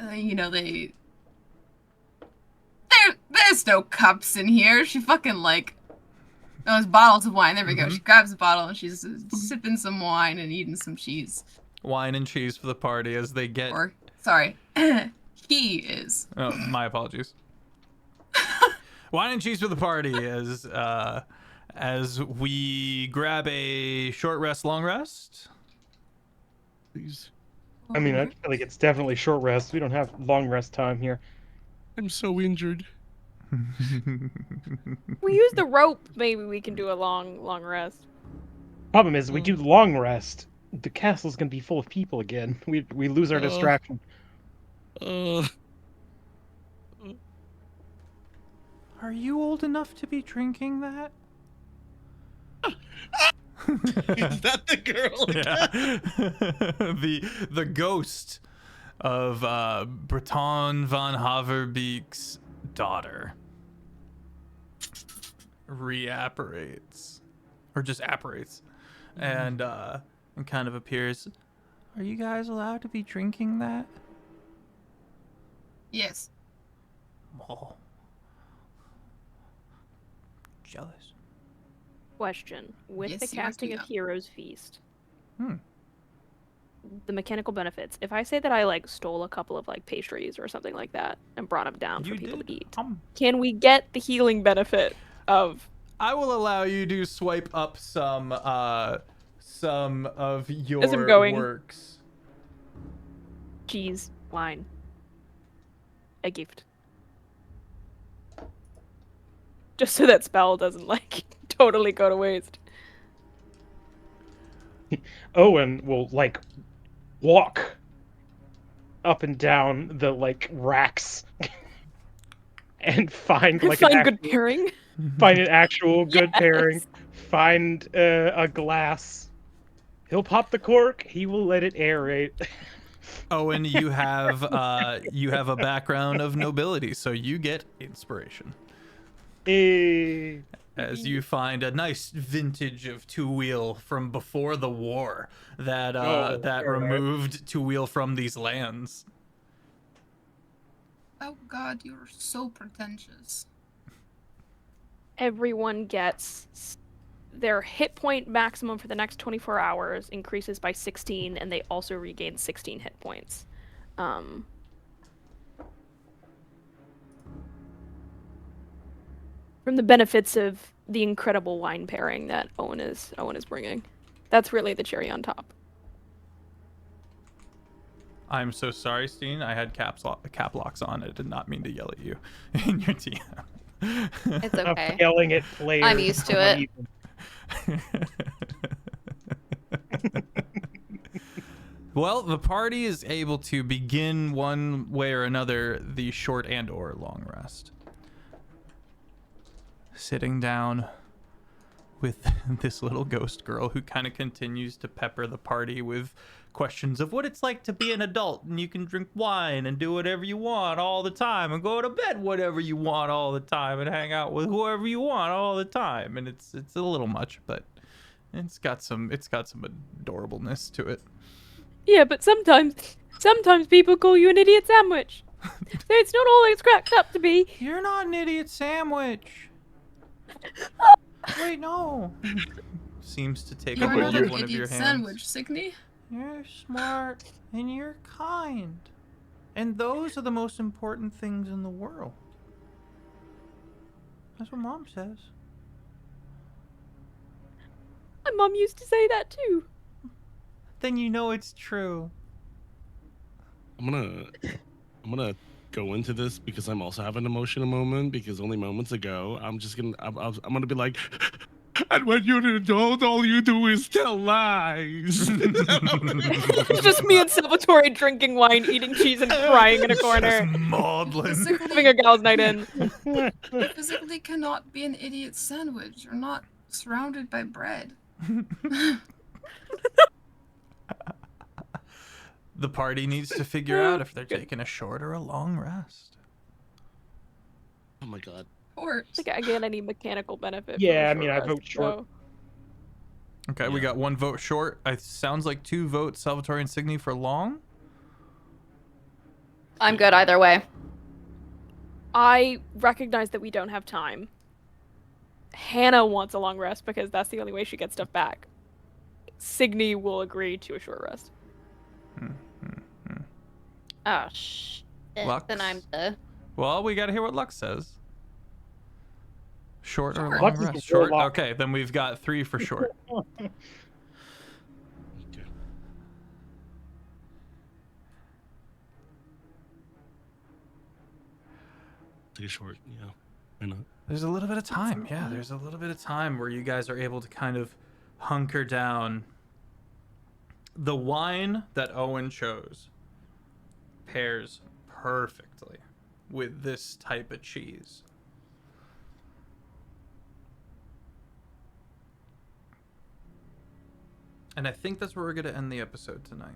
There's no cups in here. She fucking like those bottles of wine. There we go. She grabs a bottle and she's sipping some wine and eating some cheese. Wine and cheese for the party as they get. Or sorry, he is. Oh, my apologies. Wine and cheese for the party as we grab a short rest, long rest. Please. I mean, I feel like it's definitely short rest. We don't have long rest time here. I'm so injured. We use the rope. Maybe we can do a long rest. Problem is, we do long rest. The castle's gonna be full of people again. We lose our distraction. Are you old enough to be drinking that? Is that the girl? Yeah. the ghost of Breton von Haverbeek's daughter reapparates, or just apparates, and kind of appears. Are you guys allowed to be drinking that? Yes. Oh. Jealous. Question. With Yes, the you are casting too of young. Heroes Feast, Hmm. the mechanical benefits. If I say that I like stole a couple of like pastries or something like that and brought them down for people to eat, can we get the healing benefit of? I will allow you to swipe up some of your As I'm going. works. Cheese, wine, a gift. Just so that spell doesn't like totally go to waste. Owen will like walk up and down the like racks and find like Find good pairing. find an actual good Yes! pairing. Find a glass. He'll pop the cork. He will let it aerate. Owen, you have a background of nobility, so you get inspiration. As you find a nice vintage of two-wheel from before the war that removed two-wheel from these lands. Oh God, you're so pretentious. Everyone gets their hit point maximum for the next 24 hours increases by 16, and they also regain 16 hit points. From the benefits of the incredible wine pairing that Owen is bringing. That's really the cherry on top. I'm so sorry, Steen. I had cap locks on. I did not mean to yell at you in your DM. It's okay. Yelling at players. I'm used to it. Well, the party is able to begin one way or another the short and or long rest. Sitting down with this little ghost girl who kind of continues to pepper the party with questions of what it's like to be an adult, and you can drink wine and do whatever you want all the time and go to bed whatever you want all the time and hang out with whoever you want all the time. And it's a little much, but it's got some adorableness to it. Yeah, but sometimes people call you an idiot sandwich. So it's not all it's cracked up to be. You're not an idiot sandwich. Wait, no. Seems to take a You're hold not of an one of your idiot hands. sandwich, Cygni. You're smart and you're kind. And those are the most important things in the world. That's what Mom says. My mum used to say that too. then you know it's true. I'm gonna go into this because I'm also having an emotional moment because only moments ago I'm gonna be like, and when you're an adult, all you do is tell lies. It's just me and Salvatore drinking wine, eating cheese, and crying in a corner. Maudlin. Having a gal's night in. You physically cannot be an idiot sandwich. You're not surrounded by bread. The party needs to figure out if they're taking a short or a long rest. Oh my god. Or I think again, I need mechanical benefit. Yeah, from a I mean, I short vote rest, short. so- Okay, we Yeah. got 1 vote short. It sounds like 2 votes Salvatore and Cygni for long. I'm good either way. I recognize that we don't have time. Hannah wants a long rest because that's the only way she gets stuff back. Cygni will agree to a short rest. Oh, shit. Lux? Then I'm the... Well, we gotta hear what Lux says. Short or Short. long Lux is rest? before Short. Lux. Okay, then we've got 3 for short. Okay. Take a short, yeah. Why not? There's a little bit of time. Yeah, there's a little bit of time where you guys are able to kind of hunker down. The wine that Owen chose pairs perfectly with this type of cheese. And I think that's where we're going to end the episode tonight.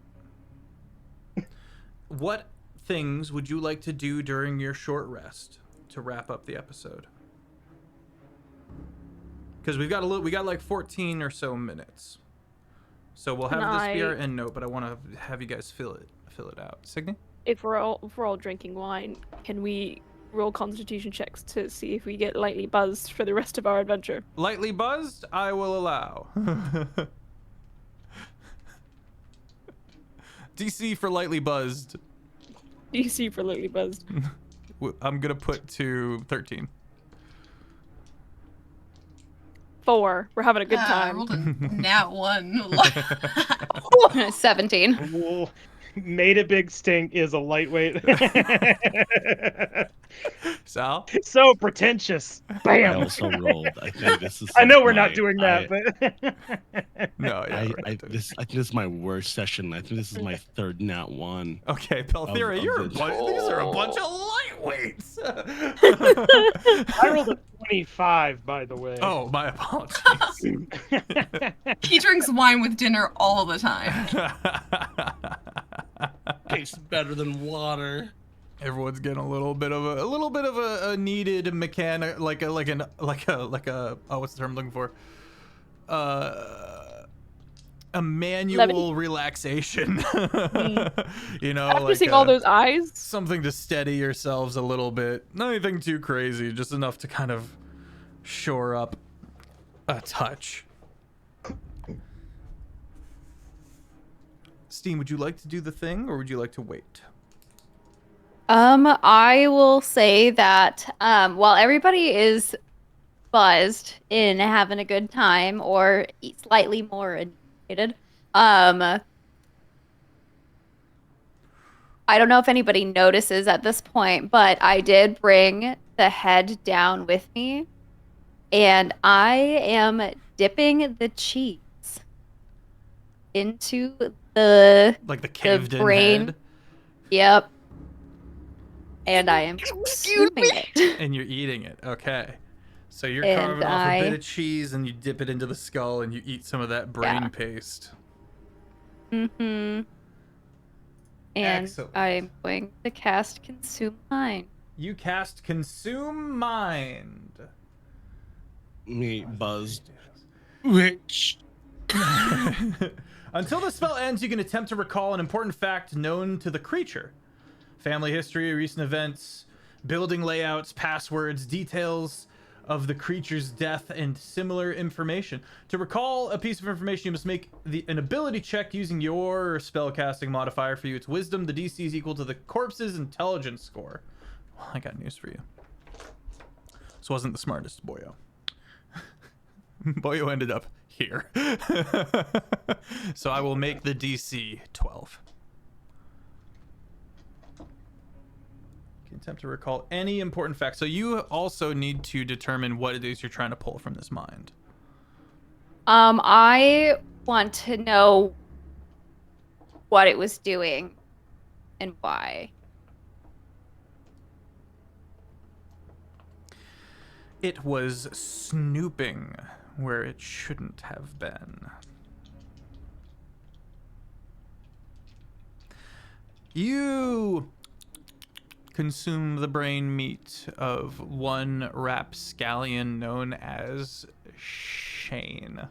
What things would you like to do during your short rest to wrap up the episode? Because we got like 14 or so minutes. So we'll have this be our end note, but I want to have you guys fill it out. Cygni? If we're all drinking wine, can we roll constitution checks to see if we get lightly buzzed for the rest of our adventure? Lightly buzzed, I will allow. DC for lightly buzzed. DC for lightly buzzed. I'm going to put to 13. 4. We're having a good I time. rolled a nat 1. 17. Ooh, made it big stink is a lightweight. Sal? So pretentious. I Bam. also rolled. I think this is. I know we're my- not doing that, but No, yeah. I right. think this is my worst session. I think this is my 3rd nat 1. Okay, Belthira, of you're a this. bunch. These are a bunch of lightweights. I rolled a 25, by the way. Oh, my apologies. He drinks wine with dinner all the time. Tastes better than water. Everyone's getting a little bit of a needed mechanic, like a oh, what's the term I'm looking for? A manual Levity? relaxation. You know, After like seeing all those eyes, something to steady yourselves a little bit. Not anything too crazy, just enough to kind of shore up a touch. Steen, would you like to do the thing, or would you like to wait? I will say that while everybody is buzzed and having a good time or slightly more inebriated, I don't know if anybody notices at this point, but I did bring the head down with me, and I am dipping the cheese into the Like the caved in brain. head, Yep. And I am consuming it. and you're eating it. Okay. So you're And carving off a I- bit of cheese, and you dip it into the skull, and you eat some of that brain Yeah. paste. Mm-hmm. And Excellent. I'm going to cast Consume Mind. You cast Consume Mind. Me buzzed. Which Until the spell ends, you can attempt to recall an important fact known to the creature. Family history, recent events, building layouts, passwords, details of the creature's death, and similar information. To recall a piece of information, you must make an ability check using your spellcasting modifier. For you, it's Wisdom. The DC is equal to the corpse's intelligence score. Well, I got news for you. This wasn't the smartest Boyo. Boyo ended up here. So I will make the DC 12. Can attempt to recall any important facts. So you also need to determine what it is you're trying to pull from this mind. I want to know what it was doing and why. It was snooping where it shouldn't have been. You consume the brain meat of one rapscallion known as Shane.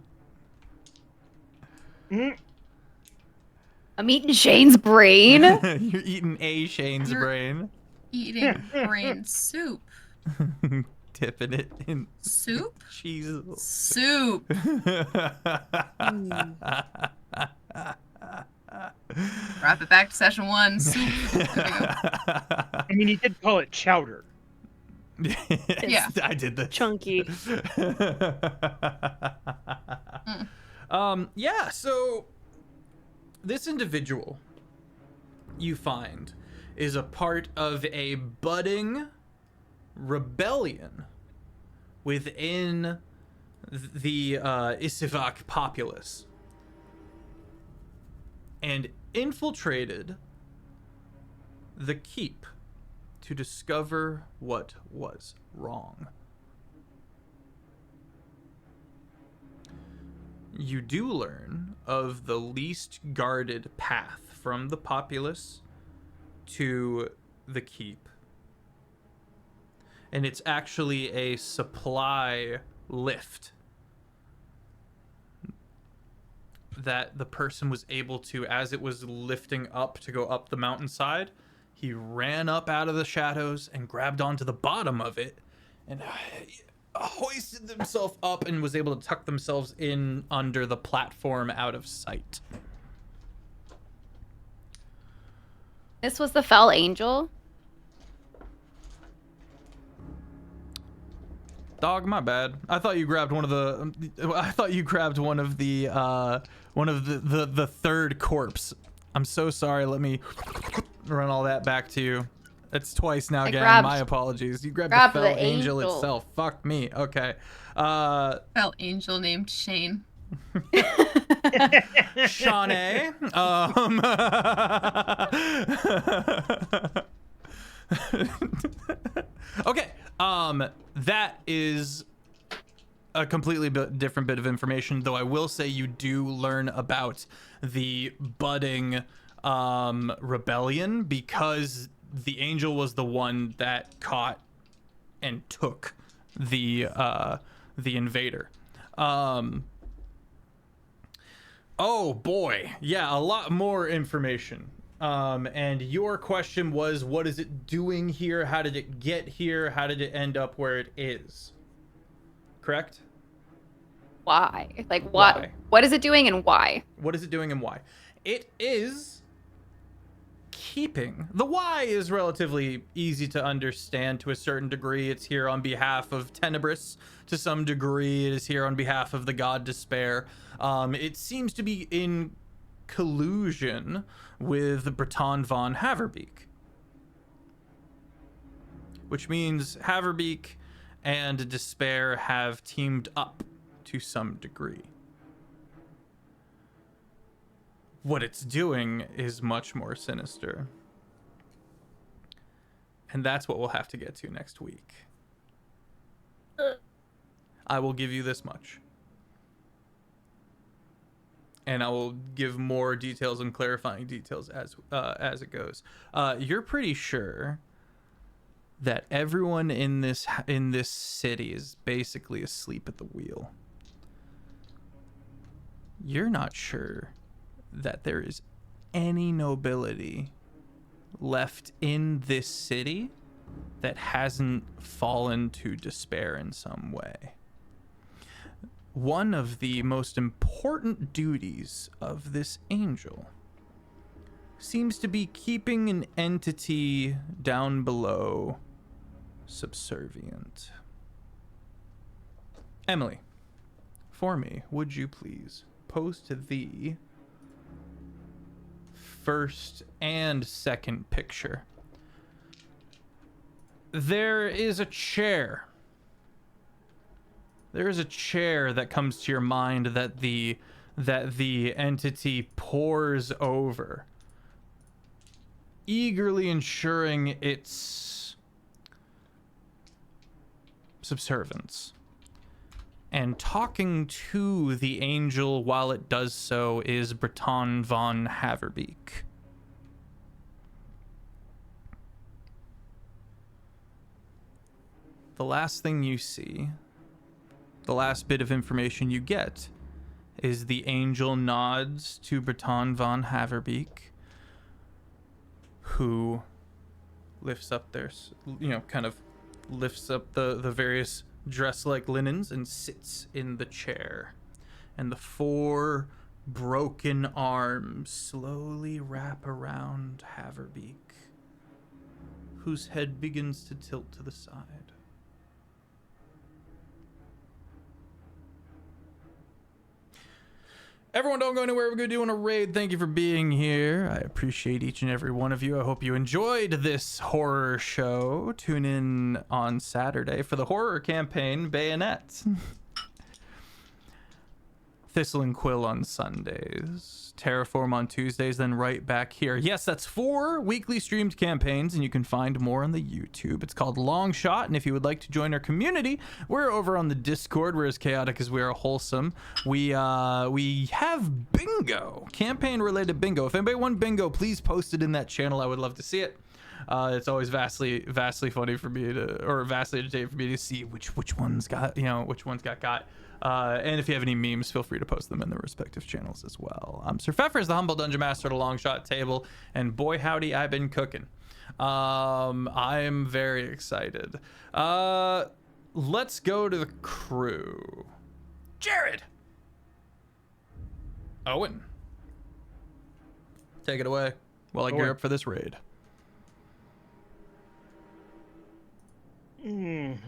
I'm eating Shane's brain. You're eating a Shane's brain. Eating brain soup. Dipping it in Soup? cheese. Soup. Wrap it back to session 1. Soup. There we go. I mean, he did call it chowder. Yeah. I did this. Chunky. Yeah, so this individual you find is a part of a budding rebellion within the Isivak populace, and infiltrated the keep to discover what was wrong. You do learn of the least guarded path from the populace to the keep. And it's actually a supply lift that the person was able to, as it was lifting up to go up the mountainside, he ran up out of the shadows and grabbed onto the bottom of it and hoisted himself up and was able to tuck themselves in under the platform out of sight. This was the fell angel. Dog, my bad. I thought you grabbed one of the. I thought you grabbed one of the third corpse. I'm so sorry. Let me run all that back to you. It's twice now, gang. My apologies. You grabbed the fell angel itself. Fuck me. Okay. Fell angel named Shane. Shawnee. Okay. That is a completely different bit of information, though I will say you do learn about the budding rebellion because the angel was the one that caught and took the invader. Oh boy, yeah, a lot more information. And your question was, what is it doing here? How did it get here? How did it end up where it is? Correct? Why? Like, what? Why? What is it doing and why? What is it doing and why? It is keeping. The why is relatively easy to understand to a certain degree. It's here on behalf of Tenebris. To some degree, it is here on behalf of the god Despair. It seems to be in collusion with Breton von Haverbeek, which means Haverbeek and Despair have teamed up to some degree. What it's doing is much more sinister, and that's what we'll have to get to next week. I will give you this much. And I will give more details and clarifying details as it goes. You're pretty sure that everyone in this city is basically asleep at the wheel. You're not sure that there is any nobility left in this city that hasn't fallen to despair in some way. One of the most important duties of this angel seems to be keeping an entity down below subservient. Emily, for me, would you please post the first and second picture? There is a chair. There is a chair that comes to your mind that the entity pores over, eagerly ensuring its subservience. And talking to the angel while it does so is Breton von Haverbeek. The last thing you see, the last bit of information you get, is the angel nods to Breton von Haverbeek, who lifts up their, kind of lifts up the various dress-like linens and sits in the chair. And the 4 broken arms slowly wrap around Haverbeek, whose head begins to tilt to the side. Everyone, don't go anywhere. We're going to do a raid. Thank you for being here. I appreciate each and every one of you. I hope you enjoyed this horror show. Tune in on Saturday for the horror campaign, Bayonet. Thistle and Quill on Sundays. Terraform on Tuesdays, then right back here. Yes, that's 4 weekly streamed campaigns, and you can find more on the YouTube. It's called Longshot, and if you would like to join our community, we're over on the Discord. We're as chaotic as we are wholesome. We have bingo, campaign-related bingo. If anybody won bingo, please post it in that channel. I would love to see it. It's always vastly funny for me vastly entertaining for me to see which ones got got. And if you have any memes, feel free to post them in the respective channels as well. I'm Sir Feffers, the humble dungeon master at a Longshot table, and boy howdy, I've been cooking. I am very excited. Let's go to the crew. Jared, Owen, take it away while I gear up for this raid.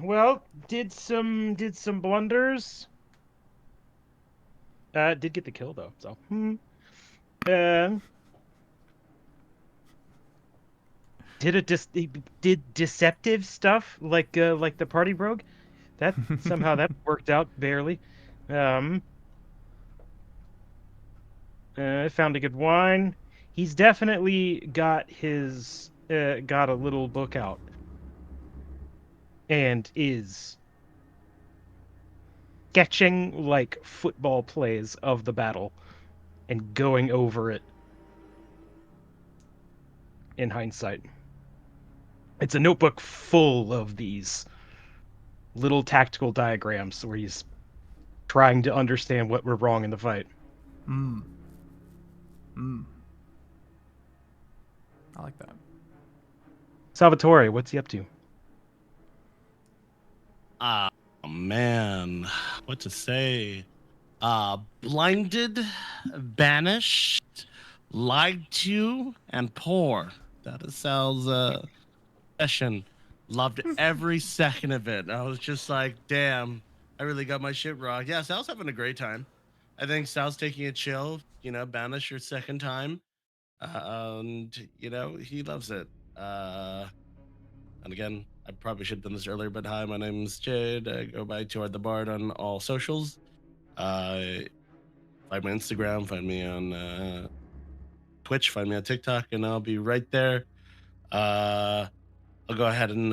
Well, did some blunders. Did get the kill though, so. Did deceptive stuff like the party brogue. That somehow that worked out barely. Found a good wine. He's definitely got his got a little book out. And is sketching like football plays of the battle and going over it in hindsight. It's a notebook full of these little tactical diagrams where he's trying to understand what went wrong in the fight. I like that. Salvatore, what's he up to? Oh man, what to say? Blinded, banished, lied to, and poor. That is Sal's session. Loved every second of it. I was just like, damn, I really got my shit wrong. Yeah, Sal's having a great time. I think Sal's taking a chill, banish your second time. And, he loves it. And again, I probably should have done this earlier, but hi, my name's Jade. I go by TooHardTheBard on all socials. Find my Instagram, find me on Twitch, find me on TikTok, and I'll be right there. I'll go ahead and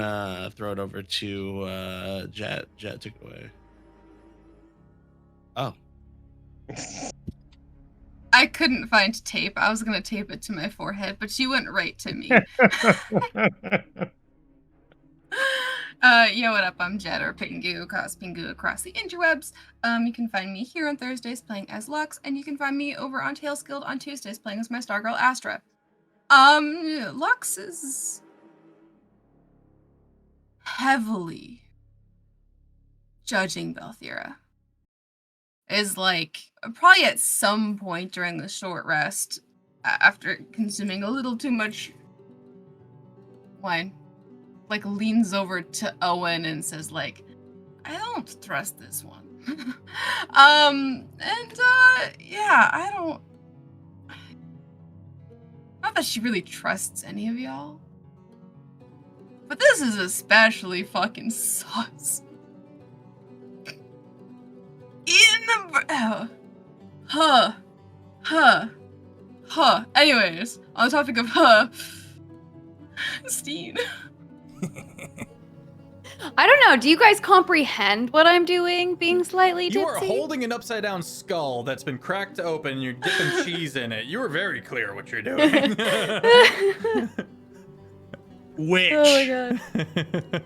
throw it over to Jet. Jet, take it away. Oh. I couldn't find tape. I was going to tape it to my forehead, but she went right to me. Yo, what up? I'm Jet or Pingu, Cos.Pingu across the interwebs. You can find me here on Thursdays playing as Lux, and you can find me over on Tails Guild on Tuesdays playing as my Stargirl Astra. Lux is heavily judging Belthira. Is like probably at some point during the short rest, after consuming a little too much wine, like leans over to Owen and says like, I don't trust this one. Yeah, I don't. Not that she really trusts any of y'all. But this is especially fucking sus. Anyways, on the topic of Steen. I don't know. Do you guys comprehend what I'm doing? Being slightly tipsy? You are holding an upside down skull that's been cracked open and you're dipping cheese in it. You were very clear what you're doing. Witch. Oh my god.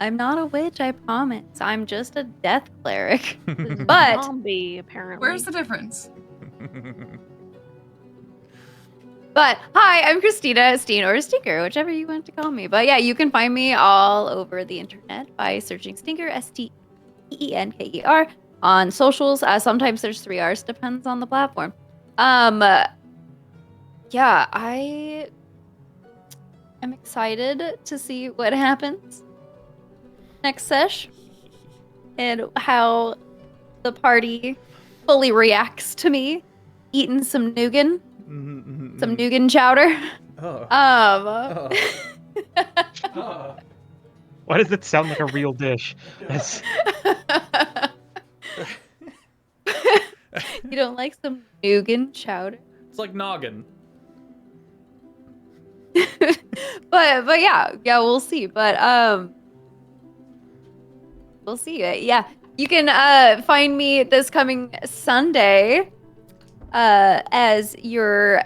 I'm not a witch, I promise. I'm just a death cleric. But Zombie, apparently. Where's the difference? But hi, I'm Christina, Steen, or Steenker, whichever you want to call me. But yeah, you can find me all over the internet by searching Steenker, Steenker, on socials. Sometimes there's 3 R's, depends on the platform. Yeah, I am excited to see what happens next sesh and how the party fully reacts to me eating some nougat. Some nougat chowder. Oh. Why does it sound like a real dish? That's... You don't like some nougat chowder? It's like noggin. but yeah, we'll see. But we'll see. Yeah, you can find me this coming Sunday as your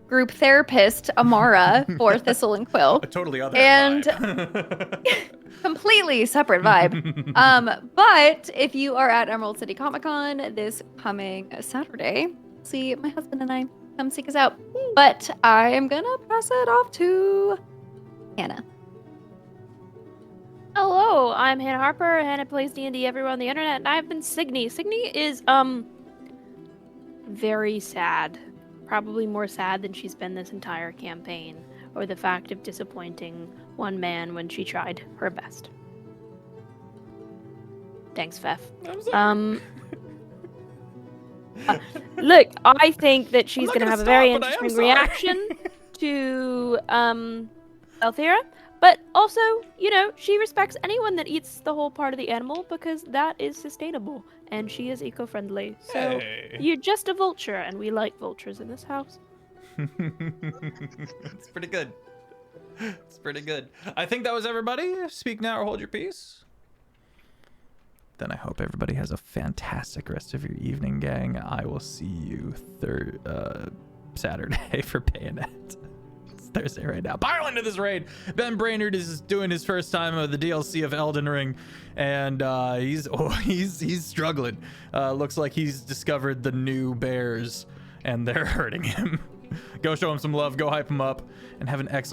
group therapist, Amara, for Thistle and Quill. A totally other And vibe. completely separate vibe. But if you are at Emerald City Comic Con this coming Saturday, see my husband and I come seek us out. But I am gonna pass it off to Hannah. Hello, I'm Hannah Harper. Hannah plays D&D everywhere on the internet, and I've been Cygni. Cygni is very sad. Probably more sad than she's been this entire campaign, or the fact of disappointing one man when she tried her best. Thanks, Feff. I'm sorry. Look, I think that she's not going to gonna have a very stop, but I am interesting sorry. reaction to Belthira, but also, you know, she respects anyone that eats the whole part of the animal because that is sustainable and she is eco-friendly. So Hey. you're just a vulture, and we like vultures in this house. It's pretty good. It's pretty good. I think that was everybody. Speak now or hold your peace. Then I hope everybody has a fantastic rest of your evening, gang. I will see you Saturday for Bayonet. It's Thursday right now. Pile into this raid. Ben Brainerd is doing his first time of the DLC of Elden Ring, and he's struggling. Looks like he's discovered the new bears, and they're hurting him. Go show him some love. Go hype him up, and have an excellent